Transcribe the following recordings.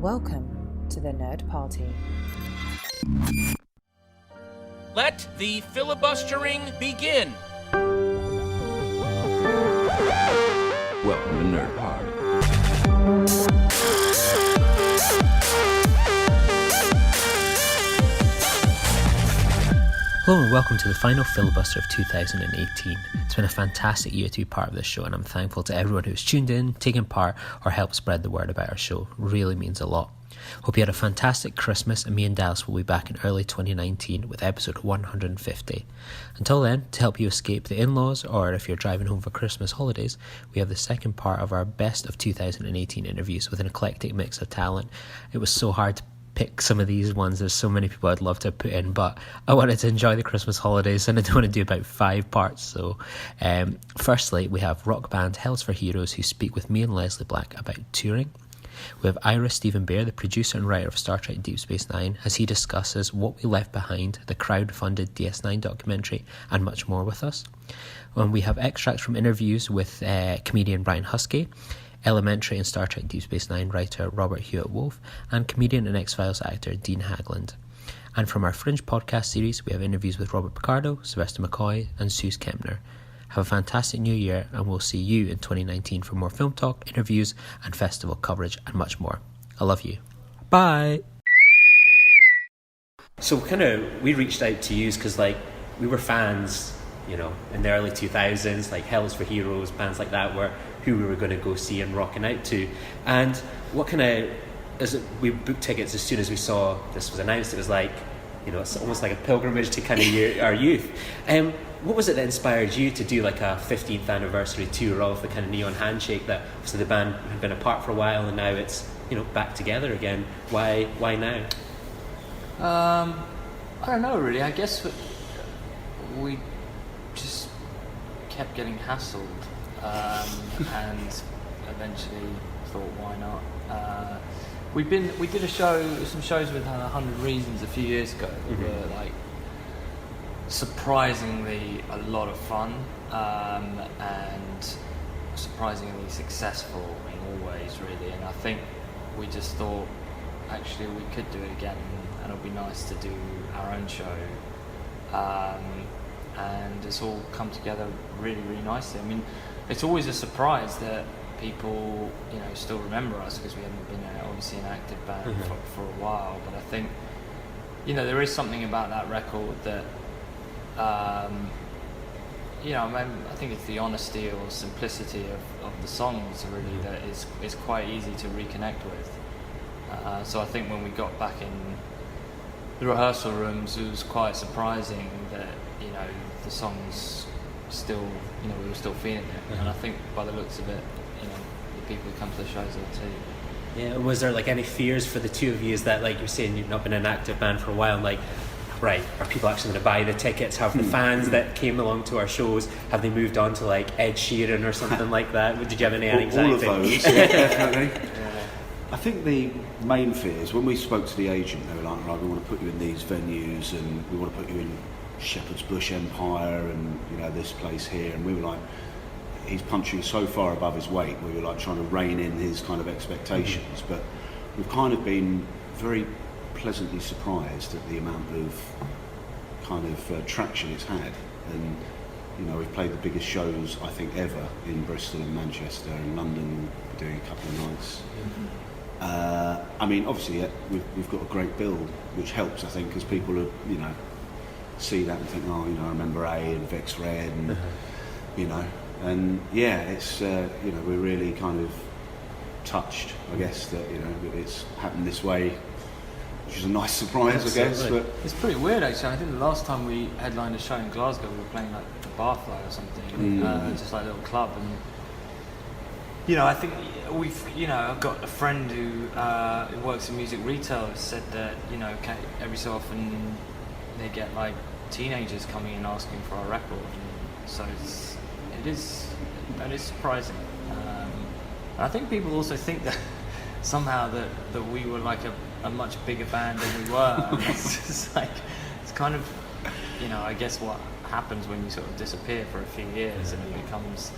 Welcome to the Nerd Party. Let the filibustering begin. Welcome to Nerd Party. Hello and welcome to the final Filibuster of 2018. It's been a fantastic year to be part of this show, and I'm thankful to everyone who's tuned in, taken part, or helped spread the word about our show. It really means a lot. Hope you had a fantastic Christmas, and me and Dallas will be back in early 2019 with episode 150. Until then, to help you escape the in-laws, or if you're driving home for Christmas holidays, we have the second part of our best of 2018 interviews with an eclectic mix of talent. It was so hard to pick some of these ones. There's so many people I'd love to put in, but I wanted to enjoy the Christmas holidays and I don't want to do about 5 parts. So firstly, we have rock band Hells for Heroes, who speak with me and Leslie Black about touring. We have Ira Stephen Behr, the producer and writer of Star Trek Deep Space Nine, as he discusses What We Left Behind, the crowd-funded DS9 documentary, and much more with us. And we have extracts from interviews with comedian Brian Huskey, Elementary and Star Trek Deep Space Nine writer Robert Hewitt Wolfe, and comedian and X-Files actor Dean Haglund. And from our Fringe podcast series, we have interviews with Robert Picardo, Sylvester McCoy, and Sooz Kempner. Have a fantastic new year, and we'll see you in 2019 for more film talk, interviews, and festival coverage, and much more. I love you. Bye! So we reached out to you because we were fans, in the early 2000s, like Hells for Heroes, bands like that were who we were going to go see and rocking out to. And we booked tickets as soon as we saw this was announced. It was like, it's almost like a pilgrimage to our youth. What was it that inspired you to do like a 15th anniversary tour of the kind of Neon Handshake that obviously the band had been apart for a while and now it's, back together again? Why now? I don't know really. I guess we just kept getting hassled. And eventually thought, why not? We did some shows with 100 Reasons a few years ago. They were surprisingly a lot of fun and surprisingly successful in all ways, really. And I think we just thought, actually, we could do it again, and it'll be nice to do our own show. And it's all come together really, really nicely. I mean, it's always a surprise that people, still remember us because we haven't been obviously an active band for a while. But I think, there is something about that record that, I think it's the honesty or simplicity of the songs really that is quite easy to reconnect with. So I think when we got back in the rehearsal rooms, it was quite surprising that, the songs still, we were still feeling it. And I think by the looks of it, the people who come to the shows are too. Yeah, was there any fears for the two of you? Is that, like you're saying, you've not been an active band for a while, right, are people actually going to buy the tickets? Have the fans that came along to our shows, have they moved on to Ed Sheeran or something like that? Did you have any anxiety? All of those, yeah, definitely. I think the main fears, when we spoke to the agent, they were like, right, we want to put you in these venues and we want to put you in Shepherd's Bush Empire and this place here, and we were like, he's punching so far above his weight. We were trying to rein in his kind of expectations, but we've kind of been very pleasantly surprised at the amount of kind of traction it's had. And we've played the biggest shows I think ever in Bristol and Manchester and London. We're doing a couple of nights. Obviously we've got a great build, which helps, I think, because people are see that and think, I remember A and Vex Red and and it's we're really kind of touched, I guess, that that it's happened this way, which is a nice surprise. Absolutely. I guess, but it's pretty weird actually. I think the last time we headlined a show in Glasgow, we were playing the Barfly or something, just like a little club, and I think I've got a friend who works in music retail who said that every so often they get teenagers coming in asking for our record, and so that is surprising. And I think people also think that somehow that we were a much bigger band than we were. And it's just it's kind of I guess what happens when you sort of disappear for a few years and it becomes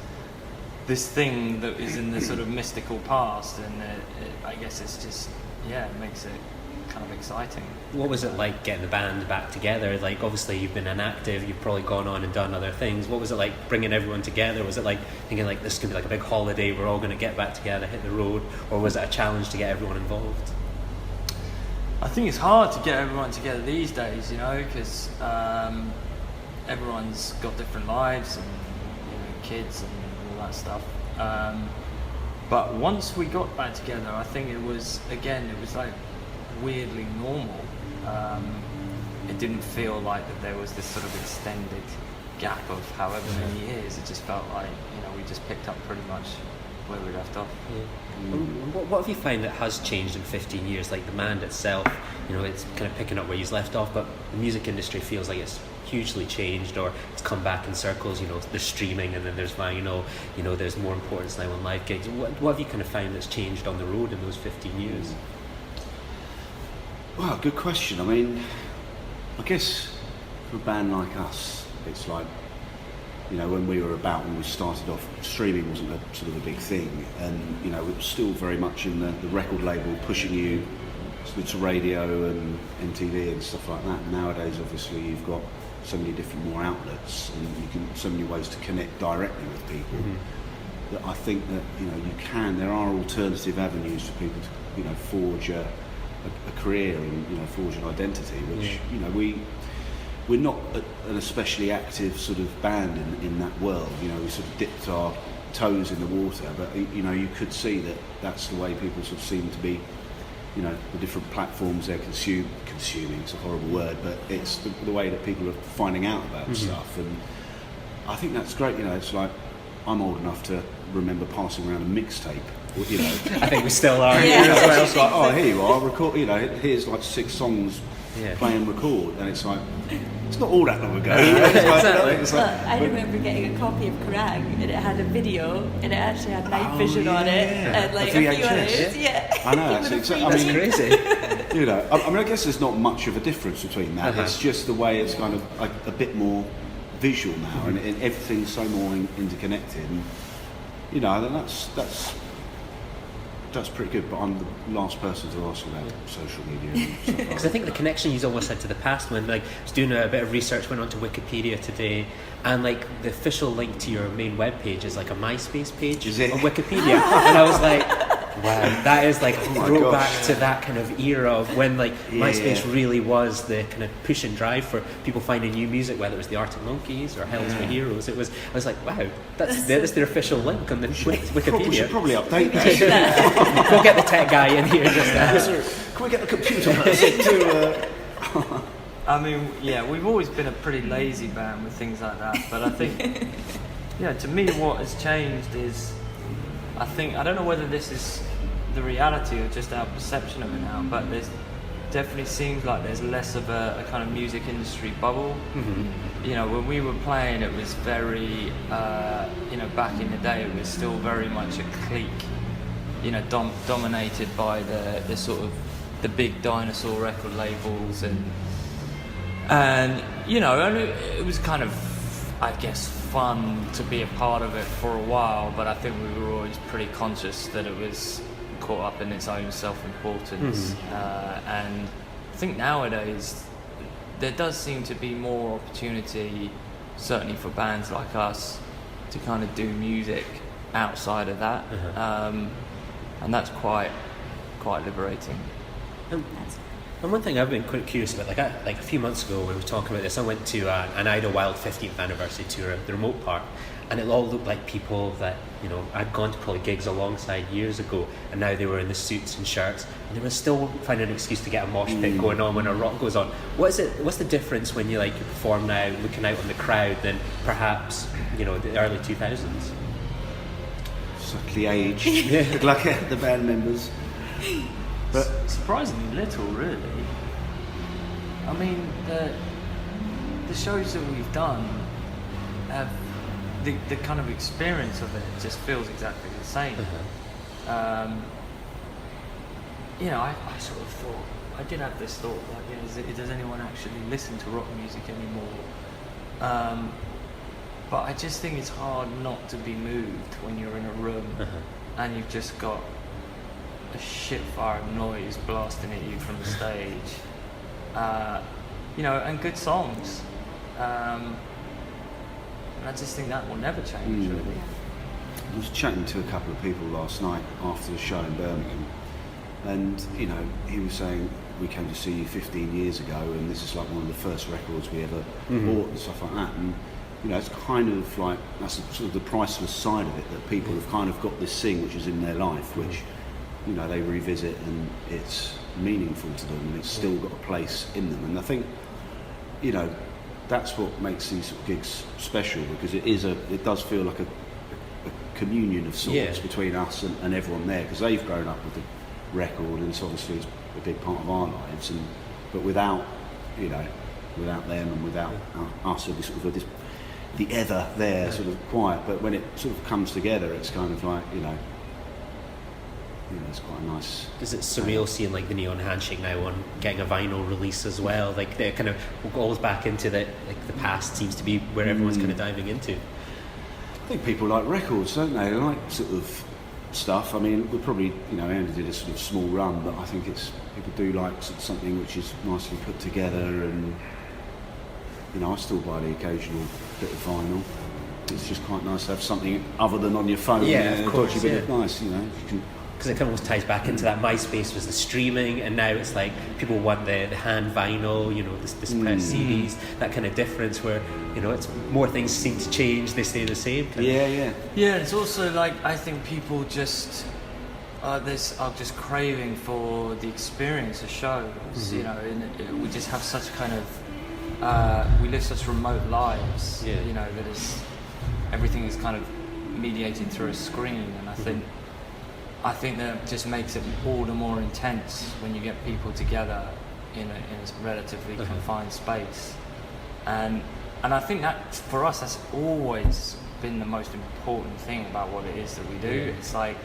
this thing that is in the sort of mystical past, and I guess it's just it makes it kind of exciting. What was it like getting the band back together? Like, obviously you've been inactive, you've probably gone on and done other things. What was it like bringing everyone together? Was it like thinking like this could be like a big holiday, we're all going to get back together, hit the road, or was it a challenge to get everyone involved? I think it's hard to get everyone together these days, you know, because everyone's got different lives and, you know, kids and all that stuff. But once we got back together, I think it was like weirdly normal. It didn't feel like that there was this sort of extended gap of however many years. It just felt like, you know, we just picked up pretty much where we left off. What have you found that has changed in 15 years? Like the band itself, you know, it's kind of picking up where you left off, but the music industry feels like it's hugely changed, or it's come back in circles. You know, there's streaming, and then there's vinyl. You know, there's more importance now on live gigs. What have you kind of found that's changed on the road in those 15 years? Well, good question. I mean, I guess for a band like us, it's like, you know, when we started off, streaming wasn't a sort of a big thing, and, you know, it was still very much in the record label pushing you to radio and MTV and stuff like that. Nowadays, obviously, you've got so many different more outlets, and so many ways to connect directly with people, that I think that, you know, there are alternative avenues for people to, you know, forge a career and, you know, forge an identity, which, you know, we're not an especially active sort of band in that world. You know, we sort of dipped our toes in the water, but, you know, you could see that that's the way people sort of seem to be, you know, the different platforms they're consuming, it's a horrible word, but it's the way that people are finding out about stuff, and I think that's great. You know, it's like, I'm old enough to remember passing around a mixtape, you know. I think we still are. You know, it's like, oh, here you are, record, you know, here's like 6 songs, play and record, and it's like, it's not all that long ago. I remember getting a copy of Kerrang, and it had a video, and it actually had night vision on it, and like a few others. I know, that's crazy. You know, I mean, I guess there's not much of a difference between that. It's just the way it's kind of like a bit more visual now, and everything's so more interconnected, and, you know, that's pretty good, but I'm the last person to ask about social media and stuff like that. Because I think the connection you almost had to the past, when, like, I was doing a bit of research, went onto Wikipedia today, and, like, the official link to your main webpage is like a MySpace page on Wikipedia. And I was like, wow, that is like a throwback to that kind of era of when, like, MySpace really was the kind of push and drive for people finding new music, whether it was the Arctic Monkeys or Hells for Heroes. I was like, wow, that's their official link on the Wikipedia. We should probably update that. We'll get the tech guy in here just now. Can we get the computer person to... I mean, yeah, we've always been a pretty lazy band with things like that, but I think, to me what has changed is, I don't know whether this is the reality or just our perception of it now, but there's definitely seems like there's less of a kind of music industry bubble. You know, when we were playing, it was very, you know, back in the day, it was still very much a clique, you know, dominated by the sort of the big dinosaur record labels, and you know, and it was kind of, I guess, fun to be a part of it for a while, but I think we were always pretty conscious that it was caught up in its own self-importance. And I think nowadays there does seem to be more opportunity, certainly for bands like us, to kind of do music outside of that, and that's quite liberating. And one thing I've been quite curious about, like a few months ago when we were talking about this, I went to an Idlewild 15th anniversary tour at the remote part, and it all looked like people that, you know, I'd gone to probably gigs alongside years ago, and now they were in the suits and shirts, and they were still finding an excuse to get a mosh pit going on when a rock goes on. What's the difference when you perform now, looking out on the crowd, than perhaps, you know, the early 2000s? Subtly aged, look like the band members. But surprisingly little, really. I mean, the shows that we've done have the kind of experience of it just feels exactly the same. You know, I sort of thought, I did have this thought, like, you know, does anyone actually listen to rock music anymore? But I just think it's hard not to be moved when you're in a room and you've just got a shit fire of noise blasting at you from the stage, and good songs. And I just think that will never change, really. I was chatting to a couple of people last night after the show in Birmingham, and he was saying, we came to see you 15 years ago, and this is like one of the first records we ever bought and stuff like that. And it's kind of like, that's sort of the priceless side of it, that people have kind of got this thing which is in their life, which they revisit, and it's meaningful to them, and it's still got a place in them. And I think that's what makes these sort of gigs special, because it does feel like a communion of sorts between us and everyone there, because they've grown up with the record, and it's obviously a big part of our lives, but without them and without us, the ether there, sort of quiet. But when it sort of comes together, it's kind of like it's quite nice. Is it surreal seeing like the Neon Handshake now on getting a vinyl release as well? Like they're kind of goes back into the past seems to be where everyone's kind of diving into. I think people like records, don't they? They like sort of stuff. I mean, we probably only did a sort of small run, but I think people do like something which is nicely put together, and I still buy the occasional bit of vinyl. It's just quite nice to have something other than on your phone. Yeah, of course. Bit nice, you can. Because it kind of almost ties back into that MySpace was the streaming, and now it's like people want the hand vinyl, this press CDs, that kind of difference where it's more things seem to change, they stay the same. Yeah. It's also like, I think people just are just craving for the experience of shows. And we just have such kind of we live such remote lives. That is, everything is kind of mediated through a screen, and I think that just makes it all the more intense when you get people together in a relatively confined space. And I think that, for us, that's always been the most important thing about what it is that we do. It's like,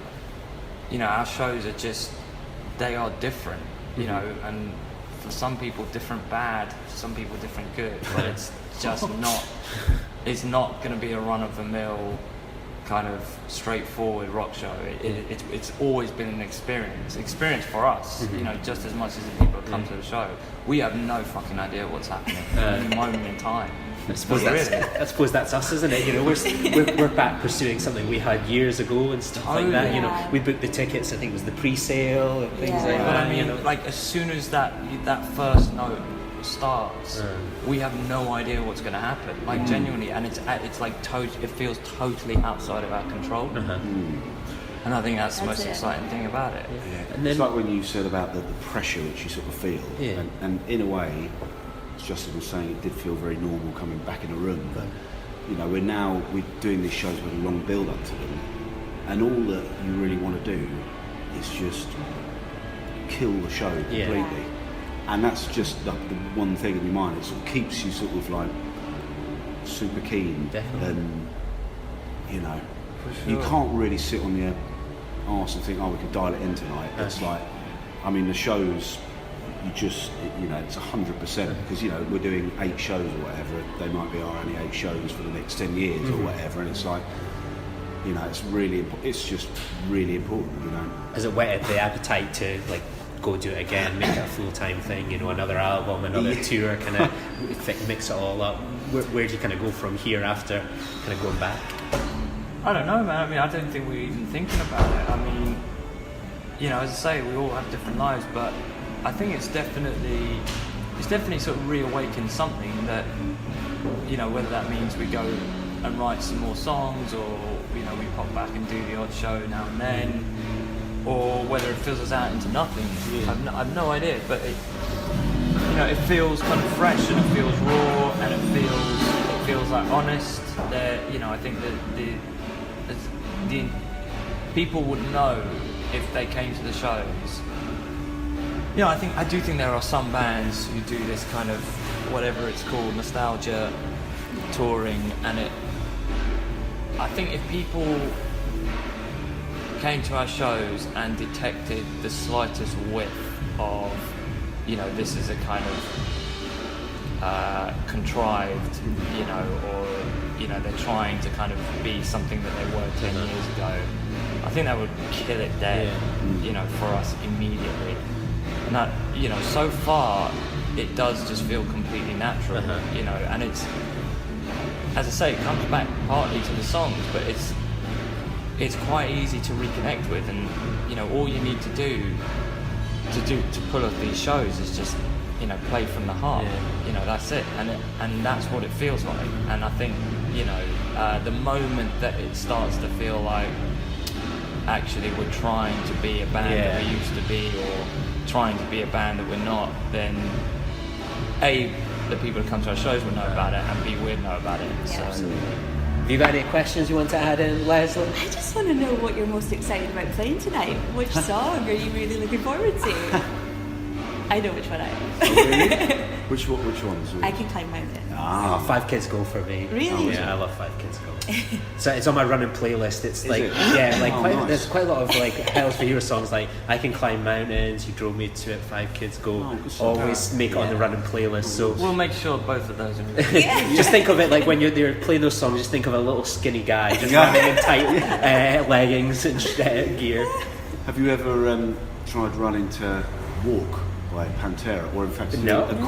our shows are just, they are different, and for some people different bad, for some people different good, but it's just it's not going to be a run-of-the-mill kind of straightforward rock show. It's always been an experience for us, just as much as the people that come to the show. We have no fucking idea what's happening at any moment in time. I suppose that's us, isn't it? We're back pursuing something we had years ago and stuff like that. Yeah. We booked the tickets. I think it was the pre-sale and things like But that. I mean, like, as soon as that first note starts, we have no idea what's going to happen. Like, genuinely, and it's like it feels totally outside of our control. And I think that's the most exciting thing about it. And then, it's like when you said about the pressure which you sort of feel, and in a way, as Justin was saying, it did feel very normal coming back in a room, but we're doing these shows with a long build up to them, and all that you really want to do is just kill the show completely. And that's just the one thing in your mind. It sort of keeps you sort of like super keen. Definitely. And you can't really sit on your arse and think, we could dial it in tonight. It's like, I mean, the shows, you just, it's 100%, because we're doing 8 shows or whatever. They might be our only 8 shows for the next 10 years or whatever, and it's like, it's just really important. Has it whetted the appetite to like go do it again, make it a full-time thing, another album, another tour, kind of mix it all up? Where do you kind of go from here after kind of going back? I don't know, man. I mean, I don't think we're even thinking about it. I mean, as I say, we all have different lives, but I think it's definitely sort of reawakened something that, whether that means we go and write some more songs, or we pop back and do the odd show now and then, or whether it fills us out into nothing. I've no idea, but it feels kind of fresh, and it feels raw, and it feels like honest. I think that the people would know if they came to the shows. I do think there are some bands who do this kind of, whatever it's called, nostalgia touring, and I think if people came to our shows and detected the slightest whiff of, this is a kind of contrived, or they're trying to kind of be something that they were 10 years ago, I think that would kill it dead, you know, for us immediately. And that, you know, so far it does just feel completely natural, you know, and it's, as I say, it comes back partly to the songs, but it's quite easy to reconnect with, and you know, all you need to do to pull off these shows is just, you know, play from the heart. You know, that's it, and that's what it feels like. And I think, you know, the moment that it starts to feel like actually we're trying to be a band that we used to be, or trying to be a band that we're not, then A, the people who come to our shows will know about it, and B, we'd know about it. So. Have you got any questions you want to add in, Leslie? I just want to know what you're most excited about playing tonight. Which song are you really looking forward to? I know which one I am. Oh, really? Which ones? I Can Climb Mountains. Ah, 5 Kids Go for me. Really? Yeah, I love 5 Kids Go. So it's on my running playlist. It's Is like, it? Nice. Nice. There's quite a lot of like Hell's for Hero songs, like I Can Climb Mountains, You Drove Me to It, 5 Kids Go. Always make it on the running playlist. So we'll make sure both of those are just think of it like when you're playing those songs, just think of a little skinny guy just running in tight leggings and gear. Have you ever tried running to Walk by Pantera, or in fact a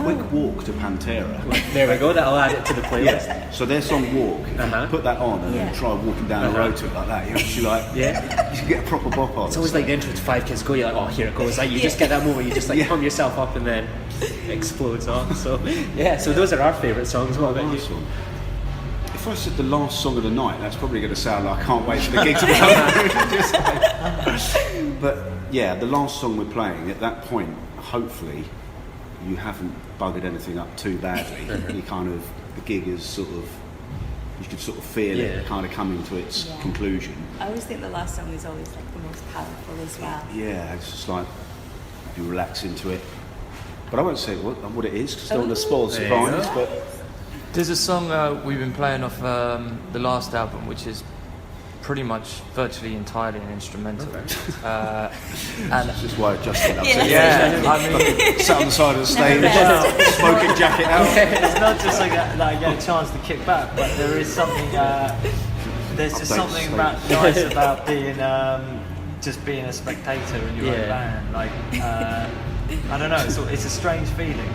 quick walk to Pantera? There we go, that'll add it to the playlist. So their song Walk, if you put that on and then try walking down the road to it like that, you actually you can get a proper bop on. It's always like the intro to 5 Kids Go, you're like, oh, here it goes. Like you just get that moment, you just like pump yourself up and then explodes on. So so those are our favourite songs. What about you? One. If I said the last song of the night, that's probably going to sound like I can't wait for the gig to be over. But yeah, the last song we're playing, at that point, hopefully you haven't buggered anything up too badly. You kind of, the gig is sort of, you could sort of feel it kind of coming to its conclusion. I always think the last song is always like the most powerful as well. Yeah, it's just like you relax into it. But I won't say what it is, because I don't want to spoil the surprise. But there's a song we've been playing off the last album, which is pretty much virtually entirely an instrumental. And that's just why I adjusted up. I mean, sat on the side of the stage, smoking jacket out. It's not just like that I get a chance to kick back, but there is something. There's just something nice about being just being a spectator in your own band. Like I don't know, it's a strange feeling.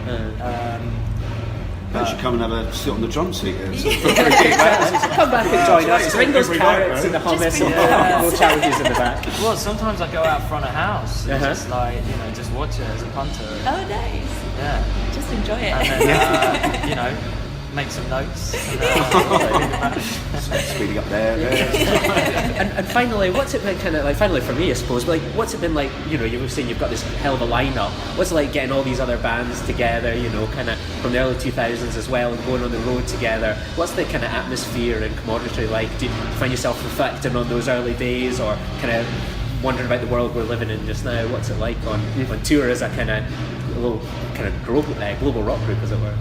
You should come and have a sit on the drum seat. Come back and join us. Bring those carrots and the hummus and more challenges in the back. Well, sometimes I go out front of house and just like, you know, just watch it as a punter. Oh, nice. Yeah. Just enjoy it. And then, you know, make some notes. Speeding up there. And finally, what's it been kind of like? Finally for me, I suppose. But like, what's it been like? You know, you were saying you've got this hell of a lineup. What's it like getting all these other bands together? You know, kind of from the early 2000s as well, and going on the road together. What's the kind of atmosphere and camaraderie like? Do you find yourself reflecting on those early days, or kind of wondering about the world we're living in just now? What's it like on tour as a kind of little kind of global rock group, as it were?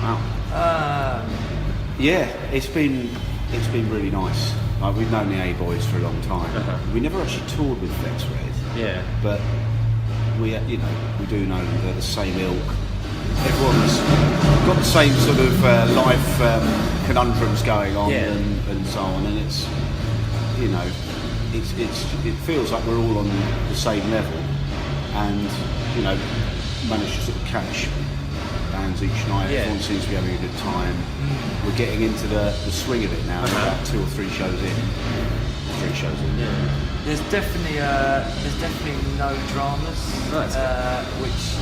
Wow. Yeah, it's been really nice. Like, we've known the A-Boys for a long time. We never actually toured with Flex Red. Yeah. But we do know they're the same ilk. Everyone's got the same sort of life conundrums going on and so on, and it's, you know, it feels like we're all on the same level, and, you know, manage to sort of catch bands each night. Everyone seems to be having a good time. We're getting into the swing of it now. About 2 or 3 shows in. 3 shows in. Yeah. There's definitely no dramas, which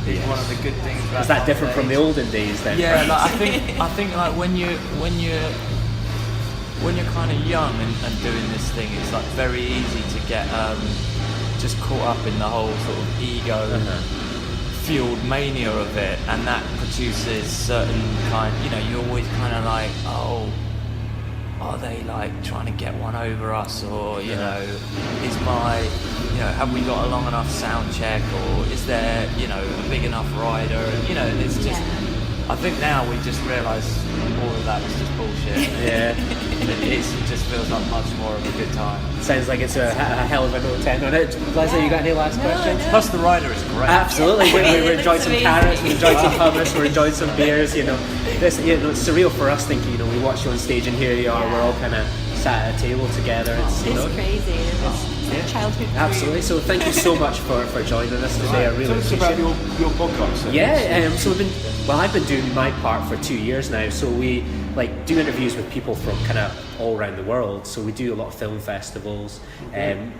is one of the good things. Is that different from the olden days then? Yeah, like, I think like when you're kind of young and doing this thing, it's like very easy to get just caught up in the whole sort of ego fueled mania of it, and that produces certain kind, you know, you're always kind of like, oh, are they like trying to get one over us, or, you know, is my, you know, have we got a long enough sound check, or is there, you know, a big enough rider, and, you know, it's just, I think now we just realise all of that was just bullshit. It just feels like much more of a good time. Sounds like it's a hell of a note 10 on it. Leslie, you got any last questions? No. Plus the rider is great. Absolutely. We enjoyed some carrots, we enjoyed some hummus, we enjoyed some beers, you know. This, you know, it's surreal for us thinking, you know, we watch you on stage and here you are, we're all kind of sat at a table together. It's crazy. It's a childhood dream. Absolutely. So thank you so much for joining us today. I really Tell us appreciate about it. your podcast. Then. Yeah, so I've been doing my part for 2 years now. So we do interviews with people from kind of all around the world. So we do a lot of film festivals, and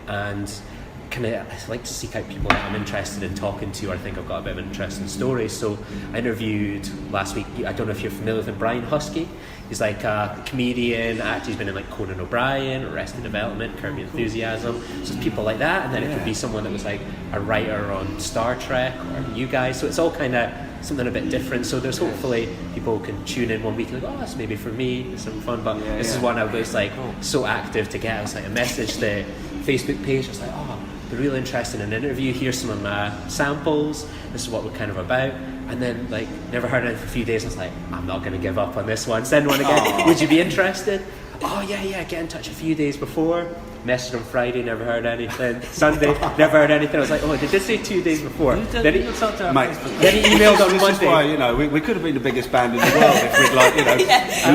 kind of I like to seek out people that I'm interested in talking to, or I think I've got a bit of an interesting story. So I interviewed last week, I don't know if you're familiar with him, Brian Huskey. He's like a comedian, actor. He's been in like Conan O'Brien, Arrested Development, Curb Your Enthusiasm. So it's people like that, and then it could be someone that was like a writer on Star Trek or you guys. So it's all kind of something a bit different. So there's hopefully people can tune in one week and like, oh, that's maybe for me, it's some fun. But this is one I was like so active to get. I was like, I messaged the Facebook page. I was like, oh, they're really interested in an interview. Here's some of my samples. This is what we're kind of about. And then like never heard anything for a few days. I was like, I'm not going to give up on this one. Send one again. Would you be interested? Oh yeah. Get in touch a few days before. Messaged on Friday, never heard anything. Sunday, never heard anything. I was like, oh, they did say 2 days before. Then he emailed on Monday. This is why, we could have been the biggest band in the world if we'd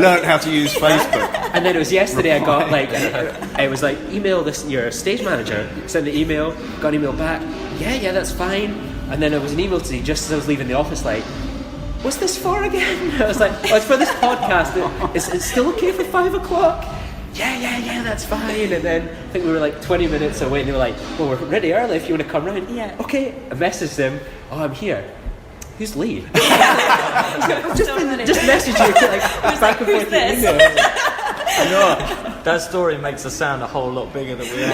learned how to use Facebook. And then it was yesterday. I got I was like, email this your stage manager. Send the email. Got an email back. Yeah, that's fine. And then there was an email to me just as I was leaving the office. Like, what's this for again? I was like, oh, it's for this podcast. It's still okay for 5 o'clock. Yeah, that's fine. And then I think we were like 20 minutes away, and they were like, well, we're ready early if you want to come round. Yeah. Okay. I messaged them, oh, I'm here. Who's Lee? just message you back and forth. I know. That story makes us sound a whole lot bigger than we are.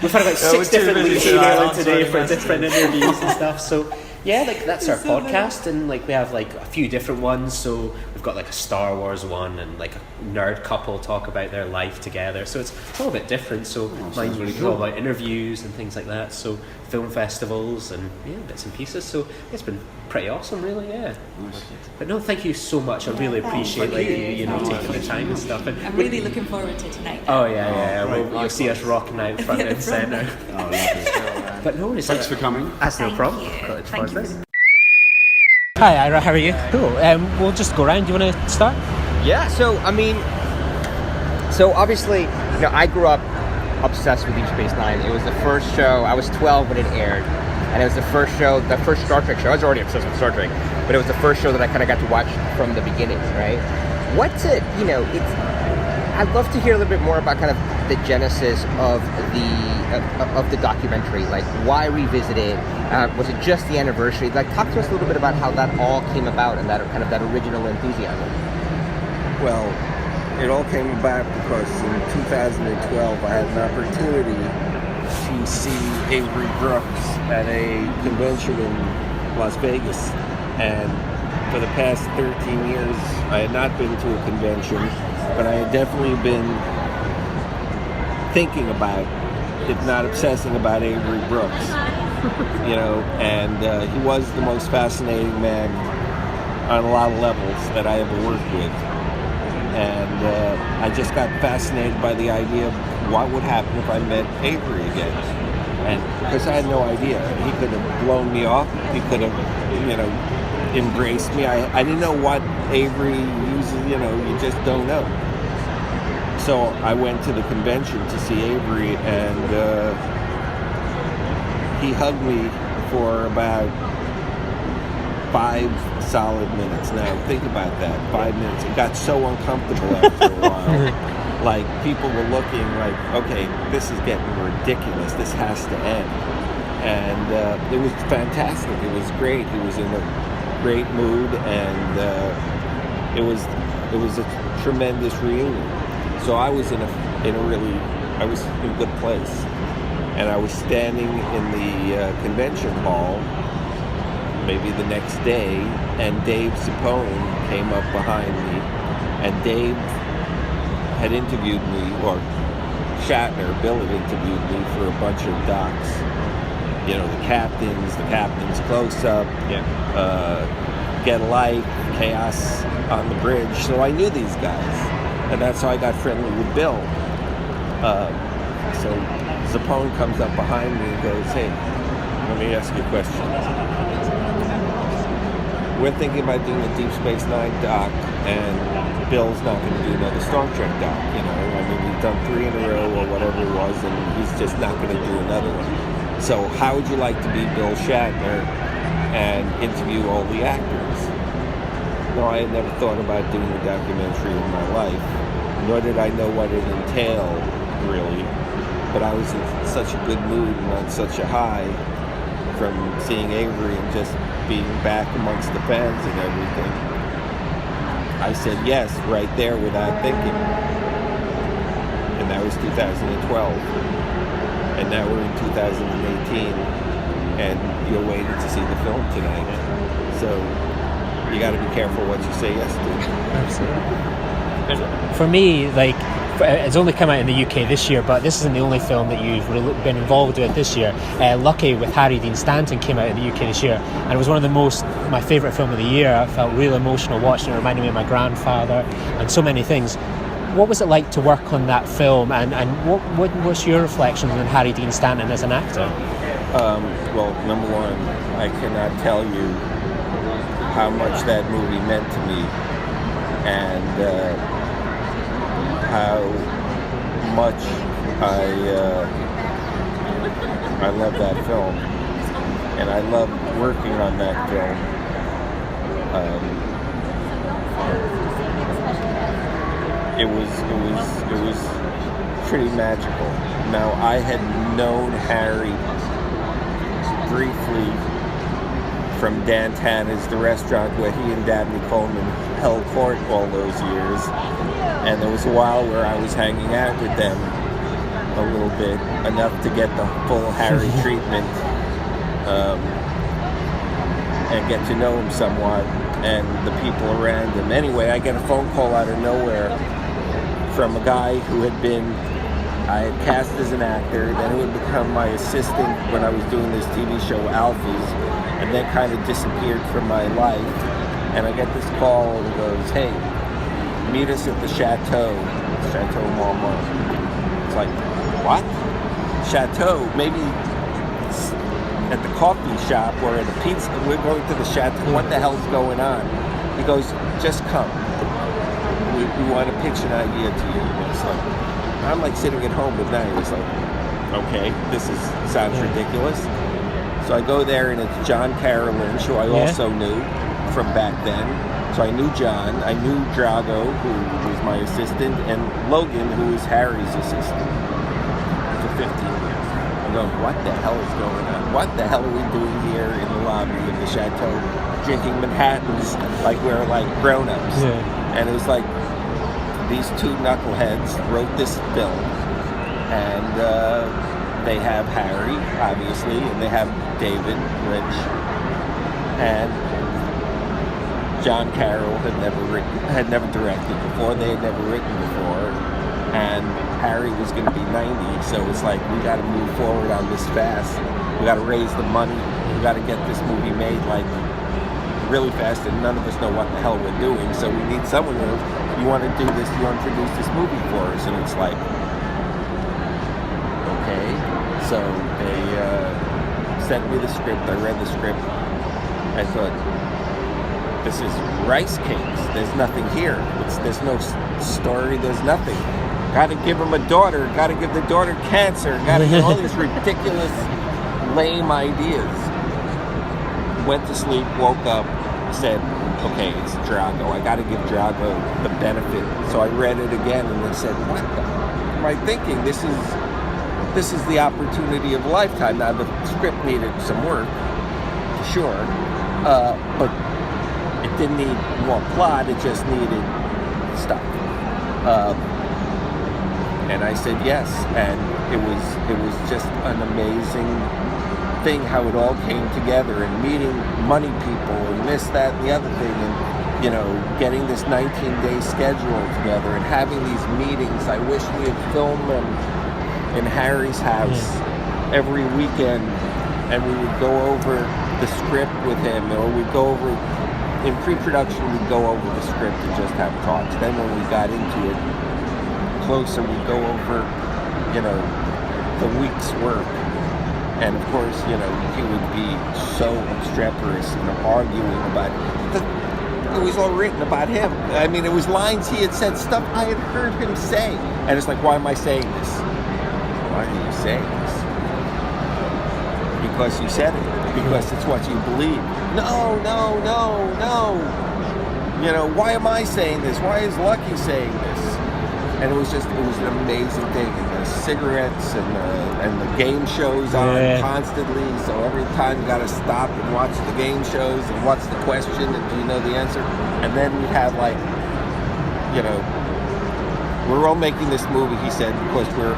We've had about 6 different leads emailing today for different interviews and stuff. So yeah, that's our podcast, and we have a few different ones. So we've got a Star Wars one, and a nerd couple talk about their life together. So it's all a bit different. So mine's really cool about interviews and things like that. So film festivals and bits and pieces. So it's been pretty awesome, really. Yeah. Nice. But no, thank you so much. I really appreciate you taking the time and stuff. And I'm really looking forward to tonight. Oh yeah. You'll see us rocking out front and centre. Oh, lovely. But no, thanks for coming. That's no problem. Thank you. Hi Ira, how are you? Cool. We'll just go around. Do you want to start? Yeah. So obviously, I grew up obsessed with Deep Space Nine. It was the first show. I was 12 when it aired, and it was the first Star Trek show. I was already obsessed with Star Trek, but it was the first show that I kind of got to watch from the beginning. Right? I'd love to hear a little bit more about kind of the genesis of the documentary. Why revisit it? Was it just the anniversary? Talk to us a little bit about how that all came about and that kind of that original enthusiasm. Well, it all came about because in 2012 I had an opportunity to see Avery Brooks at a convention in Las Vegas, and for the past 13 years I had not been to a convention, but I had definitely been thinking about, if not obsessing about, Avery Brooks. And he was the most fascinating man on a lot of levels that I ever worked with. And I just got fascinated by the idea of what would happen if I met Avery again. And because I had no idea. He could have blown me off. He could have, embraced me. I didn't know what Avery uses, you just don't know. So I went to the convention to see Avery, and he hugged me for about 5 solid minutes. Now think about that, 5 minutes. It got so uncomfortable after a while. People were looking okay, this is getting ridiculous. This has to end. And it was fantastic. It was great. He was in a great mood, and it was a tremendous reunion. So I was in a good place, and I was standing in the convention hall maybe the next day, and Dave Sapone came up behind me, and Dave had interviewed me, or Bill had interviewed me for a bunch of docs. The captain's close-up, Get a Life, Chaos on the Bridge. So I knew these guys, and that's how I got friendly with Bill. So Zapone comes up behind me and goes, "Hey, let me ask you a question. we're thinking about doing a Deep Space Nine doc, and Bill's not going to do another Star Trek doc, you know. I mean, we've done 3 in a row or whatever it was, and he's just not going to do another one. So how would you like to be Bill Shatner and interview all the actors? No, I had never thought about doing a documentary in my life, nor did I know what it entailed, really. But I was in such a good mood and on such a high from seeing Avery and just being back amongst the fans and everything. I said yes right there without thinking. And that was 2012. And now we're in 2018, and you're waiting to see the film tonight. So you got to be careful what you say yes to. Absolutely. For me, like, it's only come out in the UK this year, but this isn't the only film that you've been involved with this year. Lucky with Harry Dean Stanton came out in the UK this year, and it was one of my favourite film of the year. I felt real emotional watching it. It reminded me of my grandfather and so many things. What was it like to work on that film, and what's your reflections on Harry Dean Stanton as an actor? Well, number one, I cannot tell you how much that movie meant to me, and how much I love that film, and I love working on that film. It was pretty magical. Now, I had known Harry briefly from Dan Tana's, the restaurant where he and Dabney Coleman held court all those years. And there was a while where I was hanging out with them a little bit, enough to get the full Harry treatment, and get to know him somewhat, and the people around him. Anyway, I get a phone call out of nowhere from a guy who I had cast as an actor, then who had become my assistant when I was doing this TV show, Alphys, and then kind of disappeared from my life. And I get this call, and he goes, "Hey, meet us at the Chateau Marmont." It's like, what? Chateau? Maybe it's at the coffee shop or at a pizza. We're going to the Chateau. What the hell's going on? He goes, "Just come. We want to pitch an idea to you." And it's like, I'm like sitting at home with that. It's like, okay, this sounds ridiculous. So I go there, and it's John Carroll Lynch, who I also knew from back then. So I knew John, I knew Drago, who was my assistant, and Logan, who was Harry's assistant for 15 years. I go, what the hell is going on? What the hell are we doing here in the lobby of the Chateau, drinking Manhattans like we're like grown-ups? Yeah. And it was like, these two knuckleheads wrote this film, and they have Harry, obviously, and they have David Lynch, and John Carroll had never directed before. They had never written before, and Harry was going to be 90. So it's like, we got to move forward on this fast. We got to raise the money. We got to get this movie made like really fast, and none of us know what the hell we're doing. So we need someone who, you want to do this, you want to produce this movie for us, and it's like, okay. So they sent me the script. I read the script. I thought, this is rice cakes. There's nothing here. There's no story. There's nothing. Got to give him a daughter. Got to give the daughter cancer. Got to get all these ridiculous, lame ideas. Went to sleep, woke up, said, okay, it's Drago. I got to give Drago the benefit. So I read it again, and I said, what the am I thinking? This is the opportunity of a lifetime. Now, the script needed some work, for sure, but it didn't need more plot, it just needed stuff. And I said yes, and it was just an amazing thing how it all came together, and meeting money people and this, that, and the other thing, and, you know, getting this 19-day schedule together and having these meetings. I wish we had filmed them in Harry's house every weekend, and we would go over the script with him, or we'd go over, in pre-production, we'd go over the script and just have talks. Then when we got into it closer, we'd go over, you know, the week's work. And of course, you know, he would be so obstreperous and arguing about it. It was all written about him. I mean, it was lines he had said, stuff I had heard him say. And it's like, why am I saying this? Why are you saying this? Because you said it. Because it's what you believe. No. You know, why am I saying this? Why is Lucky saying this? And it was an amazing thing. And the cigarettes and the game shows on constantly. So every time you got to stop and watch the game shows and what's the question and do you know the answer? And then we'd have like, you know, we're all making this movie, he said, because we're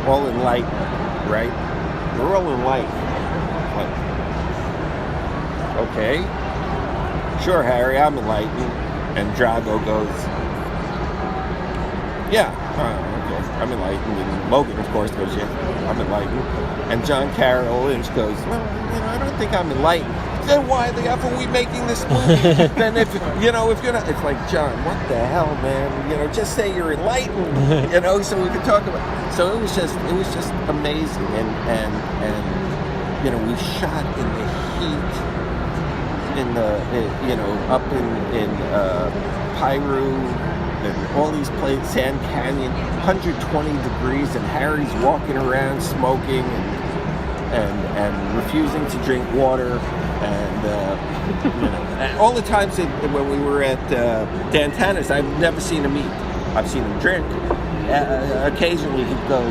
all enlightened, right? We're all enlightened. Like, okay, sure, Harry, I'm enlightened. And Drago goes, yeah, okay, I'm enlightened. And Logan, of course, goes, yeah, I'm enlightened. And John Carroll Lynch goes, well, you know, I don't think I'm enlightened. Then why the F are we making this movie? Then if you're not, it's like, John, what the hell, man? You know, just say you're enlightened, you know, so we could talk about. So it was just amazing, and you know, we shot in the heat. Up in Piru and all these places, Sand Canyon, 120 degrees, and Harry's walking around smoking and refusing to drink water, and you know, and all the times when we were at Dantana's, I've never seen him eat. I've seen him drink. Occasionally he'd go,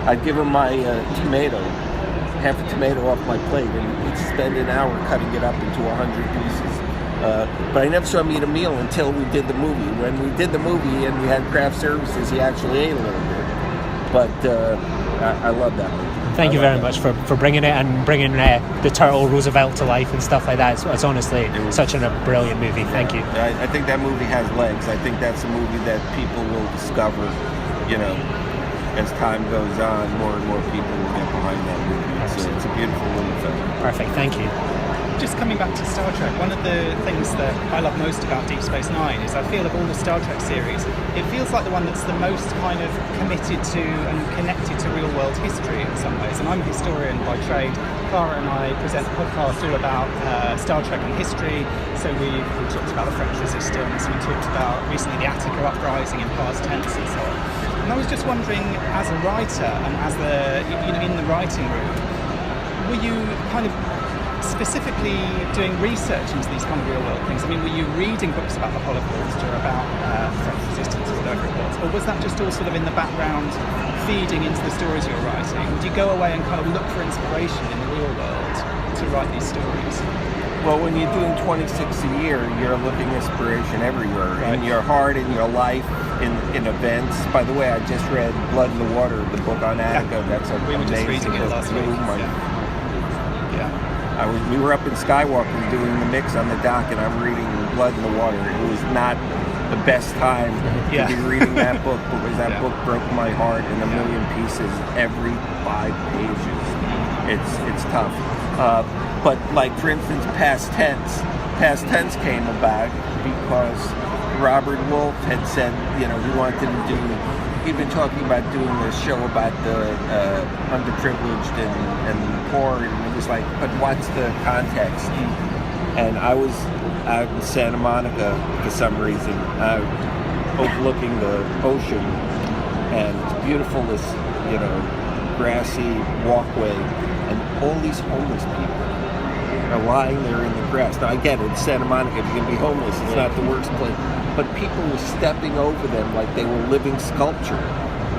I'd give him my tomato. Half a tomato off my plate, and he'd spend an hour cutting it up into 100 pieces. But I never saw him eat a meal until we did the movie. When we did the movie and we had craft services, he actually ate a little bit. But I love that movie. Thank you very much for bringing it and bringing the Turtle Roosevelt to life and stuff like that. It's honestly such a brilliant movie. Thank you. I think that movie has legs. I think that's a movie that people will discover, you know, as time goes on, more and more people will get behind that movie. It's a beautiful little film. Perfect, thank you. Just coming back to Star Trek, one of the things that I love most about Deep Space Nine is I feel of all the Star Trek series, it feels like the one that's the most kind of committed to and connected to real world history in some ways. And I'm a historian by trade. Clara and I present a podcast all about Star Trek and history. So we talked about the French Resistance, we talked about recently the Attica Uprising in past tense and so on. And I was just wondering, as a writer and as in the writing room, were you kind of specifically doing research into these kind of real world things? I mean, were you reading books about the Holocaust or about French resistance or whatever it was? Or was that just all sort of in the background feeding into the stories you're writing? Would you go away and kind of look for inspiration in the real world to write these stories? Well, when you're doing 26 a year, you're looking inspiration everywhere. Right. In your heart, in your life, in events. By the way, I just read Blood in the Water, the book on Attica. That's an we were just amazing reading it book. last week. We were up in Skywalker doing the mix on the dock, and I'm reading Blood in the Water. It was not the best time to be reading that book, because that book broke my heart in a million pieces every 5 pages. It's tough. But like, for instance, Past Tense came about because Robert Wolfe had said, you know, he wanted to do, he'd been talking about doing a show about the underprivileged and poor, and it was like, but what's the context? And I was out in Santa Monica for some reason, overlooking the ocean, and it's beautiful, this, you know, grassy walkway, and all these homeless people are lying there in the grass. Now I get it, it's Santa Monica, if you can be homeless, it's not the worst place. But people were stepping over them like they were living sculpture.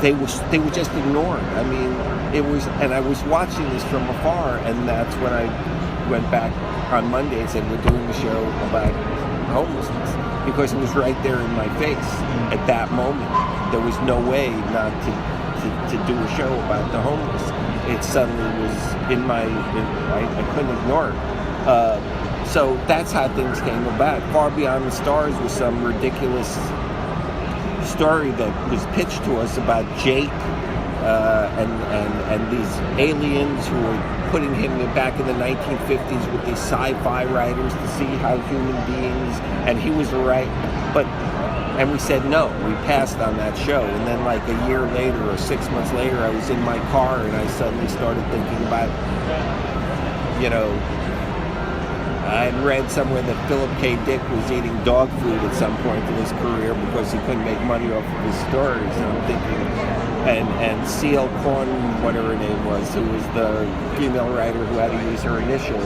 They were just ignored. I mean, it was, and I was watching this from afar, and that's when I went back on Monday and said, we're doing a show about homelessness, because it was right there in my face at that moment. There was no way not to do a show about the homeless. It suddenly was I couldn't ignore it. So that's how things came about. Far Beyond the Stars was some ridiculous story that was pitched to us about Jake and these aliens who were putting him back in the 1950s with these sci-fi writers to see how human beings, and he was right. But And we said no. We passed on that show. And then like a year later or 6 months later, I was in my car and I suddenly started thinking about, you know, I'd read somewhere that Philip K. Dick was eating dog food at some point in his career because he couldn't make money off of his stories. And I'm thinking, and Seal Corn, whatever her name was, who was the female writer who had to use her initials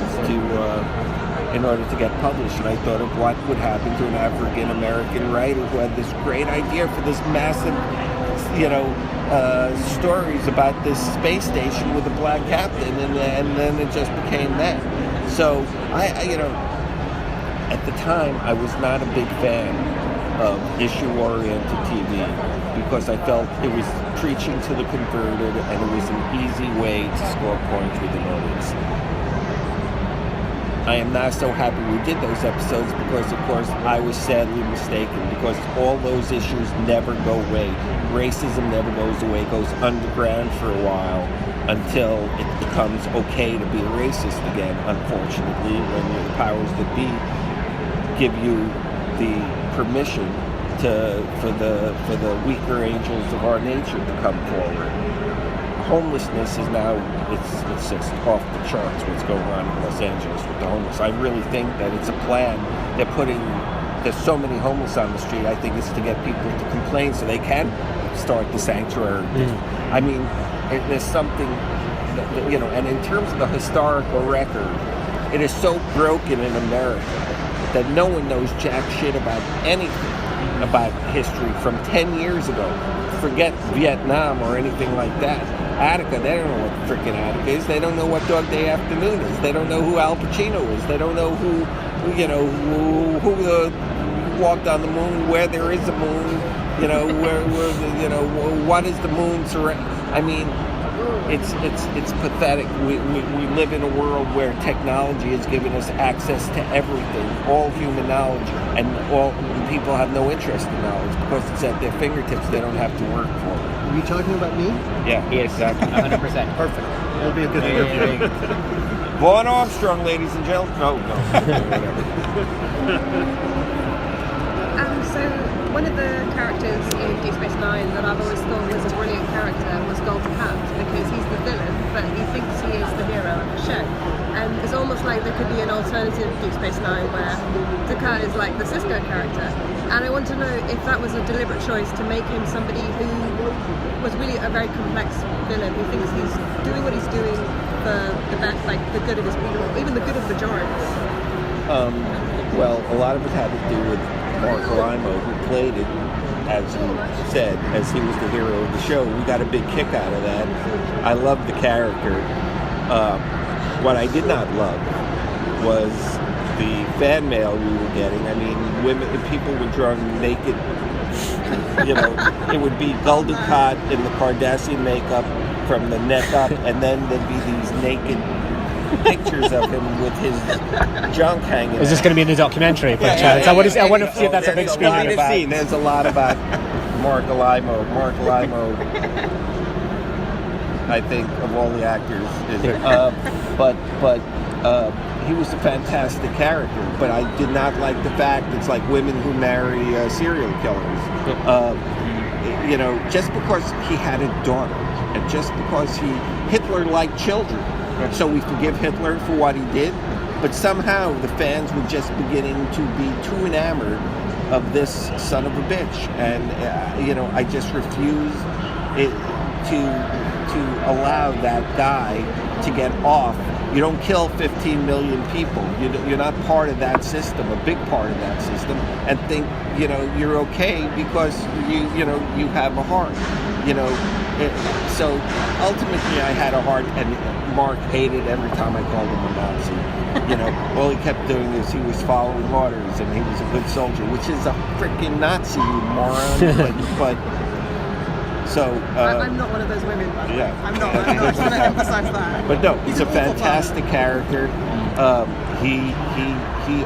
in order to get published. And I thought of what would happen to an African-American writer who had this great idea for this massive, you know, stories about this space station with a black captain, and then it just became that. So I, you know, at the time I was not a big fan of issue-oriented TV because I felt it was preaching to the converted and it was an easy way to score points with an audience. I am not so happy we did those episodes because, of course, I was sadly mistaken because all those issues never go away. Racism never goes away. It goes underground for a while until it becomes okay to be racist again, unfortunately, when the powers that be give you the permission for the weaker angels of our nature to come forward. Homelessness is now, it's just off the charts what's going on in Los Angeles with the homeless. I really think that it's a plan. There's so many homeless on the street. I think it's to get people to complain so they can start the sanctuary. I mean, there's something, that, you know, and in terms of the historical record, it is so broken in America that no one knows jack shit about anything about history from 10 years ago. Forget Vietnam or anything like that. Attica, they don't know what frickin' Attica is. They don't know what Dog Day Afternoon is. They don't know who Al Pacino is. They don't know who walked on the moon, where there is a moon, you know, where you know, what is the moon surround. I mean, it's pathetic. We live in a world where technology has given us access to everything, all human knowledge, and all people have no interest in knowledge because it's at their fingertips. They don't have to work for it. Are you talking about me? Yeah, exactly. 100%. Perfect. It'll be a good interview. Vaughn Armstrong, ladies and gentlemen. No, whatever. So one of the characters in Deep Space Nine that I've always thought was a brilliant character was Golden Hat, because he's the villain, but he thinks he is the hero of the show. And it's almost like there could be an alternative Deep Space Nine where Picard is like the Cisco character. And I want to know if that was a deliberate choice to make him somebody who was really a very complex villain, who thinks he's doing what he's doing for the best, like the good of his people, even the good of majorities. Well, a lot of it had to do with Mark Limo, who played it, as you said, as he was the hero of the show. We got a big kick out of that. I loved the character. What I did not love was the fan mail we were getting. I mean, people were drawn naked. You know, it would be Gul Dukat in the Cardassian makeup from the neck up, and then there'd be these naked pictures of him with his junk hanging. Is this going to be in the documentary? I want to see if that's a big screen. There's a lot about Mark Limo. Mark Limo, I think, of all the actors, but he was a fantastic character. But I did not like the fact it's like women who marry serial killers. You know, just because he had a daughter, and just because Hitler liked children. So we forgive Hitler for what he did, but somehow the fans were just beginning to be too enamored of this son of a bitch, and you know, I just refuse to allow that guy to get off. You don't kill 15 million people. You're not part of that system, a big part of that system, and think, you know, you're okay because you know you have a heart. You know, so ultimately I had a heart, and Mark hated every time I called him a Nazi. You know, all he kept doing is he was following orders, and he was a good soldier, which is a freaking Nazi, you moron. but so I'm not one of those women. Yeah, I'm not. I just want to emphasize that. But no, he's a fantastic character. He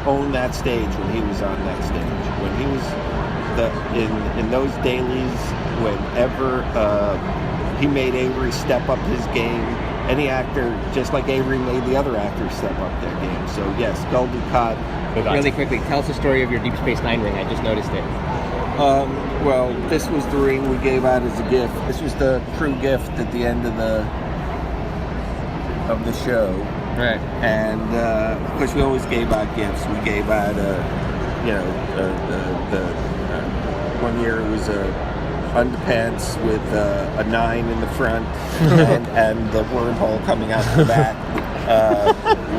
owned that stage when he was on that stage. When he was in those dailies, whenever he made Avery step up his game. Any actor, just like Avery made the other actors step up their game. So yes, Gul Dukat. Really quickly, tell us the story of your Deep Space Nine ring. I just noticed it. Well, this was the ring we gave out as a gift. This was the true gift at the end of the show. Right. And of course, we always gave out gifts. We gave out, one year it was underpants with a 9 in the front and the wormhole coming out the back.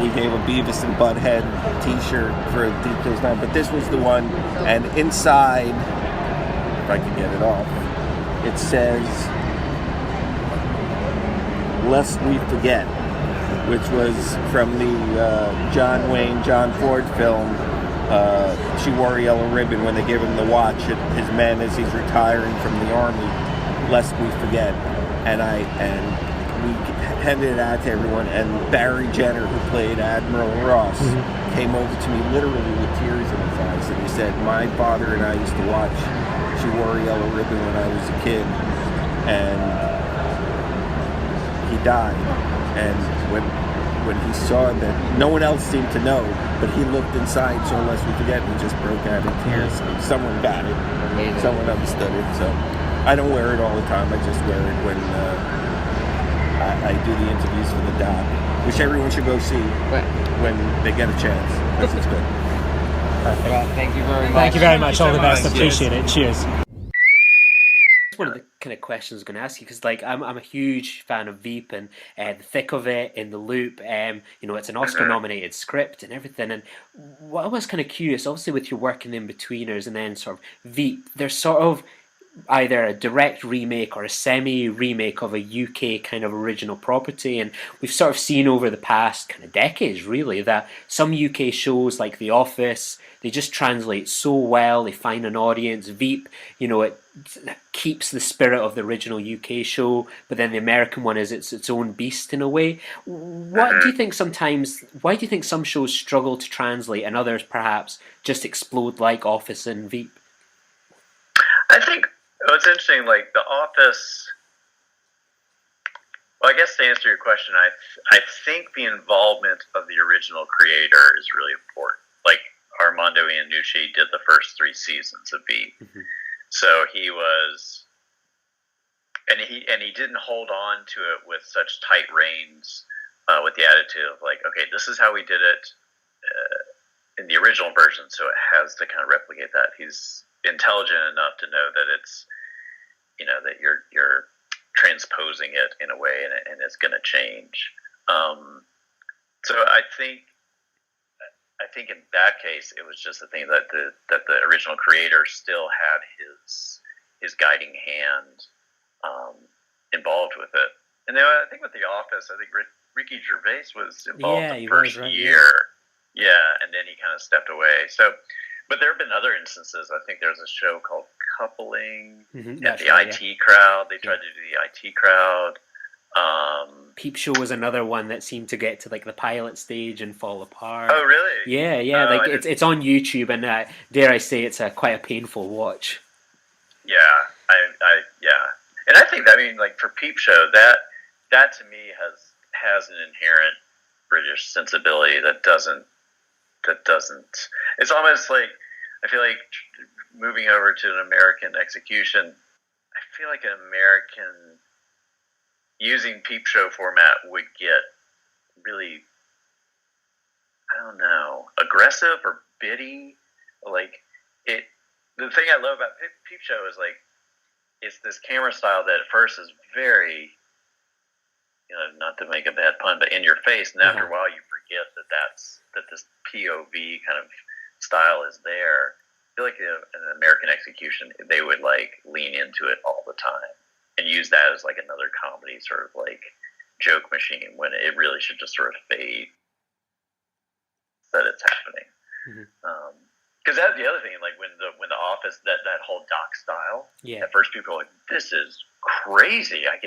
We gave a Beavis and Butthead T-shirt for Deep Space Nine, but this was the one. And inside, if I can get it off, it says "Lest We Forget," which was from the John Wayne, John Ford film. She wore a yellow ribbon when they gave him the watch at his men as he's retiring from the army. Lest we forget, and we handed it out to everyone. And Barry Jenner, who played Admiral Ross, came over to me literally with tears in his eyes, and he said, "My father and I used to watch She Wore a Yellow Ribbon when I was a kid, and he died." And when he saw that no one else seemed to know, but he looked inside, so Lest We Forget, and he just broke out in tears. So someone got it. Amazing. Someone understood it. So I don't wear it all the time. I just wear it when I do the interviews for the doc, which everyone should go see when they get a chance, because it's good. Perfect. Well, thank you very much. Thank you very much. All the best. Appreciate it. Cheers. One of the kind of questions I was going to ask you, because I'm a huge fan of Veep and the thick of it, In the Loop. It's an Oscar-nominated script and everything. And what I was kind of curious, obviously with your work in In-Betweeners and then sort of Veep, there's sort of either a direct remake or a semi-remake of a UK kind of original property, and we've sort of seen over the past kind of decades really that some UK shows like The Office, they just translate so well, they find an audience. Veep, it keeps the spirit of the original UK show, but then the American one is its own beast in a way. Why do you think some shows struggle to translate and others perhaps just explode like Office and Veep? I think it's interesting, like The Office. Well, I guess to answer your question, I think the involvement of the original creator is really important. Like Armando Iannucci did the first 3 seasons of Veep, so he was, and he didn't hold on to it with such tight reins, with the attitude of like, okay, this is how we did it in the original version, so it has to kind of replicate that. He's intelligent enough to know that it's, that you're transposing it in a way, and it's going to change. So I think in that case, it was just the thing that the original creator still had his guiding hand involved with it. And then I think with The Office, I think Ricky Gervais was involved the first year. Yeah, and then he kind of stepped away. So, but there have been other instances. I think there's a show called Coupling, and the IT Crowd. They tried to do the IT Crowd. Peep Show was another one that seemed to get to like the pilot stage and fall apart. Oh, really? Yeah. It's on YouTube, and dare I say, it's quite a painful watch. Yeah, and I think like for Peep Show, that to me has an inherent British sensibility that doesn't. It's almost like, I feel like moving over to an American execution, I feel like an American using Peep Show format would get really, I don't know, aggressive or bitty. Like it. The thing I love about Peep Show is like, it's this camera style that at first is very, not to make a bad pun, but in your face, and after a while you forget that this POV kind of style is there. I feel like in an American execution, they would like lean into it all the time and use that as like another comedy sort of like joke machine, when it really should just sort of fade that it's happening. Because that's the other thing, like when the Office, that whole doc style. Yeah. At first, people are like, "This is crazy." I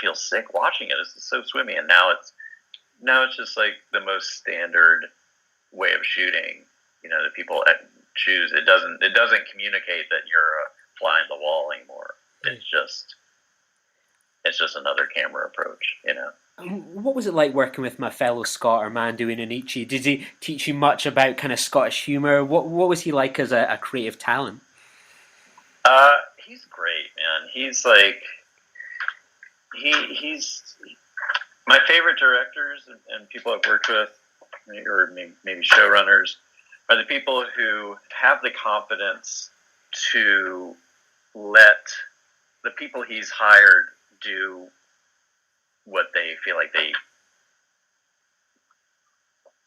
feel sick watching it. It's so swimmy, and now it's just like the most standard way of shooting. That people choose. It doesn't communicate that you're a fly in the wall anymore. It's just another camera approach. What was it like working with my fellow Scot, Armando Iannucci? Did he teach you much about kind of Scottish humour? What was he like as a creative talent? He's great, man. He's like he's my favorite directors and people I've worked with, or maybe showrunners, are the people who have the confidence to let the people he's hired do what they feel like they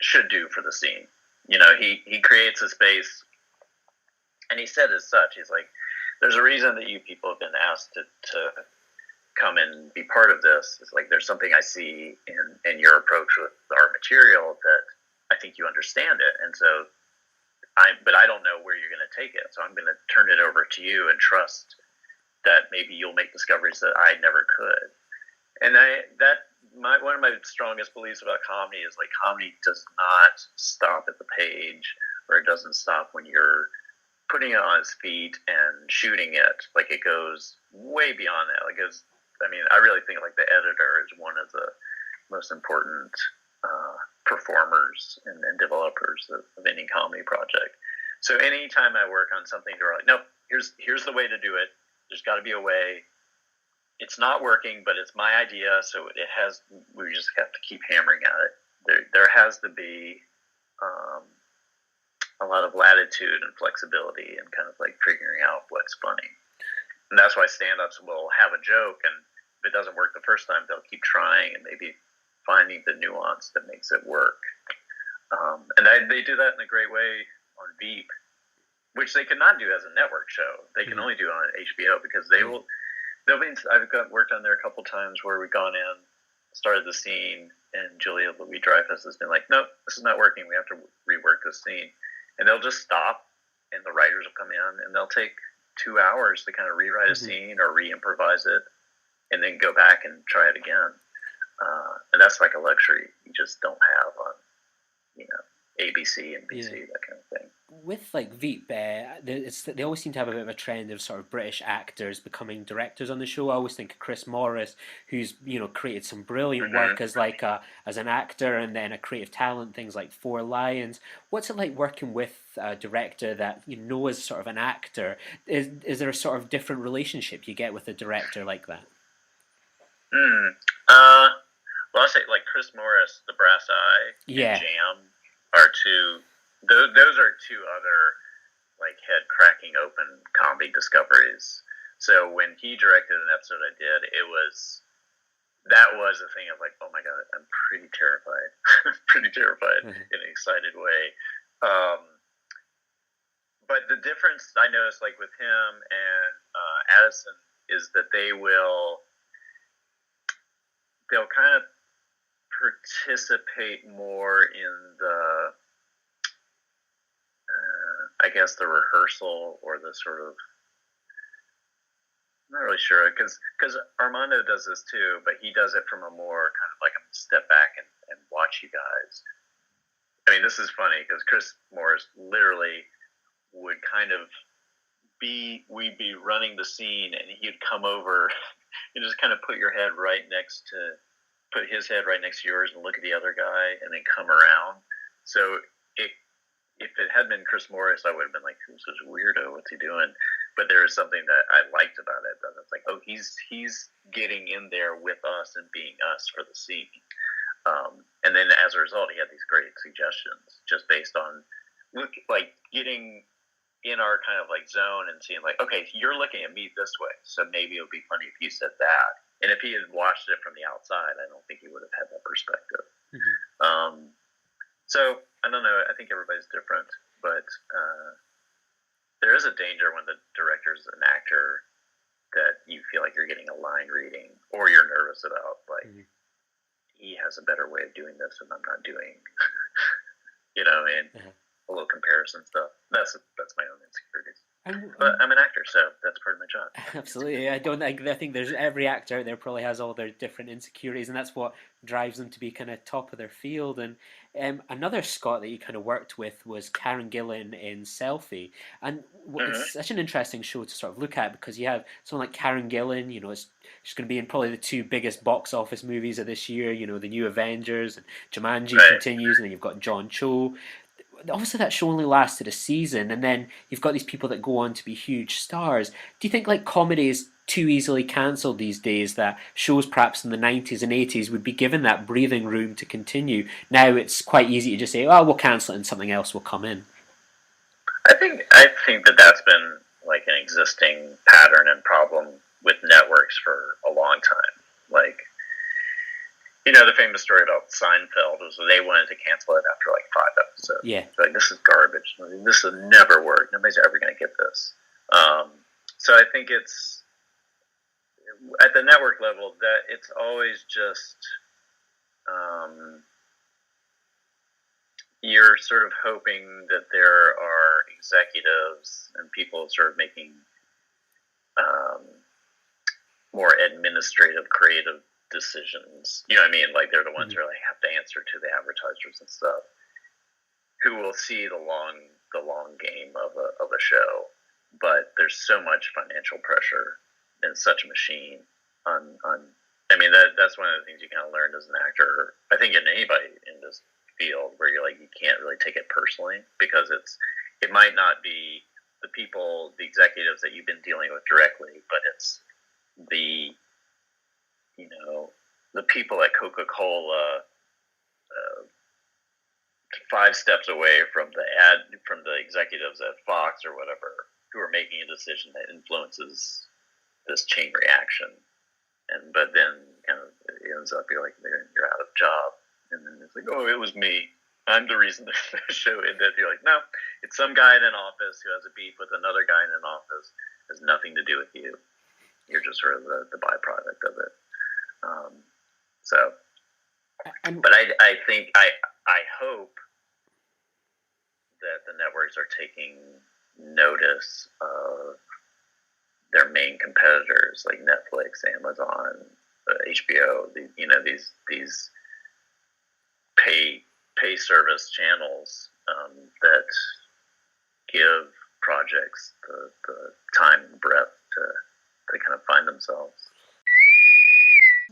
should do for the scene. You know, he creates a space, and he said as such, he's like, there's a reason that you people have been asked to come and be part of this. It's like, there's something I see in your approach with our material that I think you understand it. And so but I don't know where you're going to take it. So I'm going to turn it over to you and trust that maybe you'll make discoveries that I never could. And one of my strongest beliefs about comedy is like, comedy does not stop at the page, or it doesn't stop when you're putting it on its feet and shooting it. Like, it goes way beyond that. Like, I really think like the editor is one of the most important performers and developers of any comedy project. So anytime I work on something, they're like, no, here's the way to do it. There's got to be a way. It's not working, but it's my idea, so we just have to keep hammering at it. There has to be a lot of latitude and flexibility and kind of like figuring out what's funny. And that's why stand-ups will have a joke, and if it doesn't work the first time, they'll keep trying and maybe finding the nuance that makes it work. And they do that in a great way on Veep, which they could not do as a network show. They can only do it on HBO, because I've worked on there a couple times where we've gone in, started the scene, and Julia Louis-Dreyfus has been like, nope, this is not working. We have to rework this scene. And they'll just stop, and the writers will come in, and they'll take 2 hours to kind of rewrite a scene or re-improvise it, and then go back and try it again. And that's like a luxury you just don't have on, ABC and BC, that kind of thing. With like Veep, they always seem to have a bit of a trend of sort of British actors becoming directors on the show. I always think of Chris Morris, who's created some brilliant work as an actor, and then a creative talent, things like Four Lions. What's it like working with a director that you know is sort of an actor? Is there a sort of different relationship you get with a director like that? Well, I'll say like Chris Morris, The Brass Eye, and Jam are two. Those are two other like head-cracking open comedy discoveries. So when he directed an episode I did, that was a thing of like, oh my god, I'm pretty terrified, in an excited way. But the difference I noticed, like with him and Addison, is that they'll kind of participate more in the I guess the rehearsal, or the sort of, I'm not really sure, because Armando does this too, but he does it from a more kind of like, I'm going to step back and watch you guys. I mean, this is funny because Chris Morris literally would kind of we'd be running the scene, and he'd come over and just kind of put his head right next to yours and look at the other guy, and then come around. So if it had been Chris Morris, I would have been like, who's this weirdo? What's he doing? But there is something that I liked about it. That it's like, oh, he's getting in there with us and being us for the scene. And then as a result, he had these great suggestions just based on getting in our kind of like zone and seeing like, okay, you're looking at me this way, so maybe it would be funny if you said that. And if he had watched it from the outside, I don't think he would have had that perspective. So I don't know. I think everybody's different, but there is a danger when the director's an actor that you feel like you're getting a line reading, or you're nervous about like he has a better way of doing this and I'm not doing. A little comparison stuff. That's my own insecurities. But I'm an actor, so that's part of my job. Absolutely. I think there's every actor out there probably has all their different insecurities, and that's what drives them to be kind of top of their field. And another Scot that you kind of worked with was Karen Gillan in Selfie, and it's such an interesting show to sort of look at, because you have someone like Karen Gillan. She's going to be in probably the two biggest box office movies of this year. The new Avengers, and Jumanji continues, and then you've got John Cho. obviously that show only lasted a season, and then you've got these people that go on to be huge stars. Do you think like comedy is too easily cancelled these days, that shows perhaps in the 90s and 80s would be given that breathing room to continue? Now it's quite easy to just say, oh, we'll cancel it and something else will come in. I think that that's been like an existing pattern and problem with networks for a long time. Like, you know, the famous story about Seinfeld was they wanted to cancel it after like 5 episodes. Yeah. Like, this is garbage. This will never work. Nobody's ever going to get this. So I think it's, at the network level, that it's always just, you're sort of hoping that there are executives and people sort of making more administrative, creative decisions. You know what I mean? Like, they're the ones who really have to answer to the advertisers and stuff, who will see the long game of a show. But there's so much financial pressure in such a machine on I mean, that's one of the things you kind of learn as an actor, I think, in anybody in this field, where you're like, you can't really take it personally, because it might not be the people, the executives that you've been dealing with directly, but it's the, you know, the people at Coca-Cola, 5 steps away from the executives at Fox or whatever, who are making a decision that influences this chain reaction. But then kind of it ends up, you're out of job, and then it's like, oh, it was me. I'm the reason the show ended. You're like, no, it's some guy in an office who has a beef with another guy in an office. It has nothing to do with you. You're just sort of the byproduct of it. But I think I hope that the networks are taking notice of their main competitors like Netflix, Amazon, HBO. These pay service channels that give projects the time and breadth to kind of find themselves.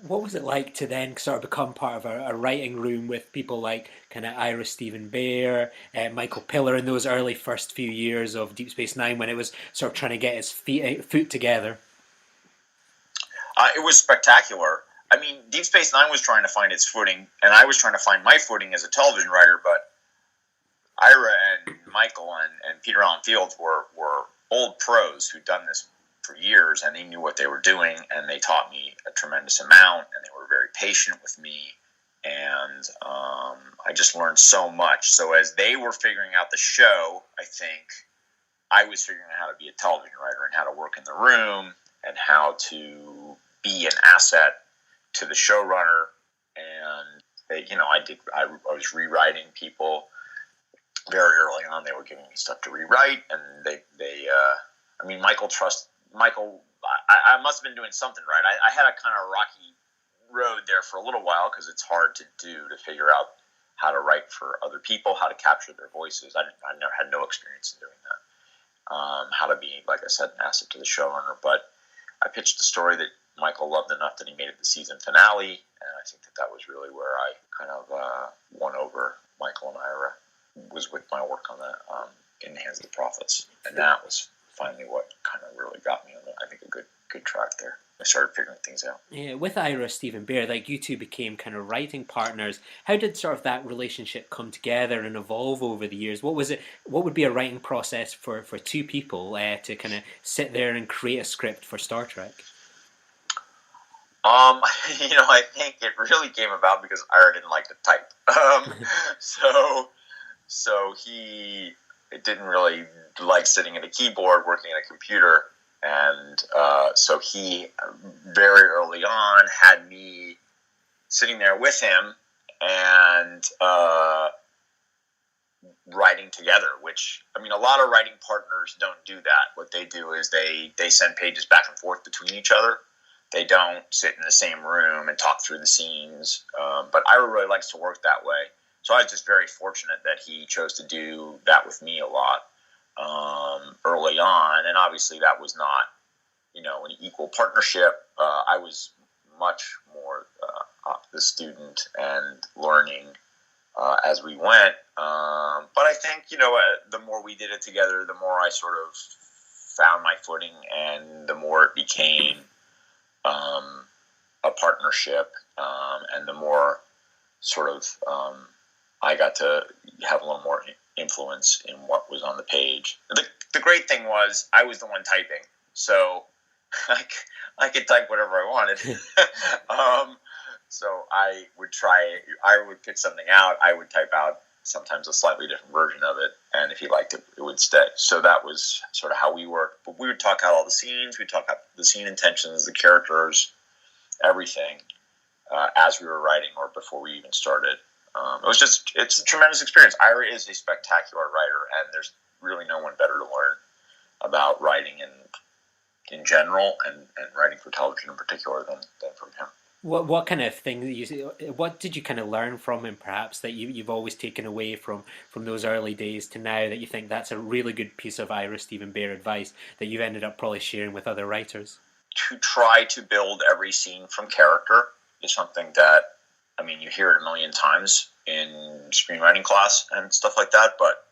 What was it like to then sort of become part of a writing room with people like kind of Ira Stephen Behr, Michael Piller in those early first few years of Deep Space Nine, when it was sort of trying to get its foot together? It was spectacular. I mean, Deep Space Nine was trying to find its footing, and I was trying to find my footing as a television writer, but Ira and Michael and Peter Allen Fields were old pros who'd done this for years, and they knew what they were doing, and they taught me a tremendous amount, and they were very patient with me, and I just learned so much. So as they were figuring out the show, I think I was figuring out how to be a television writer and how to work in the room and how to be an asset to the showrunner. And I was rewriting people very early on. They were giving me stuff to rewrite, and Michael, I must have been doing something right. I had a kind of rocky road there for a little while, because it's hard to figure out how to write for other people, how to capture their voices. I had no experience in doing that. How to be, like I said, an asset to the showrunner. But I pitched a story that Michael loved enough that he made it the season finale, and I think that was really where I kind of won over Michael and Ira, was with my work on that In the Hands of the Prophets. And that was finally what kind of really got me on, I think, a good track there. I started figuring things out. Yeah, with Ira Stephen Behr, like, you two became kind of writing partners. How did sort of that relationship come together and evolve over the years? What was it? What would be a writing process for two people to kind of sit there and create a script for Star Trek? I think it really came about because Ira didn't like to type. So he didn't really like sitting at a keyboard, working at a computer. And so he, very early on, had me sitting there with him and writing together, which, I mean, a lot of writing partners don't do that. What they do is they send pages back and forth between each other. They don't sit in the same room and talk through the scenes. But Ira really likes to work that way. So I was just very fortunate that he chose to do that with me a lot early on. And obviously that was not, an equal partnership. I was much more the student and learning as we went. But I think, the more we did it together, the more I sort of found my footing, and the more it became a partnership, and the more sort of I got to have a little more influence in what was on the page. The great thing was I was the one typing, so I could type whatever I wanted. So I would pick something out, I would type out sometimes a slightly different version of it, and if he liked it, it would stay. So that was sort of how we worked. But we would talk out all the scenes, we'd talk out the scene intentions, the characters, everything, as we were writing or before we even started. It's a tremendous experience. Ira is a spectacular writer, and there's really no one better to learn about writing in general, and writing for television in particular than from him. What kind of thing what did you kind of learn from him, perhaps, that you've always taken away from those early days to now, that you think that's a really good piece of Ira Steven Behr advice that you've ended up probably sharing with other writers? To try to build every scene from character is something that, you hear it a million times in screenwriting class and stuff like that, but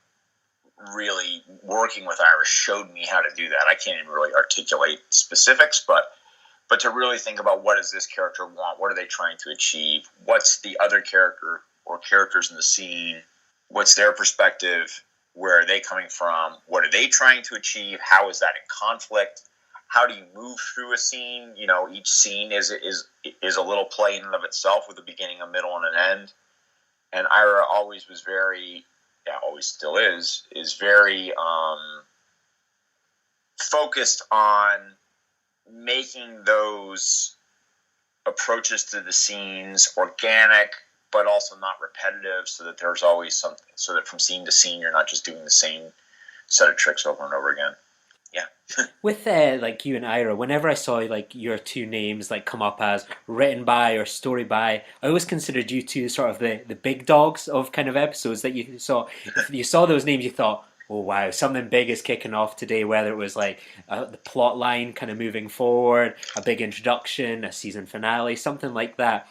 really working with Ira showed me how to do that. I can't even really articulate specifics, but to really think about, what does this character want? What are they trying to achieve? What's the other character or characters in the scene? What's their perspective? Where are they coming from? What are they trying to achieve? How is that in conflict? How do you move through a scene? Each scene is a little play in and of itself, with a beginning, a middle, and an end. And Ira always was always still is very focused on making those approaches to the scenes organic, but also not repetitive, so that there's always something, so that from scene to scene you're not just doing the same set of tricks over and over again. Yeah. With you and Ira, whenever I saw your two names come up as written by or story by, I always considered you two sort of the big dogs of kind of episodes that you saw. If you saw those names, you thought, oh wow, something big is kicking off today, whether it was the plot line kind of moving forward, a big introduction, a season finale, something like that.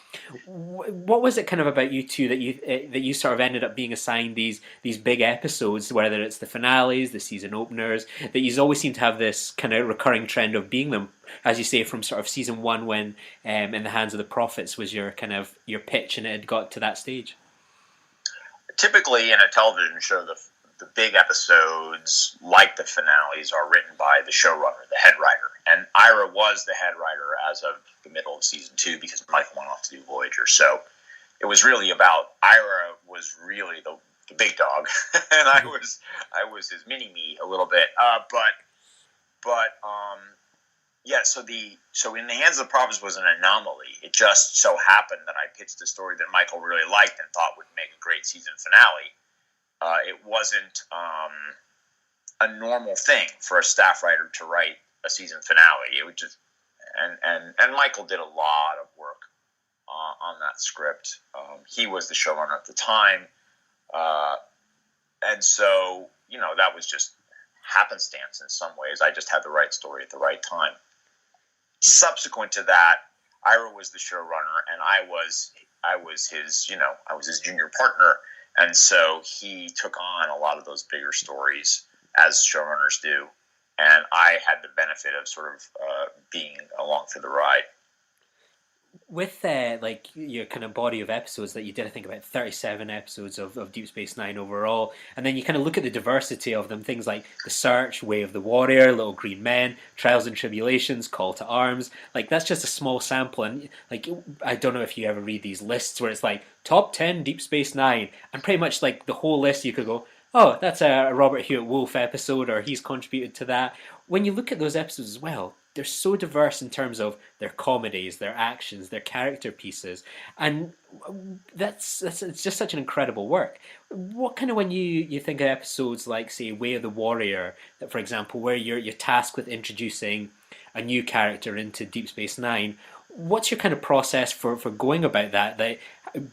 What was it kind of about you two that you sort of ended up being assigned these big episodes, whether it's the finales, the season openers, that you always seem to have this kind of recurring trend of being them, as you say, from sort of season one, when In the Hands of the Prophets was your kind of your pitch and it had got to that stage? Typically in a television show, the big episodes, like the finales, are written by the showrunner, the head writer. And Ira was the head writer as of the middle of season 2, because Michael went off to do Voyager. So it was really about, Ira was really the big dog, and I was his mini-me a little bit. So In the Hands of the Prophets was an anomaly. It just so happened that I pitched a story that Michael really liked and thought would make a great season finale. It wasn't a normal thing for a staff writer to write a season finale. It would just, and Michael did a lot of work on that script. He was the showrunner at the time, and so that was just happenstance in some ways. I just had the right story at the right time. Subsequent to that, Ira was the showrunner, and I was his junior partner. And so he took on a lot of those bigger stories, as showrunners do, and I had the benefit of sort of being along for the ride. With your kind of body of episodes that you did, I think about 37 episodes of Deep Space Nine overall, and then you kind of look at the diversity of them, things like The Search, Way of the Warrior, Little Green Men, Trials and Tribulations, Call to Arms. That's just a small sample, and I don't know if you ever read these lists where it's top 10 Deep Space Nine, and pretty much the whole list you could go, oh, that's a Robert Hewitt Wolfe episode, or he's contributed to that. When you look at those episodes as well, they're so diverse in terms of their comedies, their actions, their character pieces, and it's just such an incredible work. What kind of, when you think of episodes like, say, Way of the Warrior, for example, where you're tasked with introducing a new character into Deep Space Nine, what's your kind of process for going about that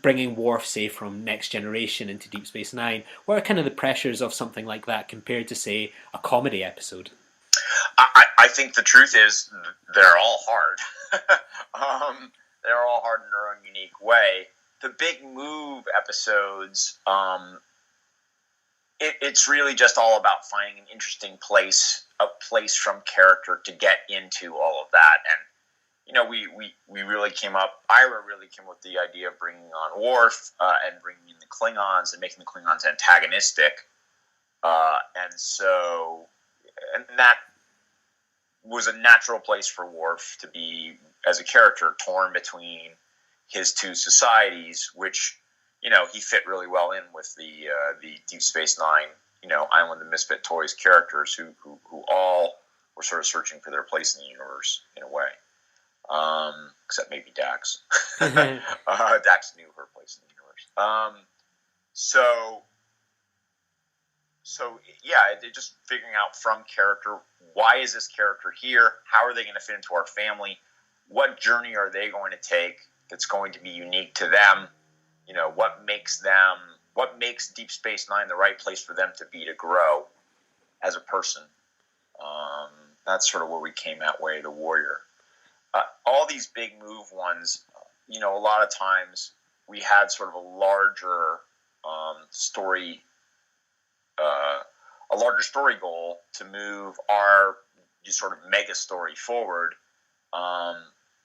bringing Worf, say, from Next Generation into Deep Space Nine? What are kind of the pressures of something like that compared to, say, a comedy episode? I think the truth is they're all hard. They're all hard in their own unique way. the big move episodes, it's really just all about finding an interesting place, a place from character to get into all of that. And, you know, we really Ira really came up with the idea of bringing on Worf and bringing in the Klingons and making the Klingons antagonistic. And that was a natural place for Worf to be, as a character, torn between his two societies, which, you know, he fit really well in with the Deep Space Nine, you know, Island of Misfit Toys characters who all were sort of searching for their place in the universe in a way. Except maybe Dax. Dax knew her place in the universe. So yeah, just figuring out from character, why is this character here? How are they going to fit into our family? What journey are they going to take that's going to be unique to them? You know, what makes Deep Space Nine the right place for them to be, to grow as a person? That's sort of where we came at Way of the Warrior. All these big move ones, you know, a lot of times we had sort of a larger story goal to move our sort of mega story forward.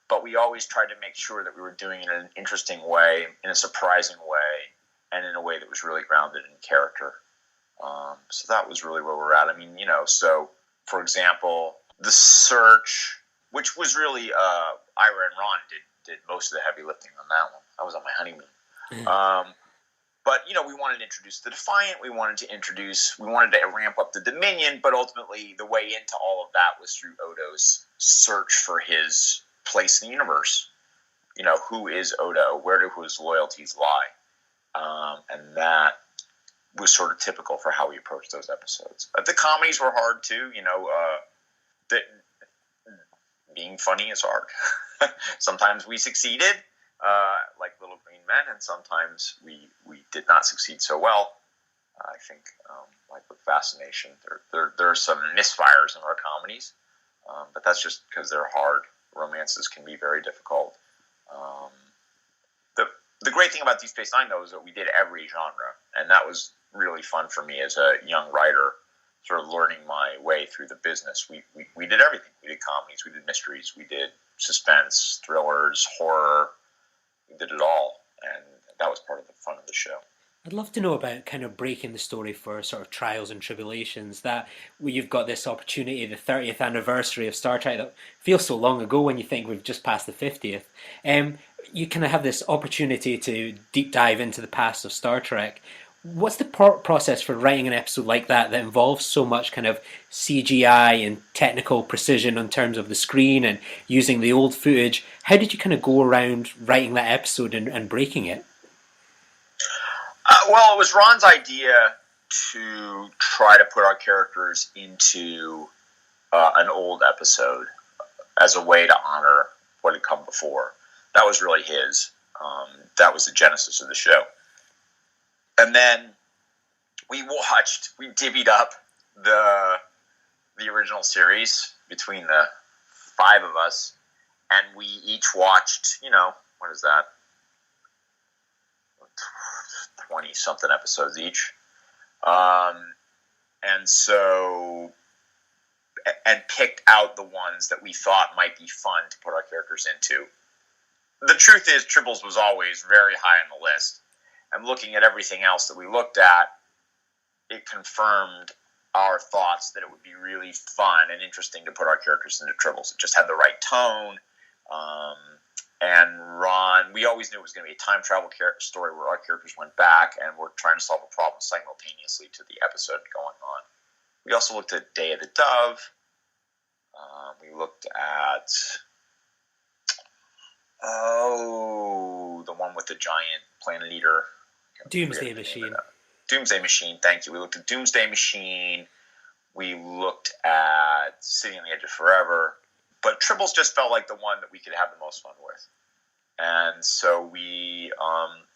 But we always tried to make sure that we were doing it in an interesting way, in a surprising way, and in a way that was really grounded in character. So that was really where we're at. I mean, you know, so, for example, The Search, which was really Ira and Ron did most of the heavy lifting on that one. I was on my honeymoon. But, you know, we wanted to introduce the Defiant. We wanted to ramp up the Dominion, but ultimately the way into all of that was through Odo's search for his place in the universe. You know, who is Odo? Where do his loyalties lie? And that was sort of typical for how we approached those episodes. The comedies were hard too. You know, being funny is hard. Sometimes we succeeded, like Little Green Men, and sometimes we did not succeed so well. I think, like with Fascination, there are some misfires in our comedies, but that's just because they're hard. Romances can be very difficult. The great thing about Deep Space Nine, though, is that we did every genre, and that was really fun for me as a young writer, sort of learning my way through the business. We did everything. We did comedies, we did mysteries, we did suspense, thrillers, horror. We did it all, and that was part of the fun of the show. I'd love to know about kind of breaking the story for sort of trials and tribulations, that you've got this opportunity, the 30th anniversary of Star Trek, that feels so long ago when you think we've just passed the 50th. You kind of have this opportunity to deep dive into the past of Star Trek. What's the process for writing an episode like that involves so much kind of CGI and technical precision in terms of the screen and using the old footage? How did you kind of go around writing that episode and breaking it? Well, it was Ron's idea to try to put our characters into an old episode as a way to honor what had come before. That was really his. That was the genesis of the show. And then we divvied up the original series between the five of us, and we each watched, you know, what is that? 20-something episodes each. And picked out the ones that we thought might be fun to put our characters into. The truth is, Tribbles was always very high on the list. And looking at everything else that we looked at, it confirmed our thoughts that it would be really fun and interesting to put our characters into Tribbles. It just had the right tone. And Ron, we always knew it was going to be a time travel story where our characters went back and were trying to solve a problem simultaneously to the episode going on. We also looked at Day of the Dove. We looked at the one with the giant planet eater. Doomsday Machine. Doomsday Machine, thank you. We looked at Doomsday Machine. We looked at City on the Edge of Forever. But Tribbles just felt like the one that we could have the most fun with. And so we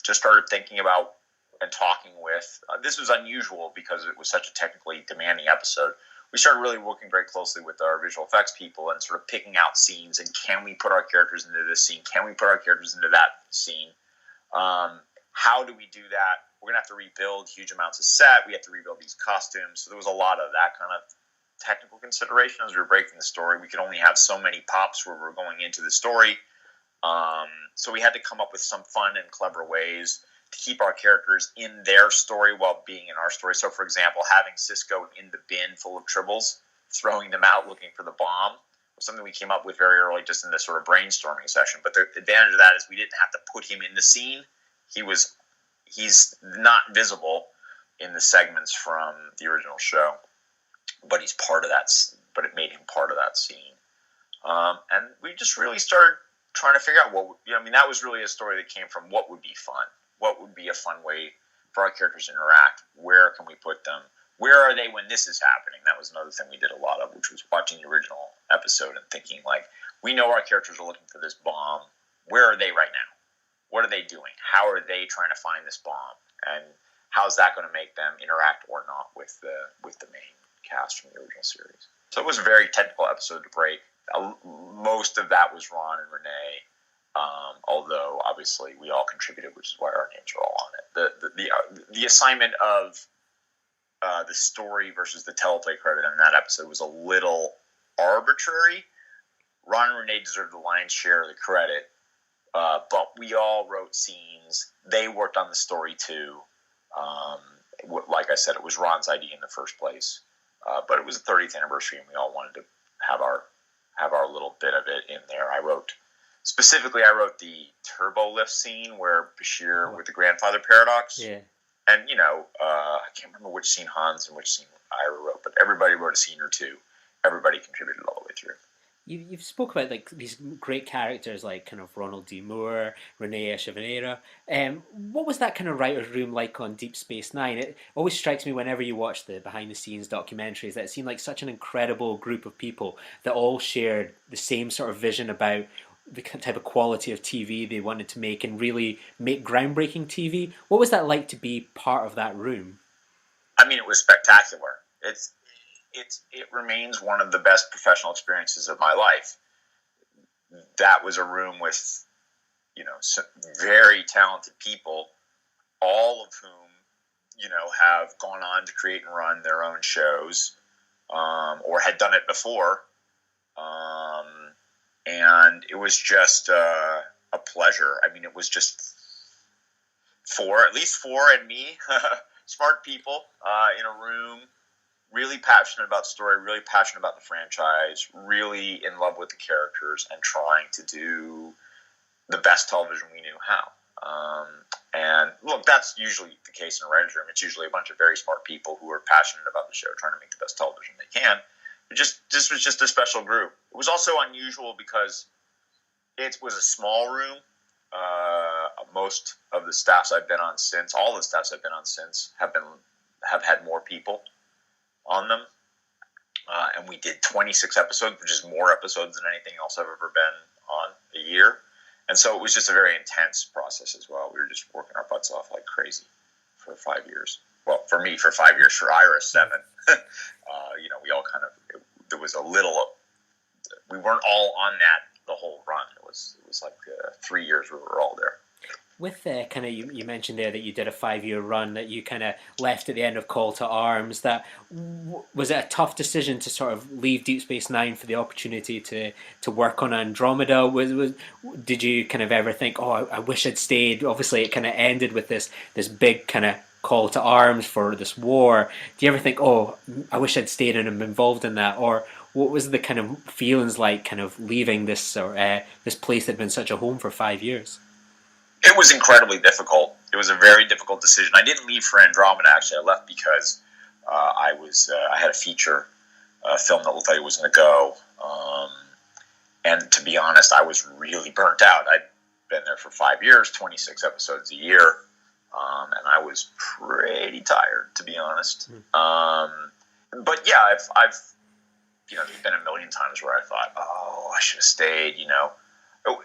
just started thinking about and talking with. This was unusual because it was such a technically demanding episode. We started really working very closely with our visual effects people and sort of picking out scenes and can we put our characters into this scene? Can we put our characters into that scene? How do we do that? We're going to have to rebuild huge amounts of set. We have to rebuild these costumes. So there was a lot of that kind of technical consideration as we were breaking the story. We could only have so many pops where we're going into the story. So we had to come up with some fun and clever ways to keep our characters in their story while being in our story. So, for example, having Cisco in the bin full of tribbles, throwing them out looking for the bomb, was something we came up with very early just in this sort of brainstorming session. But the advantage of that is we didn't have to put him in the scene. He's not visible in the segments from the original show, but he's part of that. But it made him part of that scene, and we just really started trying to figure out that was really a story that came from what would be fun, what would be a fun way for our characters to interact. Where can we put them? Where are they when this is happening? That was another thing we did a lot of, which was watching the original episode and thinking we know our characters are looking for this bomb. Where are they right now? What are they doing? How are they trying to find this bomb? And how's that going to make them interact or not with the main cast from the original series? So it was a very technical episode to break. Most of that was Ron and Renee, although obviously we all contributed, which is why our names are all on it. The assignment of the story versus the teleplay credit in that episode was a little arbitrary. Ron and Renee deserved the lion's share of the credit. But we all wrote scenes. They worked on the story too. Like I said, it was Ron's idea in the first place. But it was the 30th anniversary, and we all wanted to have our little bit of it in there. I wrote the turbo lift scene where Bashir with the grandfather paradox. Yeah. And I can't remember which scene Hans and which scene Ira wrote, but everybody wrote a scene or two. Everybody contributed all the way through. You've spoke about these great characters like kind of Ronald D. Moore, Renee Echevarria. What was that kind of writer's room like on Deep Space Nine? It always strikes me whenever you watch the behind-the-scenes documentaries that it seemed like such an incredible group of people that all shared the same sort of vision about the type of quality of TV they wanted to make and really make groundbreaking TV. What was that like to be part of that room? I mean, it was spectacular. It remains one of the best professional experiences of my life. That was a room with, some very talented people, all of whom, have gone on to create and run their own shows, or had done it before. And it was just a pleasure. I mean, it was just at least four and me, smart people in a room, really passionate about the story, really passionate about the franchise, really in love with the characters, and trying to do the best television we knew how. And look, that's usually the case in a writer's room. It's usually a bunch of very smart people who are passionate about the show, trying to make the best television they can. This was just a special group. It was also unusual because it was a small room. Most of the staffs I've been on since, all the staffs I've been on since, have had more people on them. And we did 26 episodes, which is more episodes than anything else I've ever been on a year. And so it was just a very intense process as well. We were just working our butts off like crazy for 5 years. Well, for me, for 5 years, for Ira, 7. We all kind of, there was a little, we weren't all on that the whole run. It was like 3 years where we were all there. With kind of, you mentioned there that you did a 5-year run that you kind of left at the end of Call to Arms. That was it a tough decision to sort of leave Deep Space Nine for the opportunity to work on Andromeda? Did you kind of ever think, I wish I'd stayed? Obviously, it kind of ended with this big kind of call to arms for this war. Do you ever think, I wish I'd stayed and been involved in that? Or what was the kind of feelings like kind of leaving this this place that had been such a home for 5 years? It was incredibly difficult. It was a very difficult decision. I didn't leave for Andromeda, actually. I left because I had a feature film that looked like it was going to go. And to be honest, I was really burnt out. I'd been there for 5 years, 26 episodes a year. And I was pretty tired, to be honest. But yeah, I've there's been a million times where I thought, I should have stayed,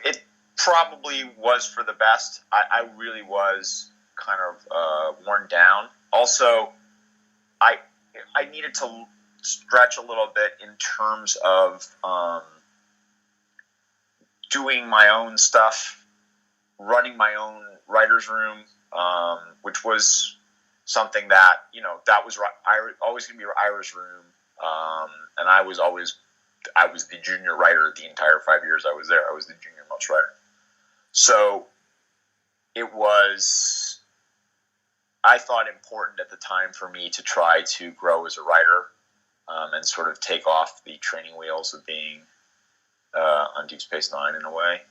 It probably was for the best. I really was kind of worn down. Also, I needed to stretch a little bit in terms of doing my own stuff, running my own writer's writer's room, which was something that, that was always going to be Ira's room. And I was the junior writer the entire 5 years I was there. I was the junior most writer. So it was, I thought, important at the time for me to try to grow as a writer, and sort of take off the training wheels of being on Deep Space Nine in a way.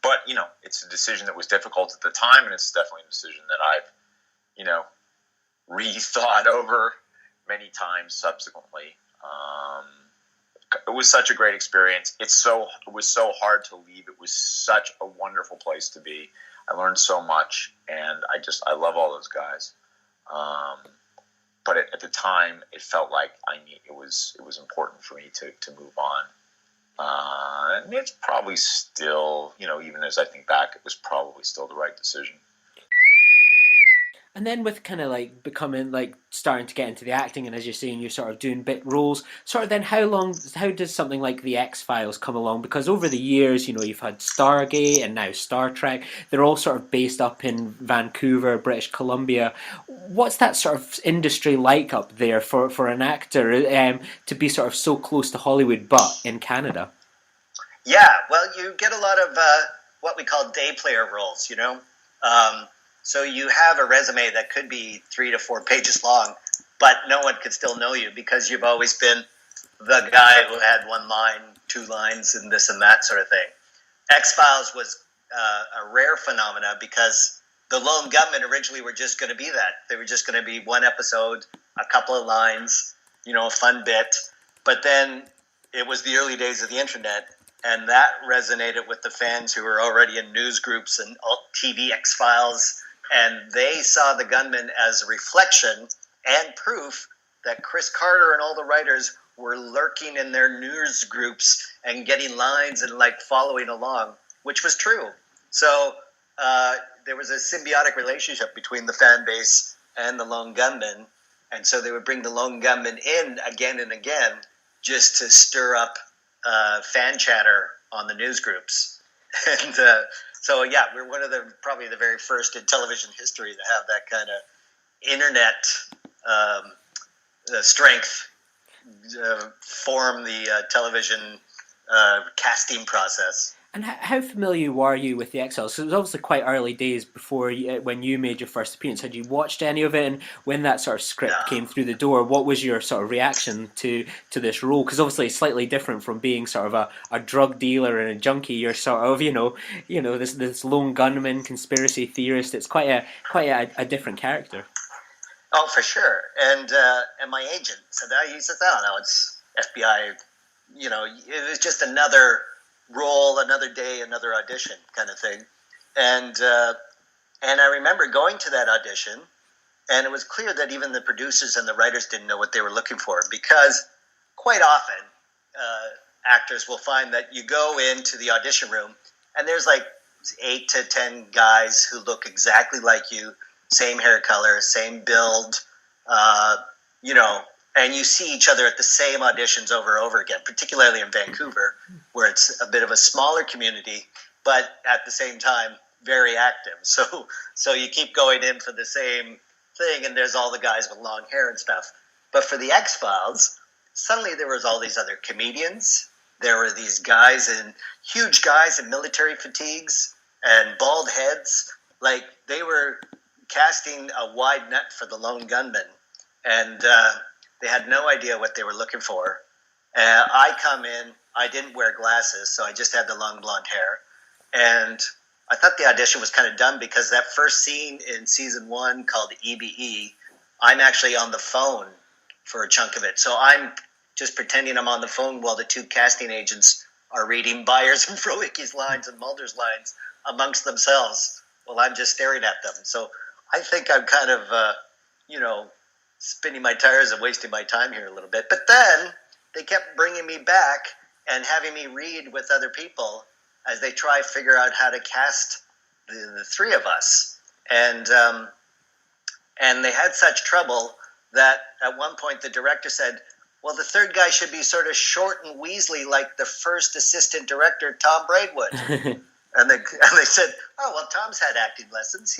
But, it's a decision that was difficult at the time, and it's definitely a decision that I've, rethought over many times subsequently. It was such a great experience. It was so hard to leave. It was such a wonderful place to be. I learned so much, and I love all those guys. But at the time, it felt like it was important for me to move on. And it's probably still, even as I think back, it was probably still the right decision. And then with kind of like becoming like starting to get into the acting, and as you're saying, you're sort of doing bit roles. Sort of then, how does something like the X-Files come along? Because over the years, you've had Stargate and now Star Trek. They're all sort of based up in Vancouver, British Columbia. What's that sort of industry like up there for an actor to be sort of so close to Hollywood, but in Canada? Yeah, well, you get a lot of what we call day player roles, So you have a resume that could be 3 to 4 pages long, but no one could still know you because you've always been the guy who had 1 line, 2 lines, and this and that sort of thing. X-Files was a rare phenomena because the Lone Gunmen originally were just going to be that. They were just going to be 1 episode, a couple of lines, a fun bit. But then it was the early days of the internet, and that resonated with the fans who were already in news groups and TV X-Files. And they saw the gunmen as a reflection and proof that Chris Carter and all the writers were lurking in their news groups and getting lines and following along, which was true. So there was a symbiotic relationship between the fan base and the Lone Gunmen. And so they would bring the Lone Gunmen in again and again just to stir up fan chatter on the news groups. And so, yeah, we're one of probably the very first in television history to have that kind of internet strength form the television casting process. And how familiar were you with the X-Files? So it was obviously quite early days before when you made your first appearance. Had you watched any of it? And when that sort of script came through the door, what was your sort of reaction to this role? Because obviously it's slightly different from being sort of a drug dealer and a junkie. You're sort of, this lone gunman, conspiracy theorist. It's quite a different character. Oh, for sure. And my agent said, he says, I don't know, it's FBI. It was just another role, another day, another audition kind of thing. And I remember going to that audition, and it was clear that even the producers and the writers didn't know what they were looking for, because quite often actors will find that you go into the audition room and there's 8 to 10 guys who look exactly like you, same hair color, same build, and you see each other at the same auditions over and over again, particularly in Vancouver, where it's a bit of a smaller community, but at the same time, very active. So you keep going in for the same thing, and there's all the guys with long hair and stuff. But for the X-Files, suddenly there was all these other comedians. There were these huge guys in military fatigues and bald heads. They were casting a wide net for the Lone Gunmen. And they had no idea what they were looking for. I come in, I didn't wear glasses, so I just had the long blonde hair. And I thought the audition was kind of dumb because that first scene in season 1 called EBE, I'm actually on the phone for a chunk of it. So I'm just pretending I'm on the phone while the 2 casting agents are reading Byers and Frohicke's lines and Mulder's lines amongst themselves while I'm just staring at them. So I think I'm kind of, spinning my tires and wasting my time here a little bit. But then they kept bringing me back and having me read with other people as they try to figure out how to cast the 3 of us. And they had such trouble that at one point the director said, well, the 3rd guy should be sort of short and weaselly like the first assistant director, Tom Braidwood. And they said, oh, well, Tom's had acting lessons.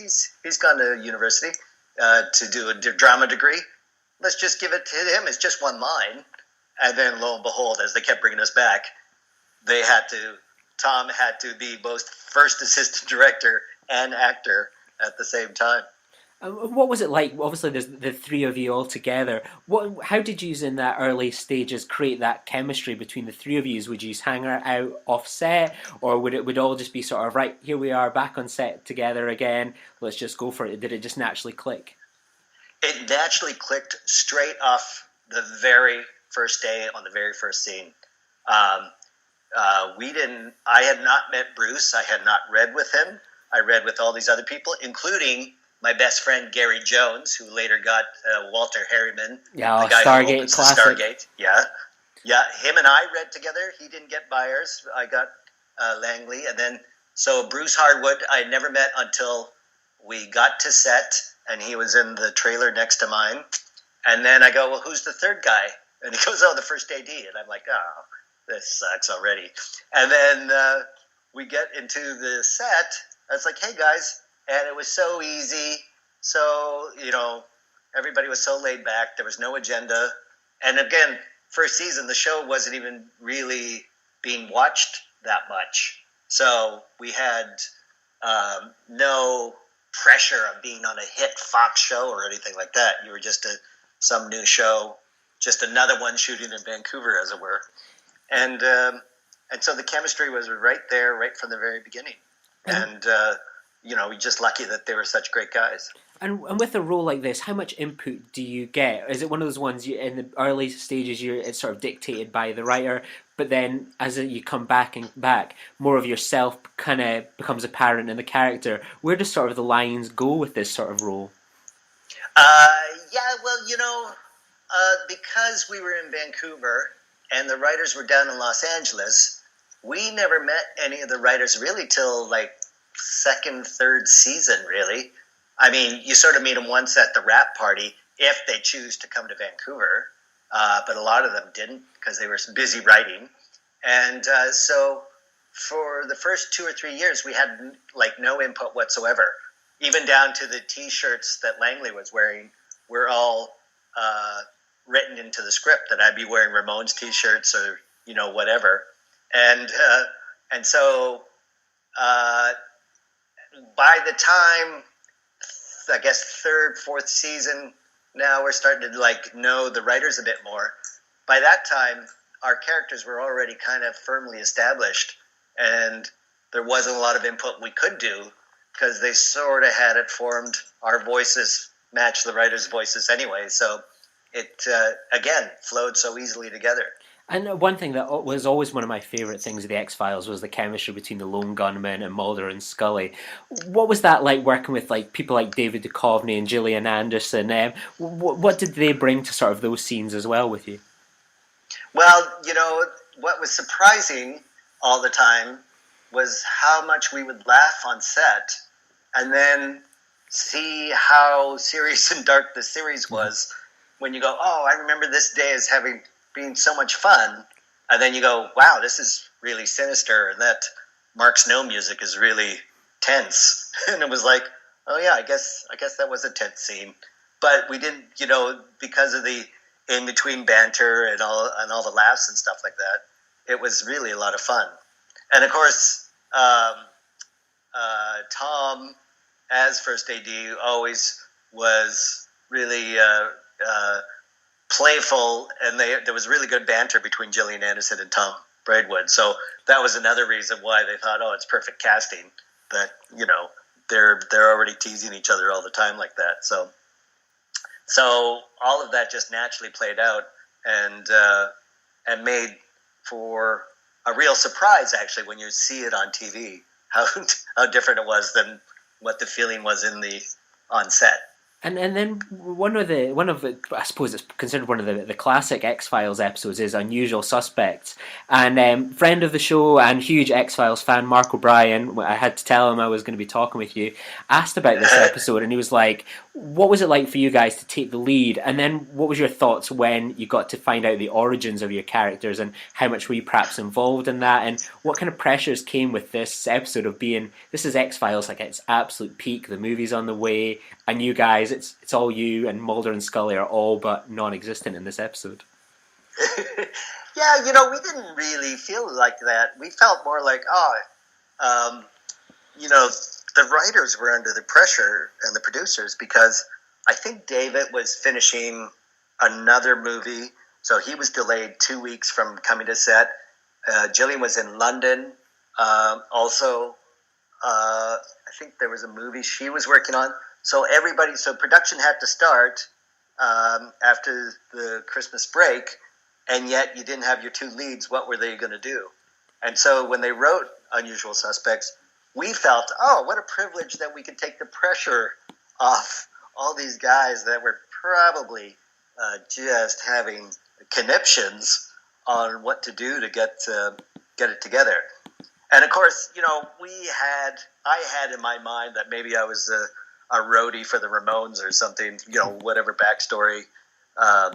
He's gone to university to do a drama degree. Let's just give it to him. It's just one line. And then lo and behold, as they kept bringing us back, Tom had to be both first assistant director and actor at the same time. What was it like? Obviously, there's the three of you all together. How did you, in that early stages, create that chemistry between the three of you? Would you hang out off set, or would it all just be sort of, right, here we are back on set together again, let's just go for it? Did it just naturally click? It naturally clicked straight off the very first day on the very first scene. I had not met Bruce. I had not read with him. I read with all these other people, including my best friend Gary Jones, who later got Walter Harriman. Yeah, the guy Stargate, who opens classic. Stargate. Yeah. Him and I read together. He didn't get Byers. I got Langley, and then so Bruce Hardwood I had never met until we got to set, and he was in the trailer next to mine. And then I go, well, who's the third guy? And he goes, oh, the first AD. And I'm like, oh, this sucks already. And then we get into the set. I was like, hey, guys. And it was so easy. So, everybody was so laid back. There was no agenda. And again, first season, the show wasn't even really being watched that much. So we had no pressure of being on a hit Fox show or anything like that. You were just some new show, just another one shooting in Vancouver, as it were. And so the chemistry was right there, right from the very beginning. And we're just lucky that they were such great guys. And with a role like this, how much input do you get? Is it one of those ones in the early stages it's sort of dictated by the writer, but then as you come back, more of yourself kind of becomes apparent in the character? Where does sort of the lines go with this sort of role? Because we were in Vancouver and the writers were down in Los Angeles, we never met any of the writers really till like second, third season, really. I mean, you sort of meet them once at the wrap party if they choose to come to Vancouver, but a lot of them didn't because they were busy writing. And so for the first 2 or 3 years, we had like no input whatsoever, even down to the T-shirts that Langley was wearing were all written into the script that I'd be wearing Ramones T-shirts or, whatever. And so by the time, I guess, third, fourth season, now we're starting to know the writers a bit more. By that time, our characters were already kind of firmly established, and there wasn't a lot of input we could do because they sort of had it formed. Our voices match the writers' voices anyway, so it, again, flowed so easily together. And one thing that was always one of my favourite things of the X-Files was the chemistry between the lone gunman and Mulder and Scully. What was that like working with people like David Duchovny and Gillian Anderson? What did they bring to sort of those scenes as well with you? Well, what was surprising all the time was how much we would laugh on set and then see how serious and dark the series was when you go, oh, I remember this day as being so much fun, and then you go, wow, this is really sinister, and that Mark Snow music is really tense. And it was like, oh yeah, I guess that was a tense scene. But we didn't, because of the in-between banter and all the laughs and stuff like that, it was really a lot of fun. And of course, Tom, as first AD, always was really playful, and there was really good banter between Gillian Anderson and Tom Braidwood. So that was another reason why they thought, oh, it's perfect casting. That they're already teasing each other all the time like that. So all of that just naturally played out and made for a real surprise, actually, when you see it on TV, how different it was than what the feeling was on set. And then one of the I suppose it's considered one of the classic X-Files episodes is Unusual Suspects. And friend of the show and huge X-Files fan Mark O'Brien, I had to tell him I was going to be talking with you, asked about this episode, and he was like, what was it like for you guys to take the lead? And then what was your thoughts when you got to find out the origins of your characters, and how much were you perhaps involved in that? And what kind of pressures came with this episode of being, this is X-Files, like its absolute peak, the movie's on the way, and you guys, it's all you, and Mulder and Scully are all but non-existent in this episode. Yeah, we didn't really feel like that. We felt more like, the writers were under the pressure and the producers, because I think David was finishing another movie, so he was delayed 2 weeks from coming to set. Jillian was in London. Also, I think there was a movie she was working on. So production had to start after the Christmas break, and yet you didn't have your two leads. What were they going to do? And so when they wrote Unusual Suspects, we felt, what a privilege that we could take the pressure off all these guys that were probably just having conniptions on what to do to get it together. And of course, I had in my mind that maybe I was a roadie for the Ramones or something, whatever backstory, I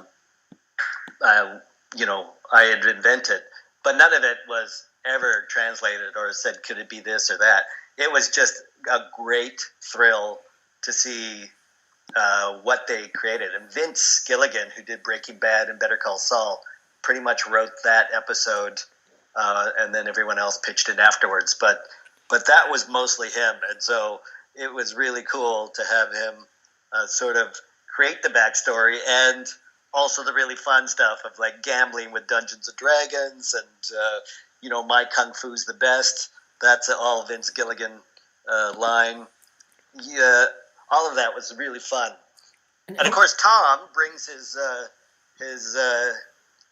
had invented. But none of it was ever translated or said, could it be this or that? It was just a great thrill to see what they created. And Vince Gilligan, who did Breaking Bad and Better Call Saul, pretty much wrote that episode, and then everyone else pitched in afterwards. But that was mostly him, and so it was really cool to have him sort of create the backstory and also the really fun stuff of like gambling with Dungeons and Dragons and my Kung Fu's the best. That's all Vince Gilligan line. Yeah, all of that was really fun. And of course, Tom brings his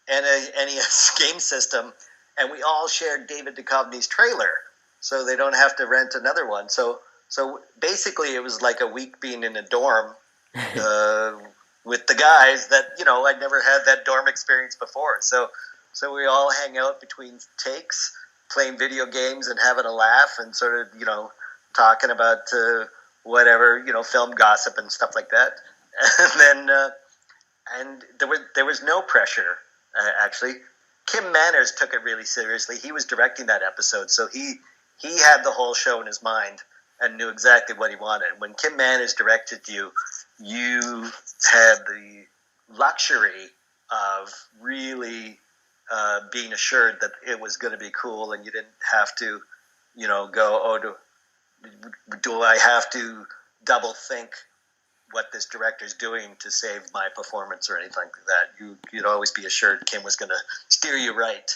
NES game system, and we all shared David Duchovny's trailer, so they don't have to rent another one. So basically, it was like a week being in a dorm with the guys that I'd never had that dorm experience before. So we all hang out between takes, playing video games and having a laugh, and sort of talking about whatever film gossip and stuff like that. And then and there was no pressure. Actually, Kim Manners took it really seriously. He was directing that episode, so he had the whole show in his mind and knew exactly what he wanted. When Kim Manners directed you, you had the luxury of really being assured that it was going to be cool, and you didn't have to, go, do I have to double think what this director's doing to save my performance or anything like that. You'd always be assured Kim was going to steer you right.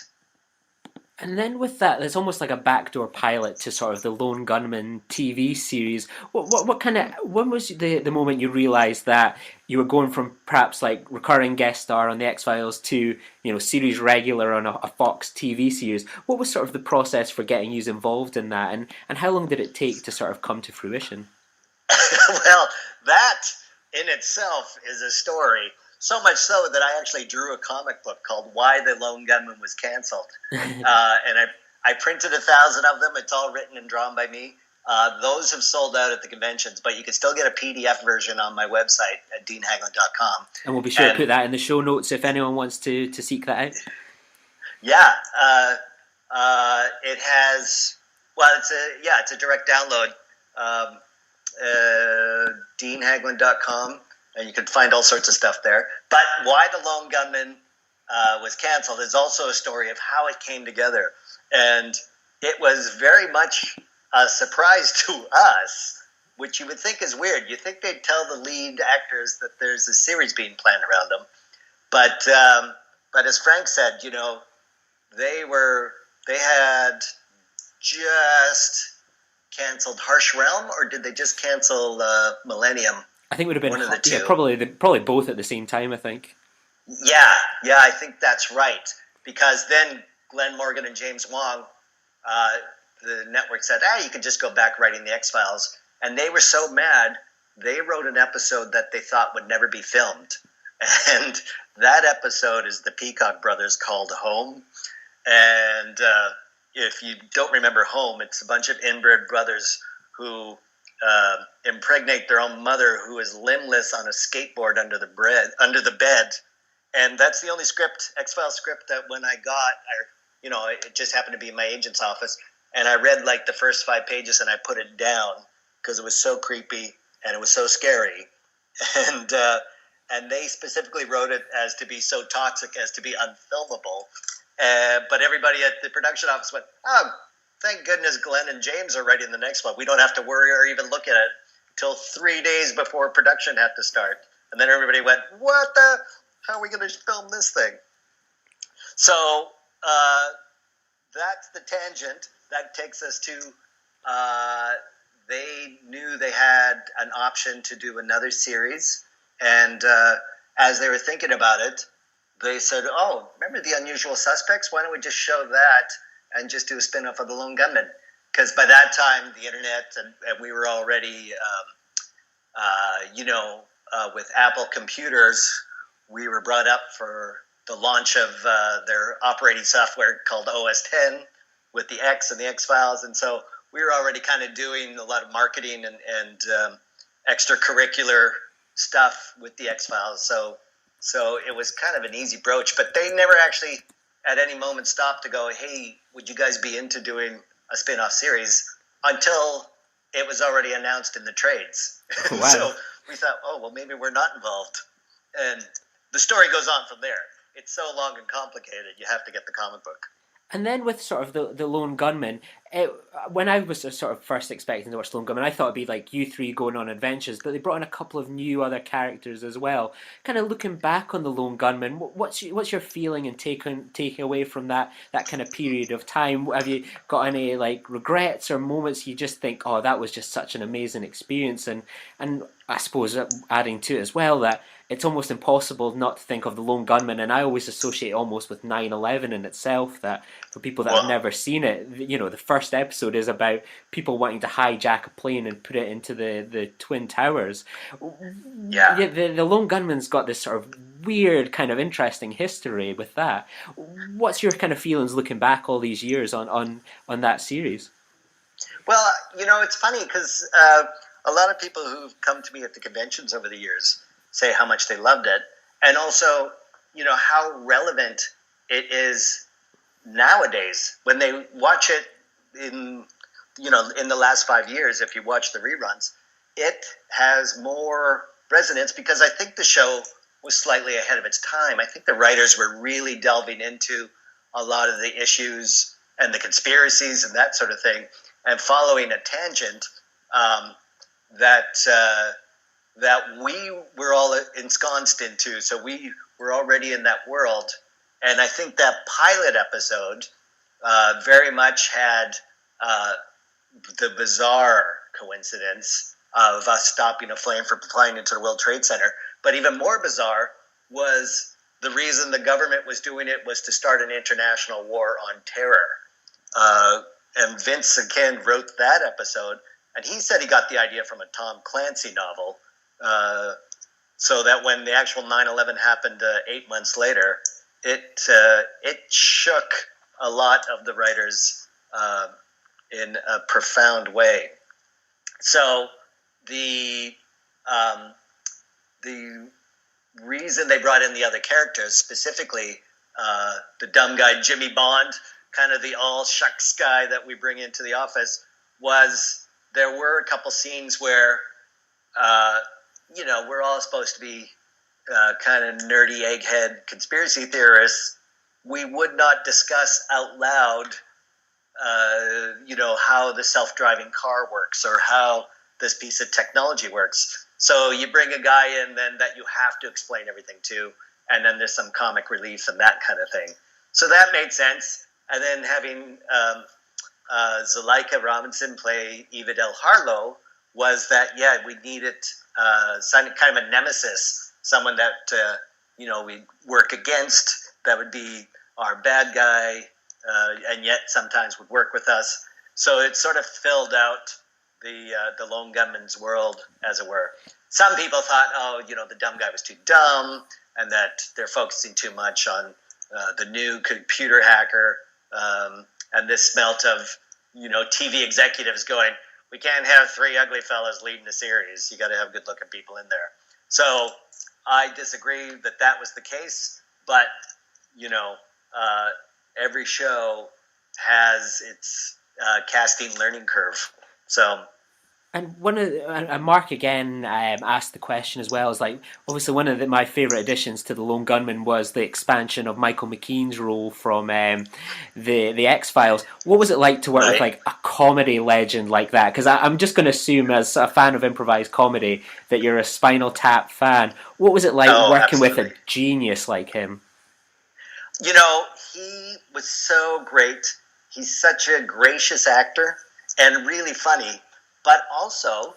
And then with that, there's almost like a backdoor pilot to sort of the Lone Gunman TV series. When was the moment you realised that you were going from perhaps like recurring guest star on the X-Files to, series regular on a Fox TV series? What was sort of the process for getting you involved in that, and how long did it take to sort of come to fruition? Well, that in itself is a story. So much so that I actually drew a comic book called Why the Lone Gunman Was Cancelled. And I printed 1,000 of them. It's all written and drawn by me. Those have sold out at the conventions, but you can still get a PDF version on my website at deanhaglund.com. And we'll be sure to put that in the show notes if anyone wants to seek that out. Yeah. It has, it's a direct download. deanhaglund.com, and you can find all sorts of stuff there. But Why the Lone Gunman was canceled is also a story of how it came together. And it was very much a surprise to us, which you would think is weird. You think they'd tell the lead actors that there's a series being planned around them. But as Frank said, they had just canceled Harsh Realm, or did they just cancel Millennium? I think it would have been one of the two. Yeah, probably both at the same time, I think. Yeah, I think that's right. Because then Glenn Morgan and James Wong, the network said, you can just go back writing the X-Files. And they were so mad they wrote an episode that they thought would never be filmed. And that episode is the Peacock Brothers called Home. And if you don't remember Home, it's a bunch of inbred brothers who impregnate their own mother, who is limbless on a skateboard under the bed. And that's the only X-Files script that when I got, it just happened to be in my agent's office. And I read like the first 5 pages and I put it down because it was so creepy and it was so scary. And they specifically wrote it as to be so toxic as to be unfilmable. But everybody at the production office went, oh, thank goodness Glenn and James are writing the next one. We don't have to worry or even look at it till 3 days before production had to start. And then everybody went, how are we going to film this thing? So that's the tangent. That takes us to, they knew they had an option to do another series. And as they were thinking about it, they said, oh, remember The Unusual Suspects? Why don't we just show that and just do a spin-off of The Lone Gunman? Because by that time, the internet, and we were already, with Apple computers, we were brought up for the launch of their operating software called OS X with the X and the X-Files. And so we were already kind of doing a lot of marketing and extracurricular stuff with the X-Files. So it was kind of an easy broach. But they never actually at any moment stopped to go, hey, would you guys be into doing a spin-off series, until it was already announced in the trades. Wow. So we thought, oh, well, maybe we're not involved. And the story goes on from there. It's so long and complicated, you have to get the comic book. And then with sort of the Lone Gunman, when I was sort of first expecting to watch Lone Gunman, I thought it'd be like you three going on adventures, but they brought in a couple of new other characters as well. Kind of looking back on the Lone Gunman, what's your feeling and taking away from that kind of period of time? Have you got any like regrets or moments you just think, oh, that was just such an amazing experience? And I suppose adding to it as well that it's almost impossible not to think of the Lone Gunman, and I always associate almost with 9/11 in itself. That for people that have never seen it, the first episode is about people wanting to hijack a plane and put it into the Twin Towers. Yeah. The Lone Gunman's got this sort of weird, kind of interesting history with that. What's your kind of feelings looking back all these years on that series? Well, it's funny because a lot of people who've come to me at the conventions over the years say how much they loved it, and also, how relevant it is nowadays when they watch it in the last 5 years. If you watch the reruns, it has more resonance because I think the show was slightly ahead of its time. I think the writers were really delving into a lot of the issues and the conspiracies and that sort of thing, and following a tangent that we were all ensconced into. So we were already in that world. And I think that pilot episode very much had the bizarre coincidence of us stopping a plane from flying into the World Trade Center. But even more bizarre was the reason the government was doing it was to start an international war on terror. And Vince again wrote that episode. And he said he got the idea from a Tom Clancy novel. So that when the actual 9/11 happened 8 months later, it shook a lot of the writers in a profound way. So the reason they brought in the other characters, specifically the dumb guy Jimmy Bond, kind of the all shucks guy that we bring into the office, was there were a couple scenes where we're all supposed to be kind of nerdy egghead conspiracy theorists. We would not discuss out loud, how the self-driving car works or how this piece of technology works. So you bring a guy in then that you have to explain everything to, and then there's some comic relief and that kind of thing. So that made sense. And then having Zuleika Robinson play Eva Del Harlow was that, we needed kind of a nemesis, someone that, we'd work against, that would be our bad guy, and yet sometimes would work with us. So it sort of filled out the lone gunman's world, as it were. Some people thought, the dumb guy was too dumb, and that they're focusing too much on the new computer hacker, and this smelt of TV executives going, we can't have three ugly fellas leading the series. You got to have good-looking people in there. So I disagree that was the case, but every show has its casting learning curve. So. And Mark again asked the question as well. Is like obviously one of my favourite additions to the Lone Gunman was the expansion of Michael McKean's role from the X-Files. What was it like to work with like a comedy legend like that? Because I'm just going to assume, as a fan of improvised comedy, that you're a Spinal Tap fan. What was it like working with a genius like him? He was so great. He's such a gracious actor and really funny. But also,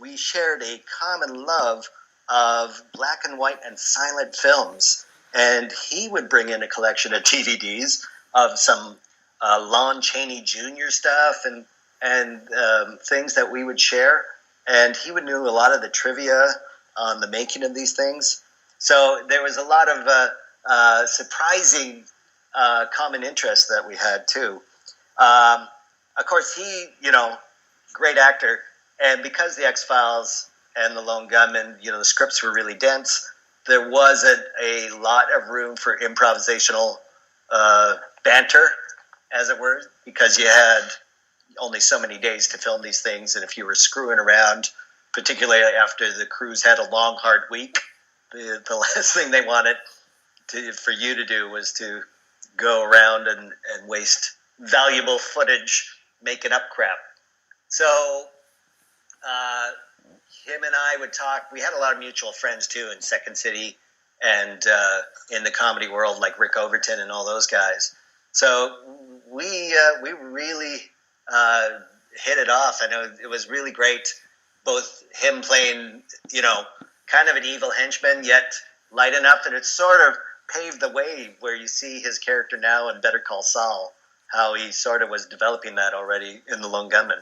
we shared a common love of black and white and silent films. And he would bring in a collection of DVDs of some Lon Chaney Jr. stuff and things that we would share. And he would know a lot of the trivia on the making of these things. So there was a lot of surprising common interests that we had, too. Of course, he, great actor, and because the X-Files and the Lone Gunman, the scripts were really dense, there wasn't a lot of room for improvisational banter, as it were, because you had only so many days to film these things, and if you were screwing around, particularly after the crews had a long, hard week, the last thing they wanted for you to do was to go around and waste valuable footage making up crap. So him and I would talk. We had a lot of mutual friends, too, in Second City and in the comedy world, like Rick Overton and all those guys. So we really hit it off. I know it was really great, both him playing, kind of an evil henchman, yet light enough that it sort of paved the way where you see his character now in Better Call Saul, how he sort of was developing that already in The Lone Gunman.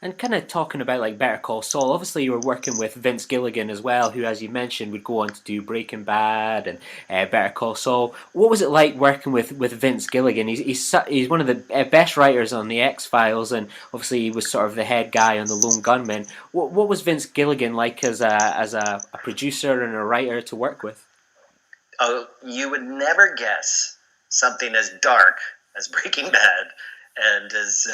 And kind of talking about like Better Call Saul, obviously you were working with Vince Gilligan as well, who, as you mentioned, would go on to do Breaking Bad and Better Call Saul. What was it like working with Vince Gilligan? He's one of the best writers on the X-Files, and obviously he was sort of the head guy on The Lone Gunman. What was Vince Gilligan like as a producer and a writer to work with? Oh, you would never guess something as dark as Breaking Bad and as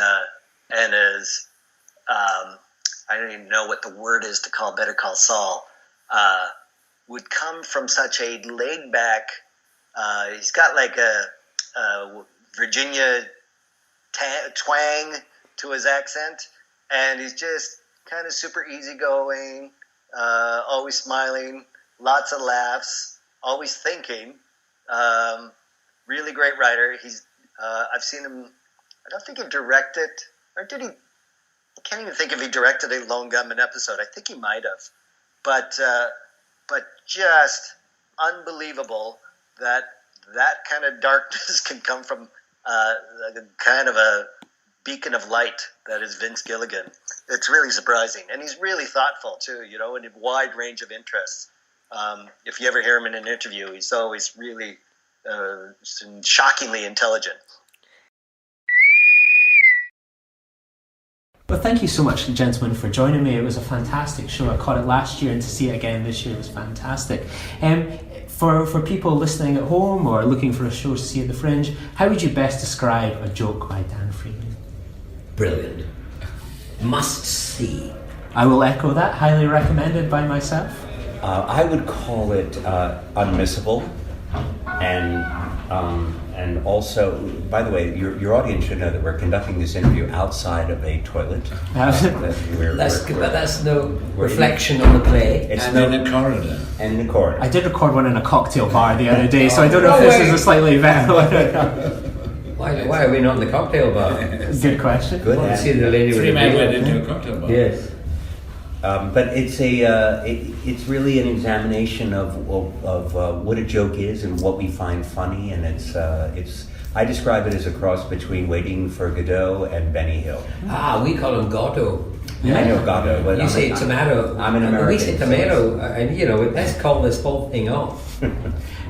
I don't even know what the word is to call Better Call Saul, would come from such a laid back, he's got like a Virginia twang to his accent, and he's just kind of super easygoing, always smiling, lots of laughs, always thinking, really great writer. I've seen him, I don't think he directed, or did he? I can't even think if he directed a Lone Gunman episode. I think he might have. But just unbelievable that kind of darkness can come from kind of a beacon of light that is Vince Gilligan. It's really surprising. And he's really thoughtful, too, in a wide range of interests. If you ever hear him in an interview, he's always really shockingly intelligent. But thank you so much, gentlemen, for joining me. It was a fantastic show. I caught it last year, and to see it again this year was fantastic. For people listening at home or looking for a show to see at the Fringe, how would you best describe A Joke by Dan Freeman? Brilliant. Must see. I will echo that. Highly recommended by myself. I would call it unmissable, and also, by the way, your audience should know that we're conducting this interview outside of a toilet. That's no reflection on the play. It's in the corridor. In the corridor. I did record one in a cocktail bar the other day, so I don't know if this is a slightly better one. Why are we not in the cocktail bar? Good question. Good. I see the lady with the men went into a cocktail bar. Yes. But it's really an examination of what a joke is and what we find funny, and it's I describe it as a cross between Waiting for Godot and Benny Hill. We call him Godot. I know Godot. But You say tomato. I'm an American. We say tomato, and let's call this whole thing off.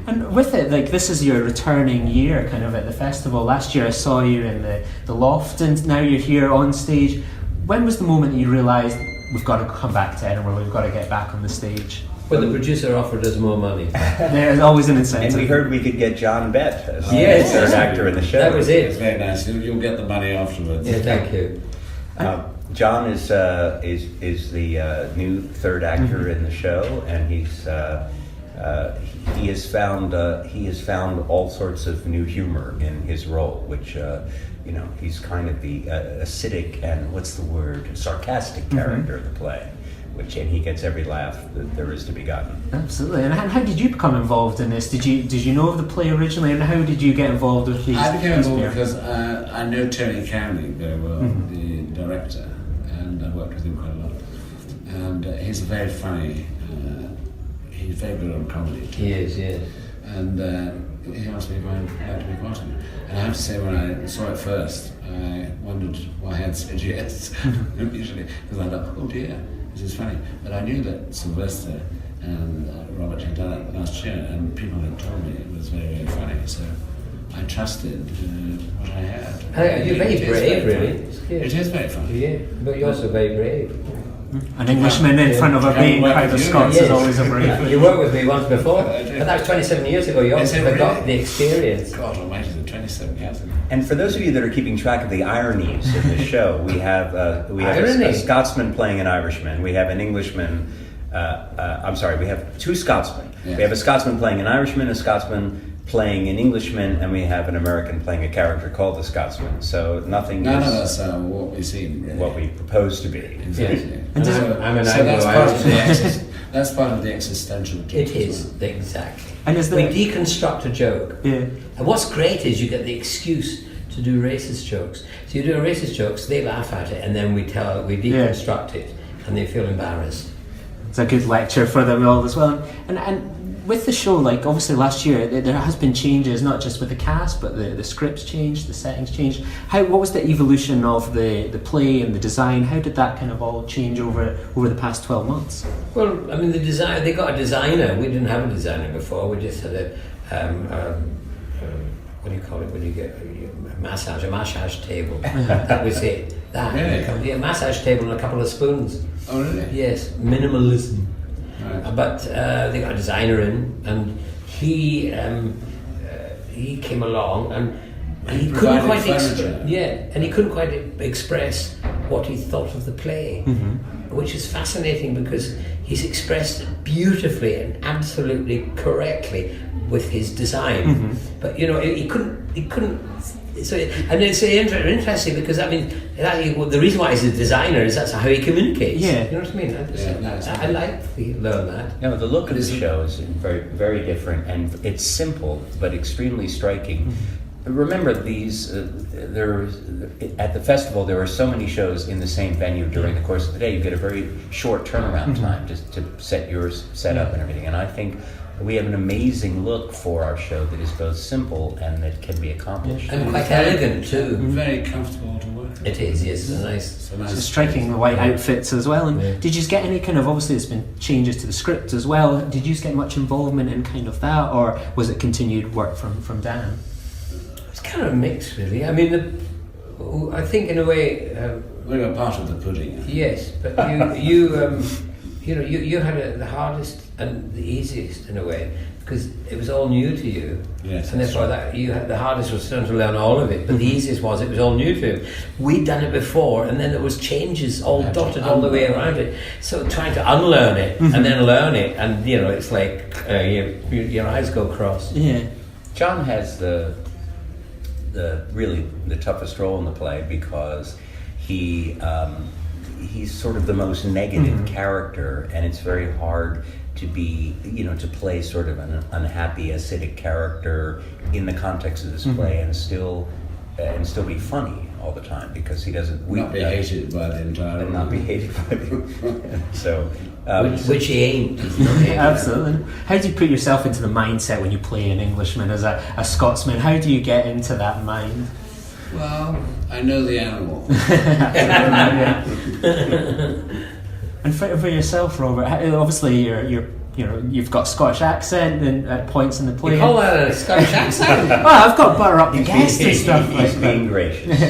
And with it, like, this is your returning year kind of at the festival. Last year I saw you in the loft, and now you're here on stage. When was the moment that you realised we've got to come back to Edinburgh, we've got to get back on the stage? When the producer offered us more money. There's always an incentive. And we heard we could get John Bett as yes, third actor in the show. That was it. It's very nice. You'll get the money afterwards. Yeah, thank you. John is the new third actor in the show, and he has found all sorts of new humor in his role, which he's kind of the acidic and sarcastic character of the play, and he gets every laugh that there is to be gotten. Absolutely. And how did you become involved in this? Did you know of the play originally, and how did you get involved with these? I became involved because I know Tony Cowney very well, the director, and I've worked with him quite a lot. And he's very funny. He's very good on comedy. He is, yeah. And he asked me if I'd like to be part of it. And I have to say, when I saw it first, I wondered why I had said yes initially, because I thought, oh dear, this is funny. But I knew that Sylvester and Robert had done it last year, and people had told me it was very, very funny. So I trusted what I had. You're very brave, really. It is very funny. Yeah, but you're also very brave. An Englishman in front of a big crowd of Scots is always a brave. You worked with me once before, but that was 27 years ago. You also forgot the experience. God almighty, 27 years ago. And for those of you that are keeping track of the ironies in the show, we have a Scotsman playing an Irishman. We have an Englishman. We have two Scotsmen. Yes. We have a Scotsman playing an Irishman, a Scotsman playing an Englishman, and we have an American playing a character called the Scotsman. So none of us are what we seem, really. What we propose to be. Exactly. Yeah. I'm an Anglo-Irish. That's part of the existential joke. It is, exactly. And we deconstruct a joke. Yeah. And what's great is you get the excuse to do racist jokes. So you do a racist jokes, they laugh at it, and then we deconstruct it, and they feel embarrassed. It's a good lecture for them all as well. And with the show, like, obviously last year there has been changes, not just with the cast, but the scripts changed, the settings changed. What was the evolution of the play and the design? How did that kind of all change over the past 12 months? Well, I mean, the design, they got a designer. We didn't have a designer before. We just had what do you call it when you get a massage table. That was it. A massage table and a couple of spoons. Oh, really? Yes, minimalism. Right. But they got a designer in, and he came along, and he couldn't quite express what he thought of the play, which is fascinating because he's expressed it beautifully and absolutely correctly with his design. But he couldn't. So, and it's interesting because the reason why he's a designer is that's how he communicates. Yeah, you know what I mean. I like to learn that. No, the look of the show is very, very different, and it's simple but extremely striking. Remember, at the festival there are so many shows in the same venue during the course of the day. You get a very short turnaround time just to set yours set up and everything. And I think we have an amazing look for our show that is both simple and that can be accomplished. And quite elegant too. Very comfortable to work with. It is, yes. It's nice. It's striking, the white outfits as well. And did you get any kind of, obviously there's been changes to the script as well, did you get much involvement in kind of that, or was it continued work from Dan? It's kind of mixed, really. I mean, I think in a way... we were part of the pudding. Yes, but you had the hardest and the easiest in a way, because it was all new to you. Yes, and therefore the hardest was trying to learn all of it, but the easiest was it was all new to you. We'd done it before, and then there was changes all dotted all the way around it. So trying to unlearn it and then learn it, and it's like your eyes go cross. Yeah. John has the toughest role in the play because he's sort of the most negative character, and it's very hard to be, to play sort of an unhappy, acidic character in the context of this play and still and still be funny all the time, because he doesn't not be hated by the entire and not be hated by the so which he ain't. Absolutely. How do you put yourself into the mindset when you play an Englishman as a Scotsman? How do you get into that mind? Well, I know the animal. And for yourself, Robert, obviously you've got Scottish accent and at points in the play. You call that a Scottish accent? Well, I've got to butter up the guests and stuff. He's being gracious.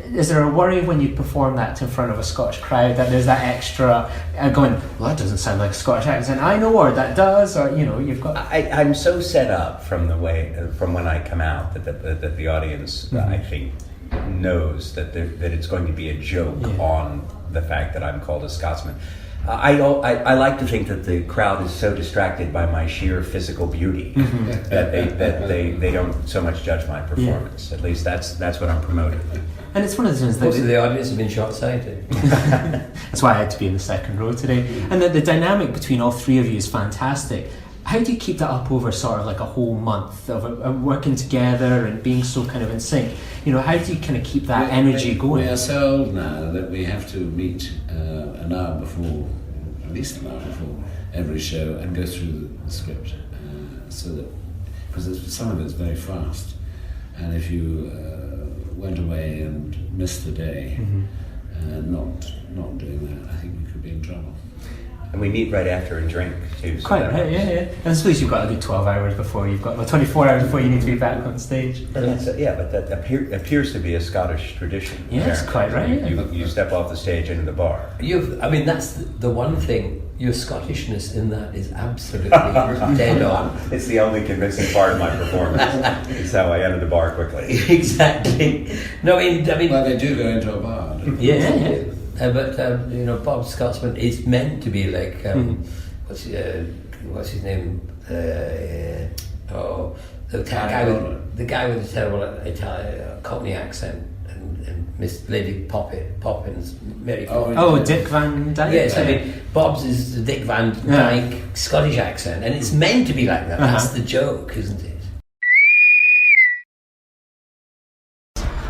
Is there a worry when you perform that in front of a Scottish crowd that there's that extra going, well, that doesn't sound like a Scottish accent, I know, or that does, or you've got... I'm so set up from when I come out that the audience, I think, knows that it's going to be a joke on the fact that I'm called a Scotsman. I like to think that the crowd is so distracted by my sheer physical beauty that they don't so much judge my performance. At least that's what I'm promoting. And it's one of the things that most of the audience have been short-sighted. That's why I had to be in the second row today. And the dynamic between all three of you is fantastic. How do you keep that up over sort of like a whole month of working together and being so kind of in sync? How do you kind of keep that energy going? We are so old now that we have to meet an hour before, at least an hour before every show, and go through the script, so that, because some of it's very fast, and if you went away and missed the day, not doing that, I think we could be in trouble. And we meet right after and drink too. So quite right, yeah. And I suppose you've got a good 12 hours before 24 hours before you need to be back on stage. But that appears to be a Scottish tradition. Yes, quite right. You step off the stage into the bar. That's the one thing. Your Scottishness in that is absolutely dead on. It's the only convincing part of my performance. It's how I enter the bar quickly. Exactly. No, I mean. Well, they do go into a bar. Yeah. But Bob Scotsman is meant to be like what's his name? The guy with the terrible Italian Cockney accent and Miss Lady Poppins, Mary Poppins. Dick Van Dyke. Yes, I mean Bob's is the Dick Van Dyke Scottish accent, and it's meant to be like that. That's the joke, isn't it?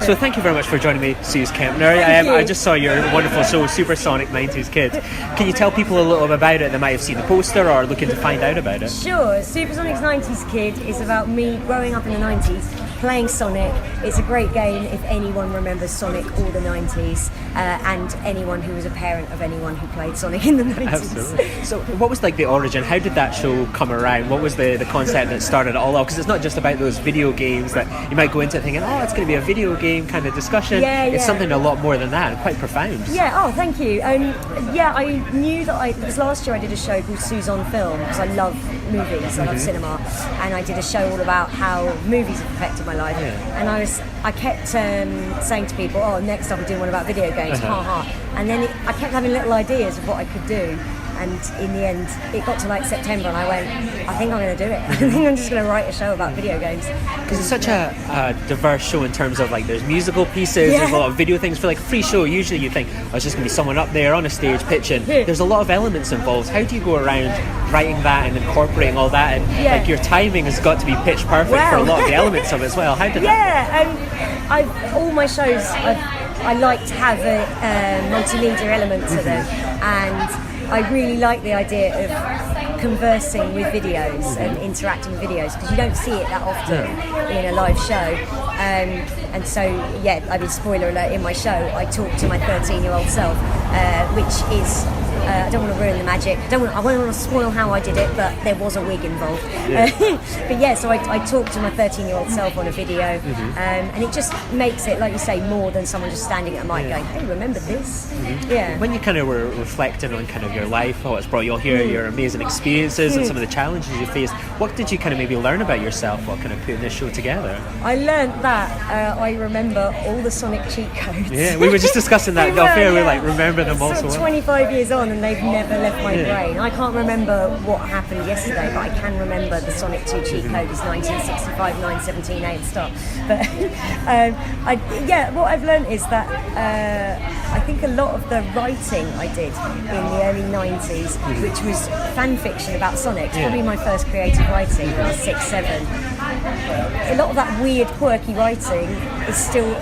So thank you very much for joining me, Sooz Kempner. I just saw your wonderful show, Supersonic 90s Kids. Can you tell people a little bit about it that might have seen the poster or looking to find out about it? Sure. Supersonic's 90s Kid is about me growing up in the 90s, playing Sonic. It's a great game if anyone remembers Sonic or the 90s, and anyone who was a parent of anyone who played Sonic in the 90s. Absolutely. So what was the origin? How did that show come around? What was the concept that started it all off? Because it's not just about those video games that you might go into thinking, it's going to be a video game kind of discussion. It's something a lot more than that, and quite profound. Thank you. I knew that because last year I did a show called Sooz on Film, because I love movies, I love cinema, and I did a show all about how movies have affected my life. And I kept saying to people, next up I'm doing one about video games, and then I kept having little ideas of what I could do. And in the end, it got to September, and I went, I think I'm going to do it. I think I'm just going to write a show about video games. Because it's such a diverse show in terms of there's musical pieces, there's a lot of video things. For a free show, usually you think, it's just going to be someone up there on a stage pitching. There's a lot of elements involved. How do you go around writing that and incorporating all that? And your timing has got to be pitch perfect for a lot of the elements of it as well. How did that? All my shows, I like to have a multimedia element to them, and I really like the idea of conversing with videos and interacting with videos, because you don't see it that often in a live show. And so, spoiler alert, in my show, I talk to my 13-year-old self, which is, I don't want to ruin the magic. I don't want to spoil how I did it, but there was a wig involved. So I talked to my 13-year-old self on a video, and it just makes it, like you say, more than someone just standing at a mic going, hey, remember this? When you kind of were reflecting on kind of your life, what's brought you all here, your amazing experiences and some of the challenges you faced, what did you kind of maybe learn about yourself while kind of putting this show together? I learned that I remember all the Sonic cheat codes. Yeah, we were just discussing that off here. We remember them all. So 25 years on, on and they've never left my brain. I can't remember what happened yesterday, but I can remember the Sonic 2 cheat code is 1965, 917A and stuff. But what I've learned is that I think a lot of the writing I did in the early 90s, which was fan fiction about Sonic, probably my first creative writing when I was 6, 7. A lot of that weird, quirky writing is still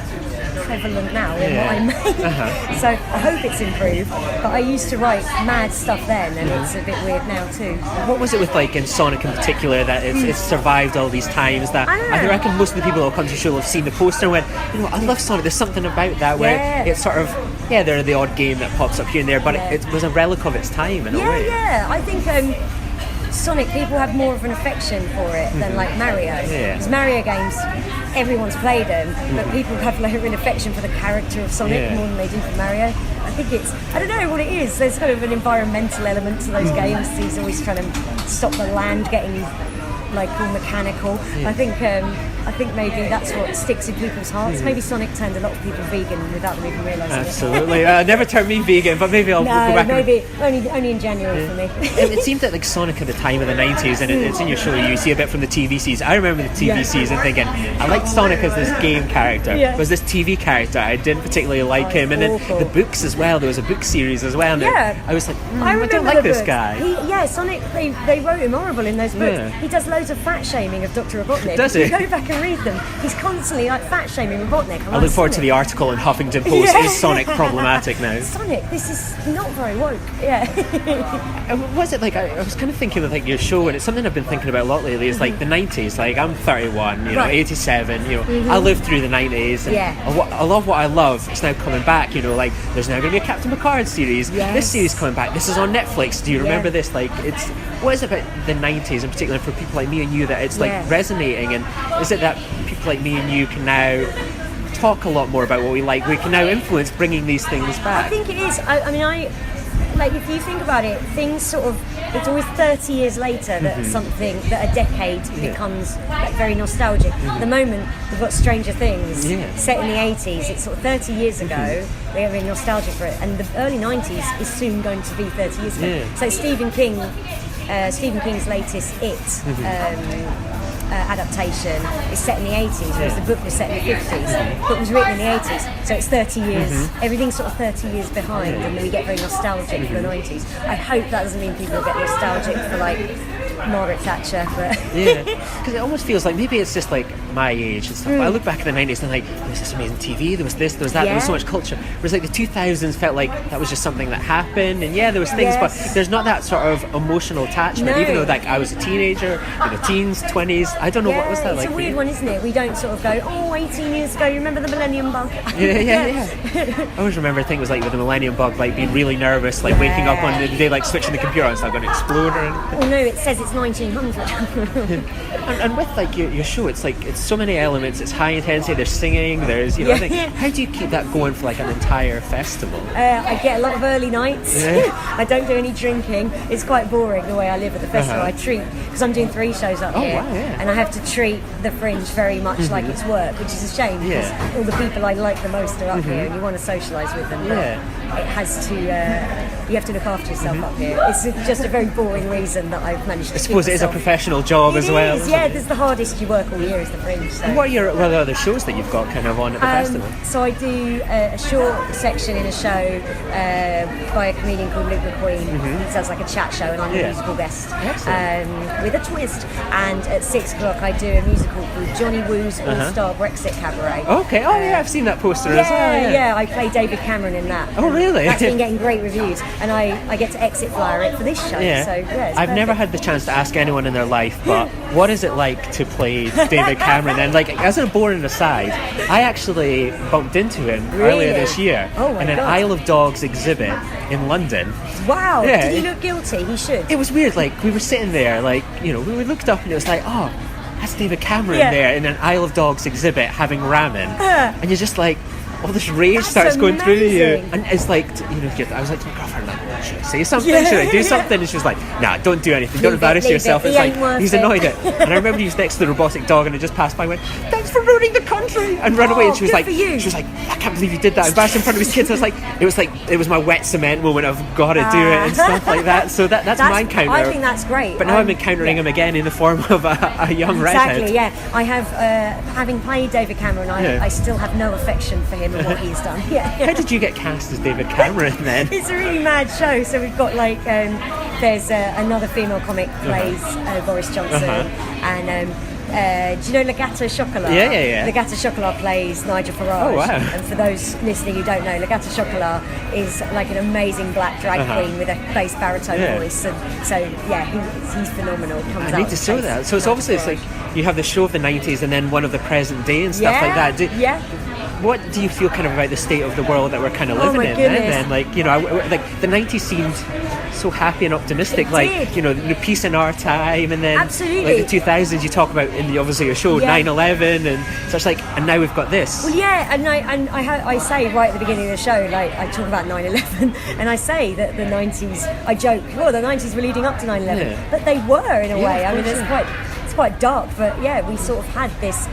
prevalent now in what I make. So I hope it's improved, but I used to write mad stuff then, and it's a bit weird now too. What was it with, like, in Sonic in particular, that it's survived all these times? That I reckon most of the people who will come to the show will have seen the poster and went, you know, I love Sonic, there's something about that where it's sort of, they're the odd game that pops up here and there, but it was a relic of its time in a way. I think Sonic, people have more of an affection for it than like Mario. Because Mario games, everyone's played them, but people have like an affection for the character of Sonic more than they do for Mario. I think it's, I don't know what it is, there's kind of an environmental element to those games. He's always trying to stop the land getting like all mechanical. I think maybe that's what sticks in people's hearts. Maybe Sonic turned a lot of people vegan without them even realising it. Absolutely. Never turned me vegan, but maybe I'll go back. Maybe only in January for me. It seemed that like Sonic at the time of the 90s, and it's in your show, you see a bit from the TV series. I remember the TV series and thinking, I liked Sonic as this game character. It was this TV character, I didn't particularly like him. And then the books as well, there was a book series as well. And I was like, I don't like this guy. Sonic, they wrote him horrible in those books. He does loads of fat shaming of Dr. Robotnik. Does he? You go back and read them. He's constantly like fat shaming Robotnik. I look forward to the article in Huffington Post. Is Sonic problematic now? Sonic, this is not very woke. Was it like, I was kind of thinking of like your show, and it's something I've been thinking about a lot lately. It's like the 90s. Like I'm 31, 87. I lived through the 90s. And I love what I love. It's now coming back. Like there's now going to be a Captain Picard series. This series coming back. This is on Netflix. Do you remember this? Like it's, what is it about the 90s in particular for people like me and you that it's like resonating? And is it that people like me and you can now talk a lot more about what we like? We can now influence bringing these things back. I think it is. I mean, like if you think about it, things sort of, it's always 30 years later that something, that a decade becomes like very nostalgic. At the moment, we've got Stranger Things set in the 80s. It's sort of 30 years ago. We're very nostalgic for it, and the early 90s is soon going to be 30 years ago. So Stephen King's latest It adaptation is set in the 80s, whereas the book was set in the 50s. The book was written in the 80s, so it's 30 years. Everything's sort of 30 years behind, and then we get very nostalgic for the 90s. I hope that doesn't mean people get nostalgic for like Margaret Thatcher, but because it almost feels like maybe it's just like my age and stuff. But I look back in the 90s and like, there was this amazing TV, there was this, there was that, there was so much culture. Whereas like the 2000s felt like that was just something that happened, and there was things, but there's not that sort of emotional attachment. Even though like I was a teenager, teens, 20s, I don't know what was that like. It's a weird one, isn't it? We don't sort of go, 18 years ago, you remember the Millennium Bug? I always remember, I think it was like with the Millennium Bug, like being really nervous, like waking up on the day, like switching the computer on, it's not going to explode or anything. Well, no, it says it's 1900. and with like your show, it's like it's so many elements. It's high intensity. There's singing. There's how do you keep that going for like an entire festival? I get a lot of early nights. I don't do any drinking. It's quite boring the way I live at the festival. I treat, because I'm doing 3 shows up here, and I have to treat the Fringe very much like it's work, which is a shame because all the people I like the most are up here, and you want to socialise with them. But it has to. You have to look after yourself up here. It's just a very boring reason that I've managed to. I suppose it is a professional job as well. There's the hardest you work all year is the Fringe. So. And what are the other shows that you've got kind of on at the festival? So I do a short section in a show by a comedian called Luke McCoy. He does like a chat show, and I'm a musical guest with a twist. And at 6 o'clock I do a musical called Johnny Woo's All-Star Brexit Cabaret. Okay, I've seen that poster as well. I play David Cameron in that. Oh, really? That's been getting great reviews, and I get to exit flyer it for this show. So I've never had the chance to ask anyone in their life, but what is it like to play David Cameron? And like, as a boring aside, I actually bumped into him earlier this year in an Isle of Dogs exhibit in London. Wow! Did he look guilty? He should. It was weird. Like we were sitting there, like we looked up and it was like, that's David Cameron there in an Isle of Dogs exhibit having ramen, and you're just like, all this rage starts going through you, and it's like, I was like to my girlfriend, like, should I say something? Should I do something? And she was like, nah, don't do anything. Don't embarrass yourself. It's like, he's annoyed it. And I remember he was next to the robotic dog and I just passed by and went, thanks for ruining the country, and ran away. And she was like, I can't believe you did that. Embarrassed in front of his kids. I was like, it was my wet cement moment. I've got to do it and stuff like that. So that's my encounter. I think that's great. But now I'm encountering him again in the form of a young redhead. Exactly, yeah. I have, having played David Cameron, I still have no affection for him and what he's done. Yeah. How did you get cast as David Cameron then? It's a really mad show. So we've got like, there's another female comic plays Boris Johnson, and do you know Le Gâteau Chocolat? Yeah. Le Gâteau Chocolat plays Nigel Farage. Oh, wow. And for those listening who don't know, Le Gâteau Chocolat is like an amazing black drag queen with a bass baritone voice. And so, yeah, he's phenomenal. I need to show that. So it's obviously it's like you have the show of the 90s and then one of the present day and stuff like that. What do you feel kind of about the state of the world that we're kind of living in then? Like, you know, like the 90s seemed so happy and optimistic, like, you know, the peace in our time, and then like the 2000s you talk about in the obviously your show 9/11 and such, like, and now we've got this. Well, yeah, and I say right at the beginning of the show, like, I talk about 9/11 and I say that the 90s, I joke, well, the 90s were leading up to 9/11, but they were in a way. I mean, it's quite dark, but yeah, we sort of had this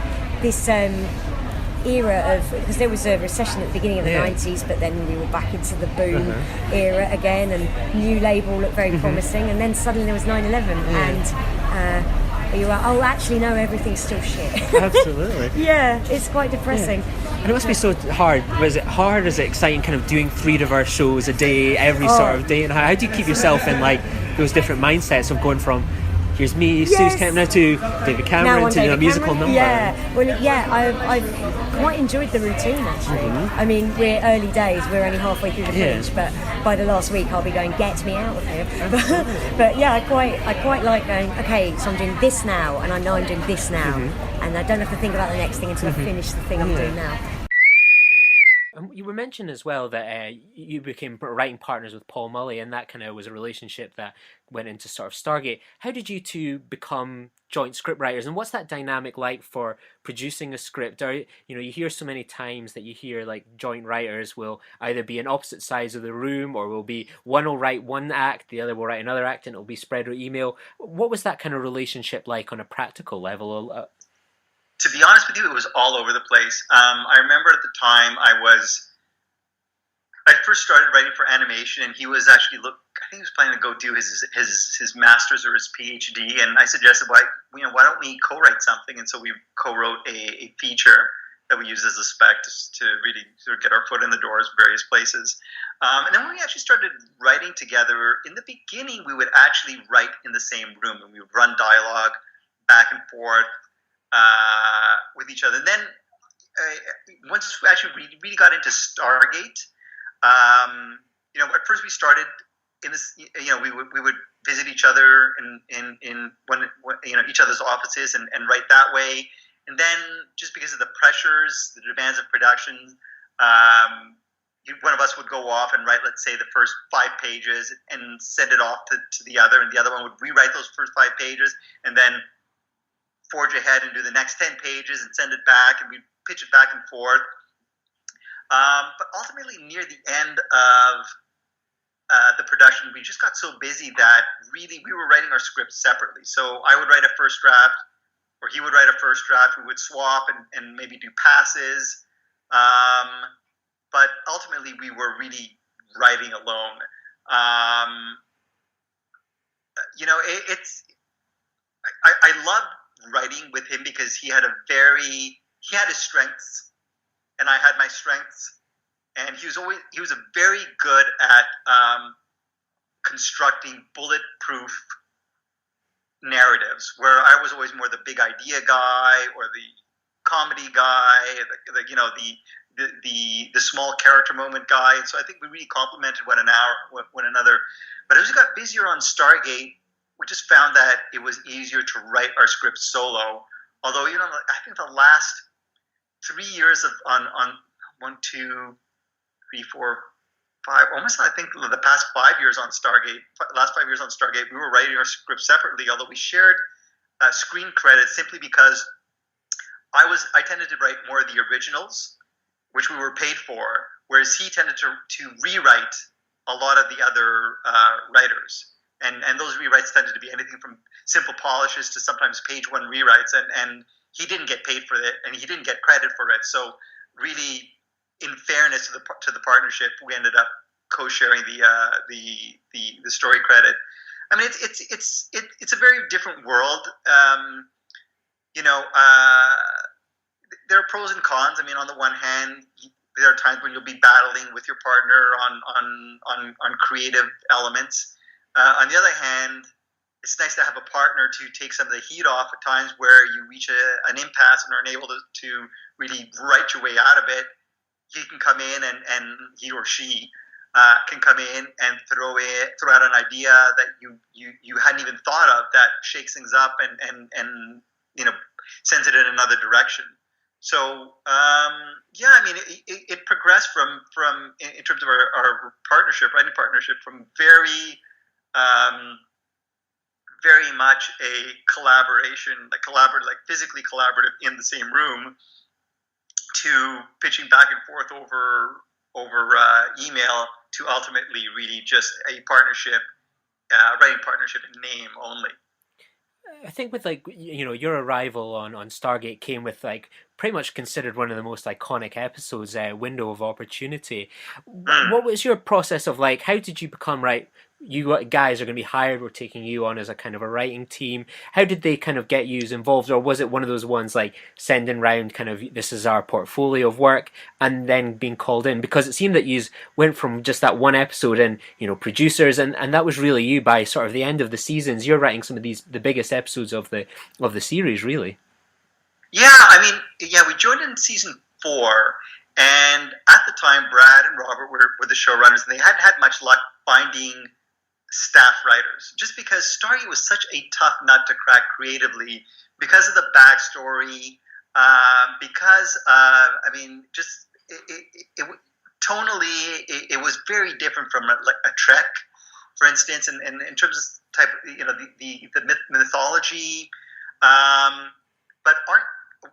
era of, because there was a recession at the beginning of the 90s, but then we were back into the boom era again, and new label looked very promising, and then suddenly there was 9/11 and you were, oh, actually no, everything's still shit. Absolutely. Yeah, it's quite depressing. And it must be so hard. Was it hard? Is it exciting, kind of doing 3 diverse shows a day, every sort of day? And how do you keep yourself in like those different mindsets of going from here's me, Sooz Kempner, to David Cameron, to a musical number? Yeah, well, I've quite enjoyed the routine actually. I mean, we're early days, we're only halfway through the fringe, but by the last week I'll be going, get me out of here. But yeah, I quite like going, okay, so I'm doing this now, and I know I'm doing this now, and I don't have to think about the next thing until I finish the thing I'm doing now. You were mentioning as well that you became writing partners with Paul Mully, and that kind of was a relationship that went into sort of Stargate. How did you two become joint scriptwriters, and what's that dynamic like for producing a script? Or, you know, you hear so many times that you hear like joint writers will either be on opposite sides of the room, or will be one will write one act, the other will write another act, and it'll be spread or email. What was that kind of relationship like on a practical level? To be honest with you, it was all over the place. I remember at the time I first started writing for animation, and he was actually I think he was planning to go do his master's or his PhD, and I suggested, why don't we co-write something? And so we co-wrote a feature that we used as a spec to really sort of get our foot in the doors in various places. And then when we actually started writing together, in the beginning we would actually write in the same room, and we would run dialogue back and forth with each other. And then once we actually really got into Stargate, at first we started in this, we would visit each other in each other's offices and write that way. And then just because of the pressures, the demands of production, one of us would go off and write, let's say, the first 5 pages and send it off to the other, and the other one would rewrite those first 5 pages and then forge ahead and do the next 10 pages and send it back, and we'd pitch it back and forth. But ultimately, near the end of the production, we just got so busy that really we were writing our scripts separately. So I would write a first draft, or he would write a first draft. We would swap and maybe do passes. But ultimately, we were really writing alone. I loved writing with him because he had his strengths, and I had my strengths, and he was very good at constructing bulletproof narratives, where I was always more the big idea guy or the comedy guy, the small character moment guy. And so I think we really complemented one another. But as we got busier on Stargate, we just found that it was easier to write our scripts solo. Although, I think the last 3 years on 1, 2, 3, 4, 5, almost I think the past 5 years on Stargate, we were writing our scripts separately, although we shared screen credits simply because I tended to write more of the originals, which we were paid for, whereas he tended to rewrite a lot of the other writers. And those rewrites tended to be anything from simple polishes to sometimes page one rewrites. And he didn't get paid for it, and he didn't get credit for it. So really, in fairness to the partnership, we ended up co-sharing the story credit. I mean, it's a very different world. There are pros and cons. I mean, on the one hand, there are times when you'll be battling with your partner on creative elements. On the other hand, it's nice to have a partner to take some of the heat off at times where you reach an impasse and are unable to really write your way out of it. He can come in and he or she can come in and throw out an idea that you hadn't even thought of that shakes things up and sends it in another direction. So I mean, it progressed from in terms of our partnership, writing partnership, from very much a collaboration, like physically collaborative in the same room, to pitching back and forth over email, to ultimately really just a partnership, writing partnership in name only. I think with your arrival on Stargate came with pretty much considered one of the most iconic episodes, Window of Opportunity. What was your process of how did you become you guys are going to be hired, we're taking you on as a kind of a writing team? How did they kind of get you involved, or was it one of those ones sending round kind of this is our portfolio of work and then being called in? Because it seemed that you went from just that one episode and producers and that was really you by sort of the end of the seasons. You're writing some of the biggest episodes of the series, really. Yeah, I mean, we joined in season 4, and at the time Brad and Robert were the showrunners, and they hadn't had much luck finding staff writers, just because Stargate was such a tough nut to crack creatively because of the backstory, because tonally it was very different from a Trek, for instance, and in terms of type, the mythology. But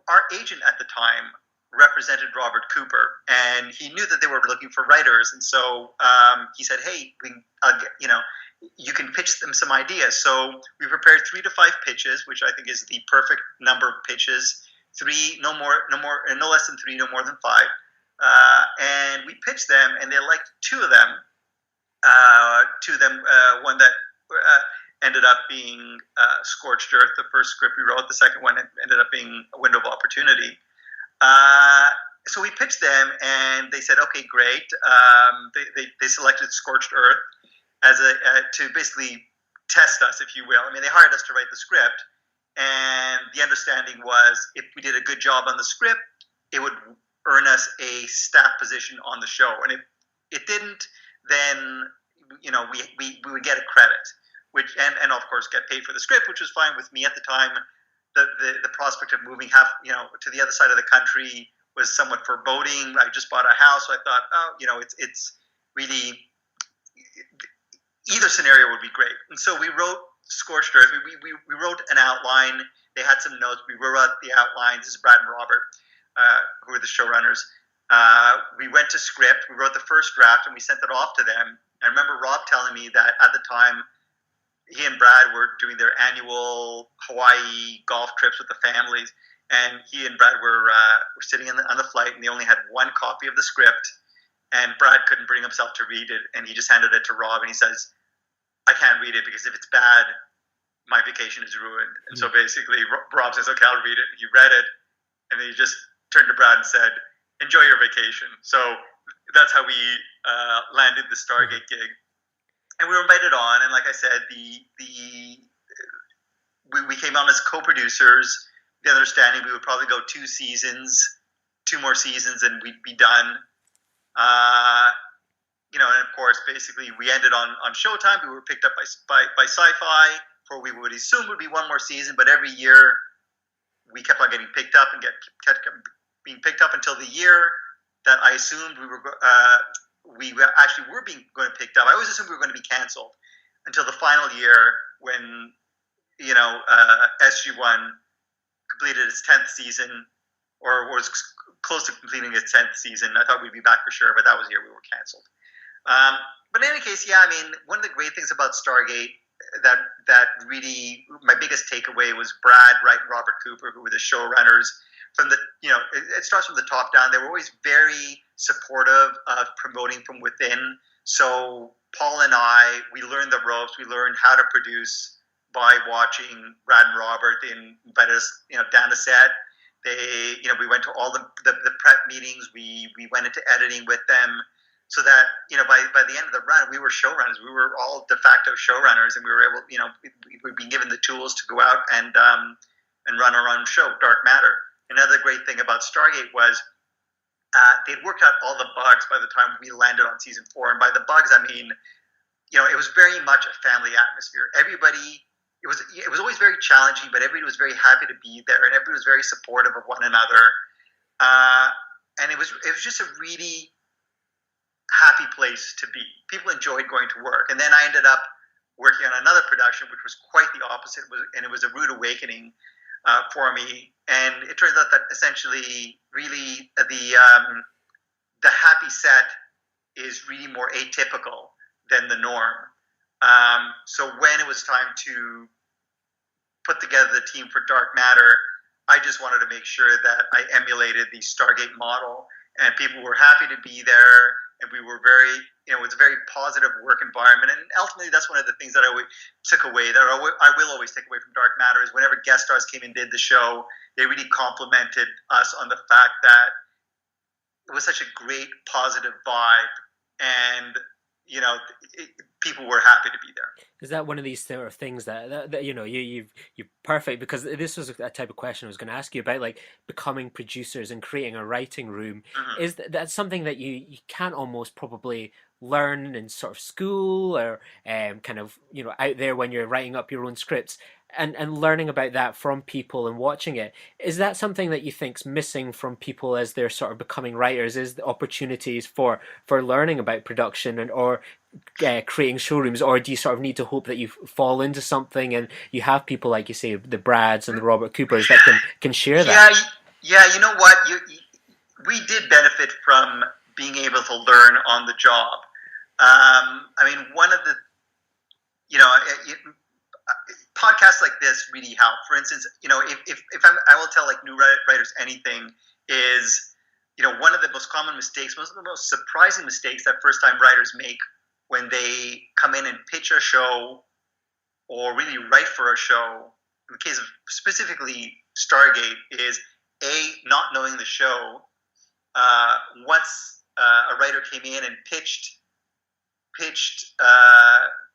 our agent at the time represented Robert Cooper, and he knew that they were looking for writers, and so he said, "Hey, you can pitch them some ideas." So we prepared 3 to 5 pitches, which I think is the perfect number of pitches. 3, no less than 3, no more than 5. And we pitched them, and they liked 2 of them. One that ended up being Scorched Earth, the first script we wrote. The second one ended up being A Window of Opportunity. So we pitched them, and they said, "Okay, great." They selected Scorched Earth as to basically test us, if you will. I mean, they hired us to write the script, and the understanding was if we did a good job on the script, it would earn us a staff position on the show. And if it didn't, then we would get a credit, which and of course get paid for the script, which was fine with me at the time. The prospect of moving to the other side of the country was somewhat foreboding. I just bought a house, so I thought, it's really either scenario would be great. And so we wrote Scorched Earth. We wrote an outline. They had some notes. We wrote out the outlines. This is Brad and Robert, who are the showrunners. We went to script. We wrote the first draft, and we sent it off to them. I remember Rob telling me that at the time, he and Brad were doing their annual Hawaii golf trips with the families, and he and Brad were sitting on the flight, and they only had one copy of the script, and Brad couldn't bring himself to read it, and he just handed it to Rob, and he says, "I can't read it because if it's bad, my vacation is ruined." And so basically, Rob says, "Okay, I'll read it." And he read it, and then he just turned to Brad and said, "Enjoy your vacation." So that's how we landed the Stargate gig. And we were invited on, and like I said, we came on as co-producers. The understanding we would probably go 2 more seasons, and we'd be done. And of course, basically, we ended on Showtime. We were picked up by Sci-Fi for we would assume would be 1 more season, but every year we kept on getting picked up and kept being picked up until the year that I assumed we actually were going to picked up. I always assumed we were going to be canceled until the final year when SG-1 completed its 10th season, or was close to completing its 10th season. I thought we'd be back for sure, but that was the year we were canceled. But in any case, yeah, I mean, one of the great things about Stargate that really, my biggest takeaway was Brad Wright and Robert Cooper, who were the showrunners. From the, it starts from the top down. They were always very supportive of promoting from within. So Paul and I, we learned the ropes. We learned how to produce by watching Brad and Robert. They invited us, down the set. They, we went to all the prep meetings. We went into editing with them, so that by the end of the run, we were showrunners. We were all de facto showrunners, and we were able, we'd be given the tools to go out and run our own show, Dark Matter. Another great thing about Stargate was they'd worked out all the bugs by the time we landed on season 4, and by the bugs, I mean, it was very much a family atmosphere. Everybody. It was always very challenging, but everybody was very happy to be there, and everybody was very supportive of one another. And it was just a really happy place to be. People enjoyed going to work. And then I ended up working on another production, which was quite the opposite, and it was a rude awakening for me. And it turns out that essentially, really, the happy set is really more atypical than the norm. So when it was time to put together the team for Dark Matter, I just wanted to make sure that I emulated the Stargate model, and people were happy to be there, and we were very, it was a very positive work environment. And ultimately, that's one of the things that I took away, that I will always take away from Dark Matter, is whenever guest stars came and did the show, they really complimented us on the fact that it was such a great positive vibe, and people were happy to be there. Is that one of these sort of things that you're perfect, because this was a type of question I was going to ask you about, like becoming producers and creating a writing room. Mm-hmm. Is that something that you can't almost probably learn in sort of school, or kind of out there when you're writing up your own scripts? And learning about that from people and watching it, is that something that you think's missing from people as they're sort of becoming writers? Is the opportunities for learning about production or creating showrooms, or do you sort of need to hope that you fall into something and you have people like you say, the Brads and the Robert Coopers, that can share that? Yeah, you know what? We did benefit from being able to learn on the job. I mean, one of the podcasts like this really help. For instance, if I will tell like new writers anything, is one of the most common mistakes, one of the most surprising mistakes that first time writers make when they come in and pitch a show or really write for a show, in the case of specifically Stargate, is not knowing the show. Once a writer came in and pitched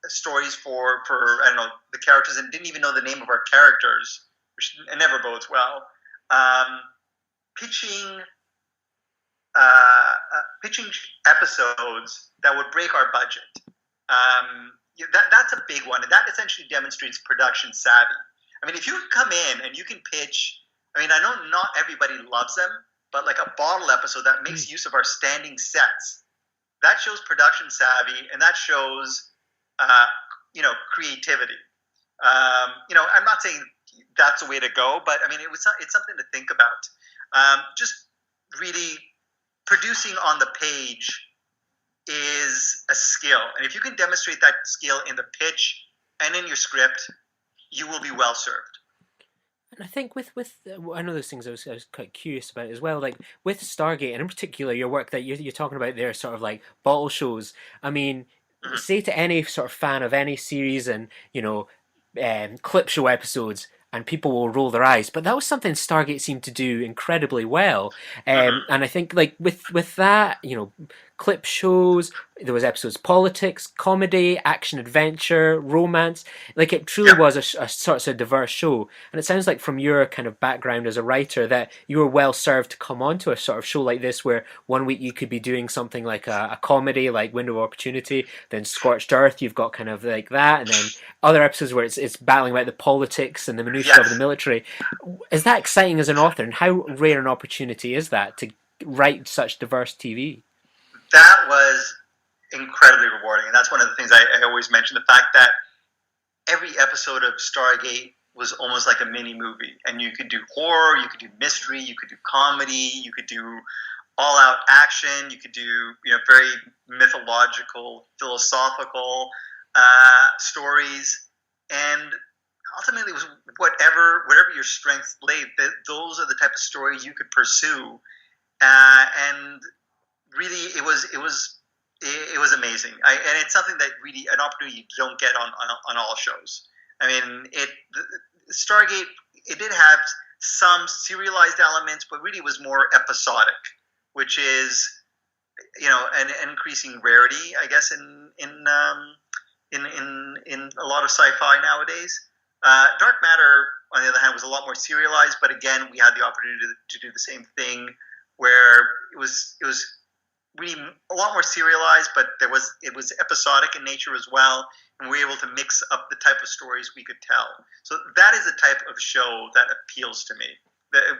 stories for I don't know, the characters, and didn't even know the name of our characters, which never bodes well. Pitching episodes that would break our budget. That's a big one, and that essentially demonstrates production savvy. I mean, if you come in and you can pitch, I mean, I know not everybody loves them, but like a bottle episode that makes use of our standing sets, that shows production savvy, and that shows creativity. I'm not saying that's the way to go, but I mean, it's something to think about. Just really producing on the page is a skill, and if you can demonstrate that skill in the pitch and in your script, you will be well served. And I think with one of those things I was quite curious about as well, like with Stargate, and in particular your work that you're talking about there, sort of like bottle shows. I mean, say to any sort of fan of any series and clip show episodes, and people will roll their eyes, but that was something Stargate seemed to do incredibly well. And I think like with that, clip shows, there was episodes politics, comedy, action, adventure, romance. Like it truly was a sort of diverse show. And it sounds like from your kind of background as a writer that you were well served to come onto a sort of show like this, where one week you could be doing something like a comedy like Window of Opportunity, then Scorched Earth, you've got kind of like that, and then other episodes where it's battling about the politics and the minutiae of the military. Is that exciting as an author, and how rare an opportunity is that to write such diverse TV? That was incredibly rewarding, and that's one of the things I always mention, the fact that every episode of Stargate was almost like a mini movie, and you could do horror, you could do mystery, you could do comedy, you could do all-out action. You could do, very mythological, philosophical stories, and ultimately, it was whatever your strengths lay. Those are the type of stories you could pursue, and really, it was amazing. And it's something that really an opportunity you don't get on all shows. I mean, Stargate, it did have some serialized elements, but really was more episodic, which is, an increasing rarity, I guess, in a lot of sci-fi nowadays. Dark Matter, on the other hand, was a lot more serialized, but again, we had the opportunity to do the same thing, where it was really a lot more serialized, but it was episodic in nature as well, and we were able to mix up the type of stories we could tell. So that is the type of show that appeals to me,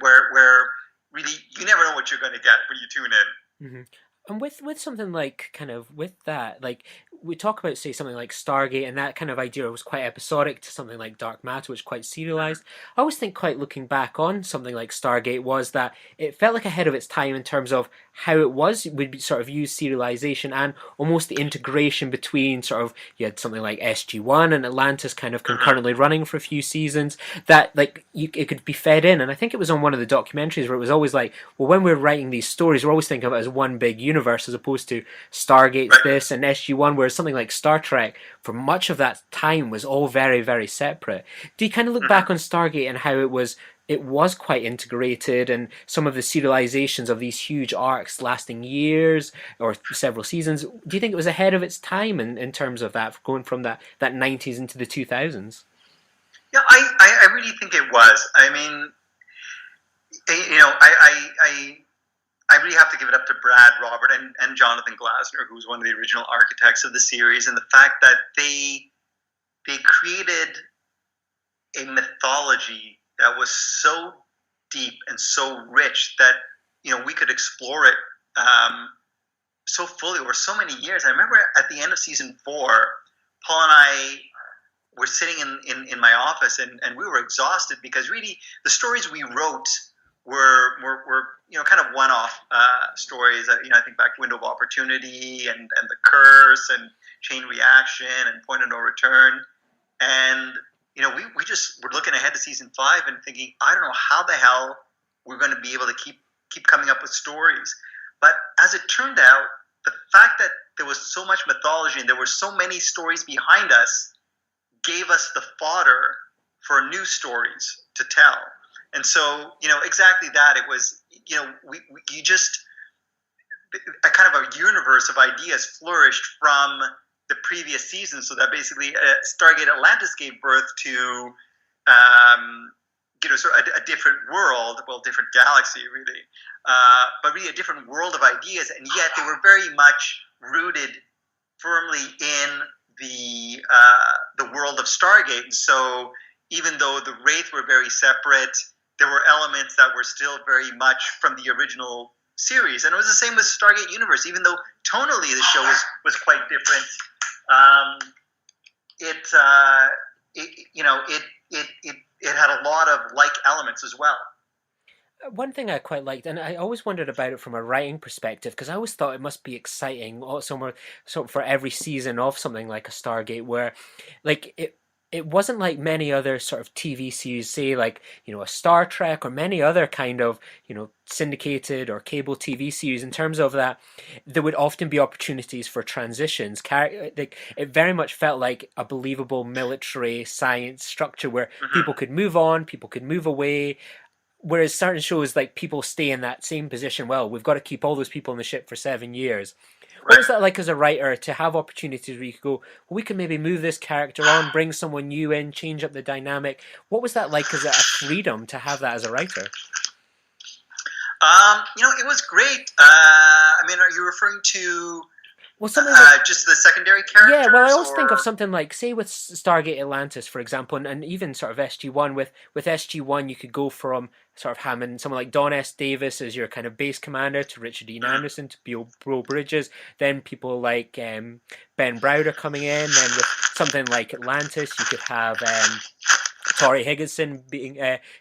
where really you never know what you're going to get when you tune in. Mm-hmm. And with something like kind of with that, like we talk about, say, something like Stargate, and that kind of idea was quite episodic to something like Dark Matter, which is quite serialized. I always think, quite looking back on something like Stargate, was that it felt like ahead of its time in terms of how it would sort of use serialization and almost the integration between sort of, you had something like SG-1 and Atlantis kind of concurrently running for a few seasons, that like it could be fed in. And I think it was on one of the documentaries where it was always like, well, when we're writing these stories, we're always thinking of it as one big universe, as opposed to Stargate's this and SG-1, whereas something like Star Trek for much of that time was all very, very separate. Do you kind of look back on Stargate and how it was quite integrated, and some of the serializations of these huge arcs lasting years or several seasons, do you think it was ahead of its time in terms of that, going from that 90s into the 2000s? Yeah, I really think it was. I mean, I really have to give it up to Brad, Robert, and Jonathan Glasner, who was one of the original architects of the series, and the fact that they created a mythology that was so deep and so rich that we could explore it so fully over so many years. I remember at the end of season 4, Paul and I were sitting in my office, and we were exhausted because really the stories we wrote were kind of one-off stories. I think back to Window of Opportunity and The Curse and Chain Reaction and Point of No Return, and we just were looking ahead to season 5 and thinking, I don't know how the hell we're going to be able to keep coming up with stories. But as it turned out, the fact that there was so much mythology and there were so many stories behind us gave us the fodder for new stories to tell. And so, exactly that. It was, you just, a kind of a universe of ideas flourished from the previous season, so that basically Stargate Atlantis gave birth to, sort of a different world, well, different galaxy, really, but really a different world of ideas, and yet they were very much rooted firmly in the world of Stargate. And so, even though the Wraith were very separate, there were elements that were still very much from the original series. And it was the same with Stargate Universe. Even though tonally the show was quite different, it had a lot of like elements as well. One thing I quite liked, and I always wondered about it from a writing perspective, because I always thought it must be exciting for every season of something like a Stargate, where like it wasn't like many other sort of TV series, say like, a Star Trek or many other kind of, syndicated or cable TV series, in terms of that there would often be opportunities for transitions. It very much felt like a believable military science structure where people could move on, people could move away. Whereas certain shows, like, people stay in that same position. Well, we've got to keep all those people on the ship for 7 years. What was that like as a writer, to have opportunities where you could go, well, we can maybe move this character on, bring someone new in, change up the dynamic? What was that like as a freedom to have that as a writer? It was great. Are you referring to just the secondary characters? Yeah, well, I always think of something like, say, with Stargate Atlantis, for example, and even sort of SG-1. With SG-1, you could go from sort of having someone like Don S. Davis as your kind of base commander, to Richard Dean Anderson, to Beau Bridges, then people like Ben Browder coming in, then with something like Atlantis, you could have Tori Higginson being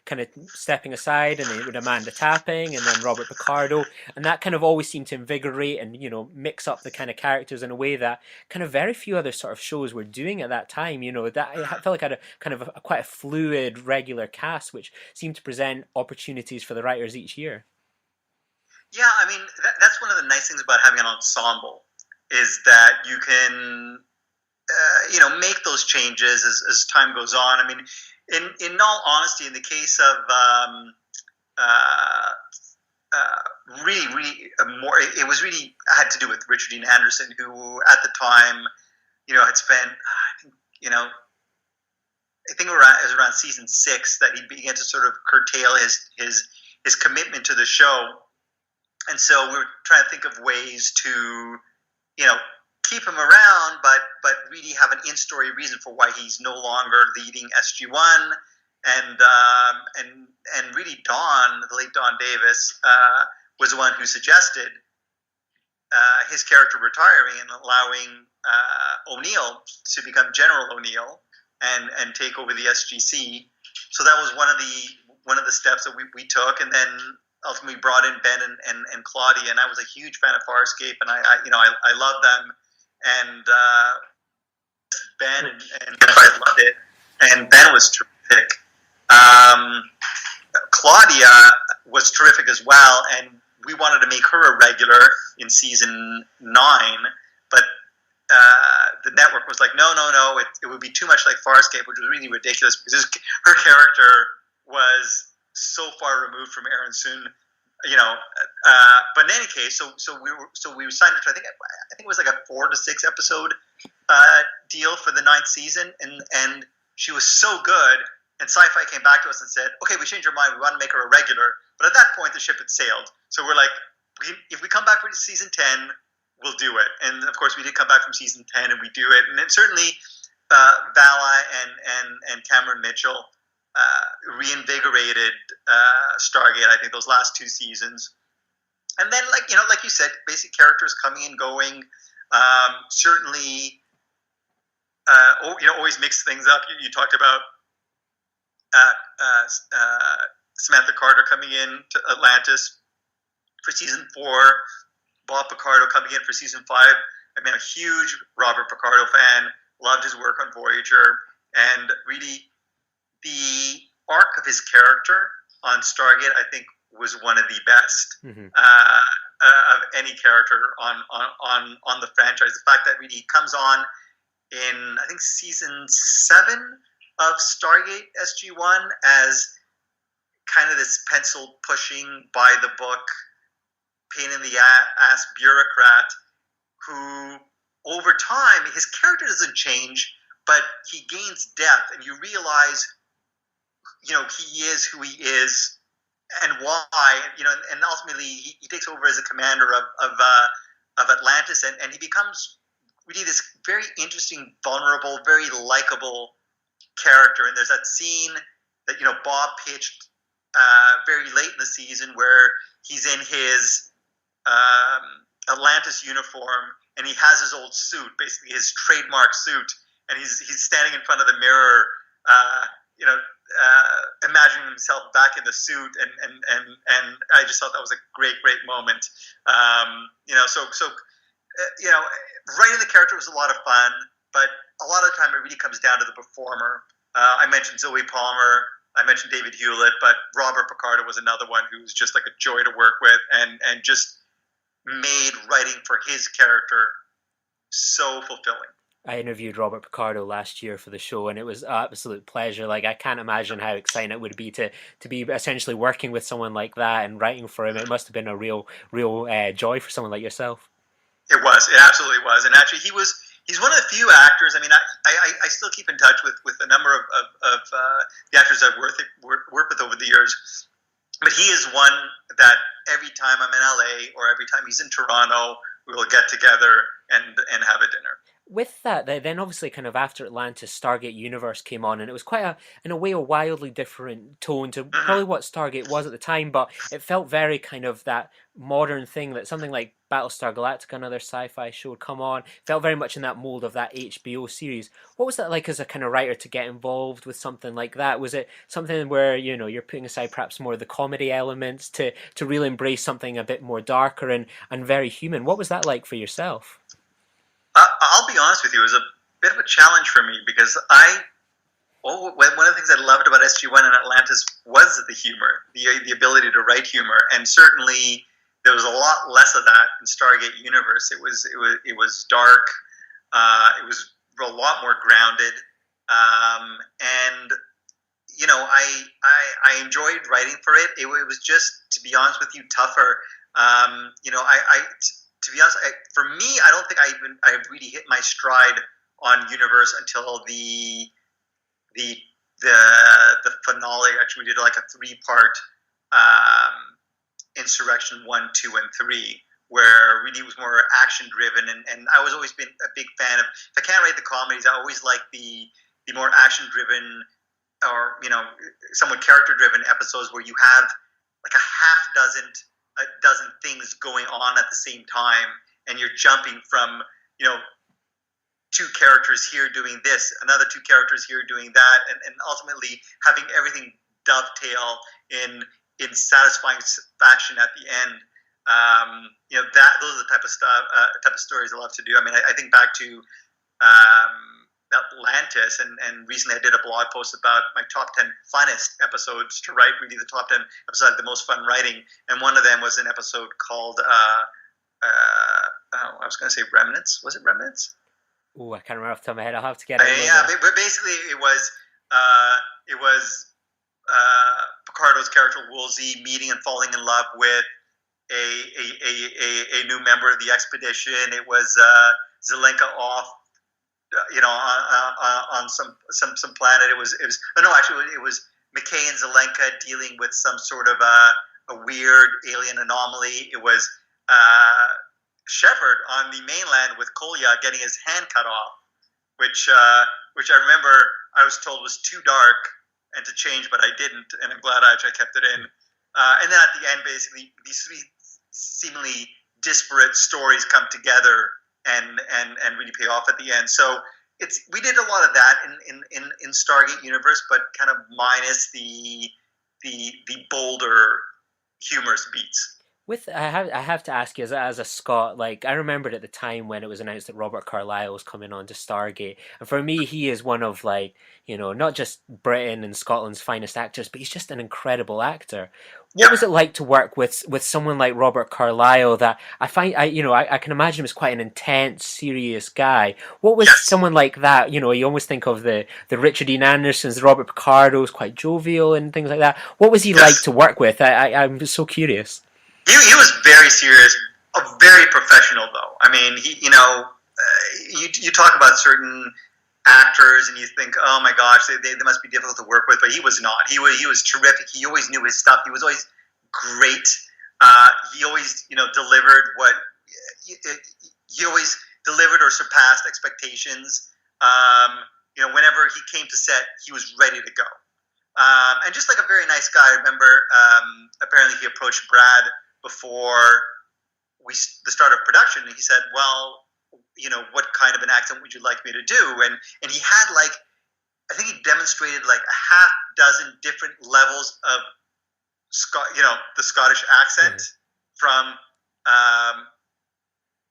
kind of stepping aside, and then with Amanda Tapping, and then Robert Picardo, and that kind of always seemed to invigorate and mix up the kind of characters in a way that kind of very few other sort of shows were doing at that time. That I felt like I had a kind of quite a fluid, regular cast, which seemed to present opportunities for the writers each year. Yeah, I mean that's one of the nice things about having an ensemble is that you can make those changes as time goes on. I mean, in all honesty, in the case of it was really had to do with Richard Dean Anderson, who at the time, had spent, I think it was around season 6 that he began to sort of curtail his commitment to the show, and so we were trying to think of ways to, keep him around, but really have an in-story reason for why he's no longer leading SG-1, and really the late Don Davis, was the one who suggested his character retiring and allowing O'Neill to become General O'Neill and take over the SGC. So that was one of the steps that we took, and then ultimately brought in Ben and Claudia, and I was a huge fan of Farscape, and I love them. And Ben and I loved it, and Ben was terrific. Claudia was terrific as well, and we wanted to make her a regular in season 9, but the network was like, no, it would be too much like Farscape, which was really ridiculous because her character was so far removed from Aaron Soon. But in any case, so we signed her to, I think it was like a 4 to 6 episode deal for the 9th season, and she was so good. And Sci-Fi came back to us and said, "Okay, we changed our mind. We want to make her a regular." But at that point, the ship had sailed. So we're like, if we come back for season 10, we'll do it. And of course, we did come back from season 10, and we do it. And then certainly, Vala and Cameron Mitchell reinvigorated Stargate. I think those last 2 seasons, and then like you said, basic characters coming and going. Certainly, always mix things up. You talked about Samantha Carter coming in to Atlantis for season 4. Bob Picardo coming in for season 5. I mean, a huge Robert Picardo fan. Loved his work on Voyager, and really, the arc of his character on Stargate, I think, was one of the best of any character on the franchise. The fact that really he comes on in, I think, season 7 of Stargate SG-1 as kind of this pencil pushing, by the book, pain in the ass bureaucrat who, over time, his character doesn't change, but he gains depth, and you realize, he is who he is and why, and ultimately he takes over as a commander of Atlantis, and he becomes really this very interesting, vulnerable, very likable character. And there's that scene that Bob pitched very late in the season where he's in his Atlantis uniform, and he has his old suit, basically his trademark suit, and he's standing in front of the mirror, imagining himself back in the suit, and I just thought that was a great moment. Writing the character was a lot of fun, but a lot of the time it really comes down to the performer. I mentioned Zoe Palmer, I mentioned David Hewlett, but Robert Picardo was another one who was just like a joy to work with, and just made writing for his character so fulfilling. I interviewed Robert Picardo last year for the show, and it was an absolute pleasure. Like, I can't imagine how exciting it would be to be essentially working with someone like that and writing for him. It must have been a real joy for someone like yourself. It absolutely was. And actually, he's one of the few actors. I mean, I still keep in touch with a number of the actors I've worked with over the years. But he is one that every time I'm in LA or every time he's in Toronto, we will get together and have a dinner. with that, then obviously kind of after Atlantis, Stargate Universe came on, and it was quite in a way, a wildly different tone to probably what Stargate was at the time, but it felt very kind of that modern thing that something like Battlestar Galactica, another sci-fi show, would come on. Felt very much in that mold of that HBO series. What was that like as a kind of writer to get involved with something like that? Was it something where, you're putting aside perhaps more of the comedy elements to really embrace something a bit more darker and very human? What was that like for yourself? I'll be honest with you, it was a bit of a challenge for me because one of the things I loved about SG-1 and Atlantis was the humor, the ability to write humor, and certainly there was a lot less of that in Stargate Universe. It was dark, it was a lot more grounded, and I enjoyed writing for it. It was just, to be honest with you, tougher. To be honest, for me, I don't think I really hit my stride on Universe until the finale. Actually, we did like a 3-part Insurrection 1, 2, and 3, where really it was more action driven, and I was always been a big fan of. If I can't write the comedies, I always like the more action driven or somewhat character driven episodes where you have like a dozen things going on at the same time, and you're jumping from 2 characters here doing this, another 2 characters here doing that, and ultimately having everything dovetail in satisfying fashion at the end. Those are the type of stories I love to do. I mean, I think back to Atlantis, and recently I did a blog post about my top 10 funnest episodes to write, really the top 10 episodes the most fun writing, and one of them was an episode called I was going to say Remnants. Was it Remnants? Oh, I can't remember off the top of my head. I'll have to get it. But basically it was Picardo's character Wolfe meeting and falling in love with a new member of the expedition. It was Zelenka off on some planet. It was McCoy and Zelenka dealing with some sort of a weird alien anomaly. It was Shepard on the mainland with Kolya getting his hand cut off, which I remember I was told was too dark and to change, but I didn't, and I'm glad I kept it in. And then at the end, basically, these 3 seemingly disparate stories come together and really pay off at the end. So we did a lot of that in Stargate Universe, but kind of minus the bolder humorous beats. I have to ask you, as a Scot, like, I remembered at the time when it was announced that Robert Carlyle was coming on to Stargate, and for me, he is one of, like, not just Britain and Scotland's finest actors, but he's just an incredible actor. What was it like to work with someone like Robert Carlyle that I find, I can imagine him as quite an intense, serious guy. What was someone like that? You almost think of the Richard Dean Andersons, Robert Picardo's, quite jovial and things like that. What was he like to work with? I'm so curious. He was very serious, very professional though. I mean, you talk about certain actors and you think, oh my gosh, they must be difficult to work with, but he was not. He was terrific. He always knew his stuff. He was always great. He always, delivered he always delivered or surpassed expectations. Whenever he came to set, he was ready to go. And just like a very nice guy. I remember, apparently he approached Brad before the start of production, and he said, well, what kind of an accent would you like me to do? And he had I think he demonstrated like a half dozen different levels of the Scottish accent, from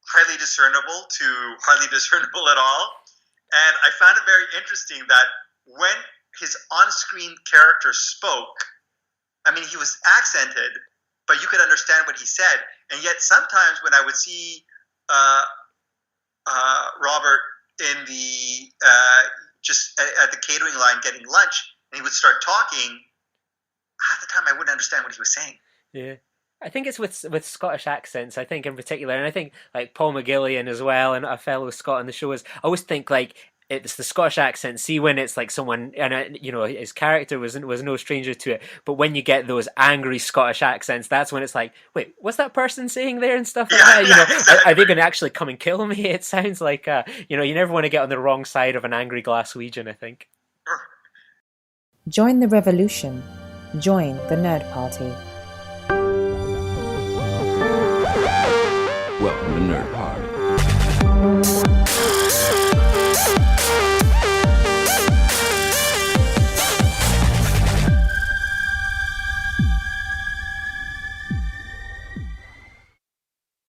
highly discernible to hardly discernible at all. And I found it very interesting that when his on-screen character spoke, I mean, he was accented, but you could understand what he said. And yet sometimes when I would see Robert in the just at the catering line getting lunch, and he would start talking, half the time I wouldn't understand what he was saying. Yeah. I think it's with Scottish accents, I think in particular, and I think like Paul McGillian as well, and a fellow Scot on the show, is I always think like it's the Scottish accent. See when it's like someone, and you know, his character was no stranger to it. But when you get those angry Scottish accents, that's when it's like, wait, what's that person saying there and stuff like that? You know, are they going to actually come and kill me? It sounds like, you know, you never want to get on the wrong side of an angry Glaswegian, I think. Join the revolution. Join the Nerd Party. Welcome to Nerd Party.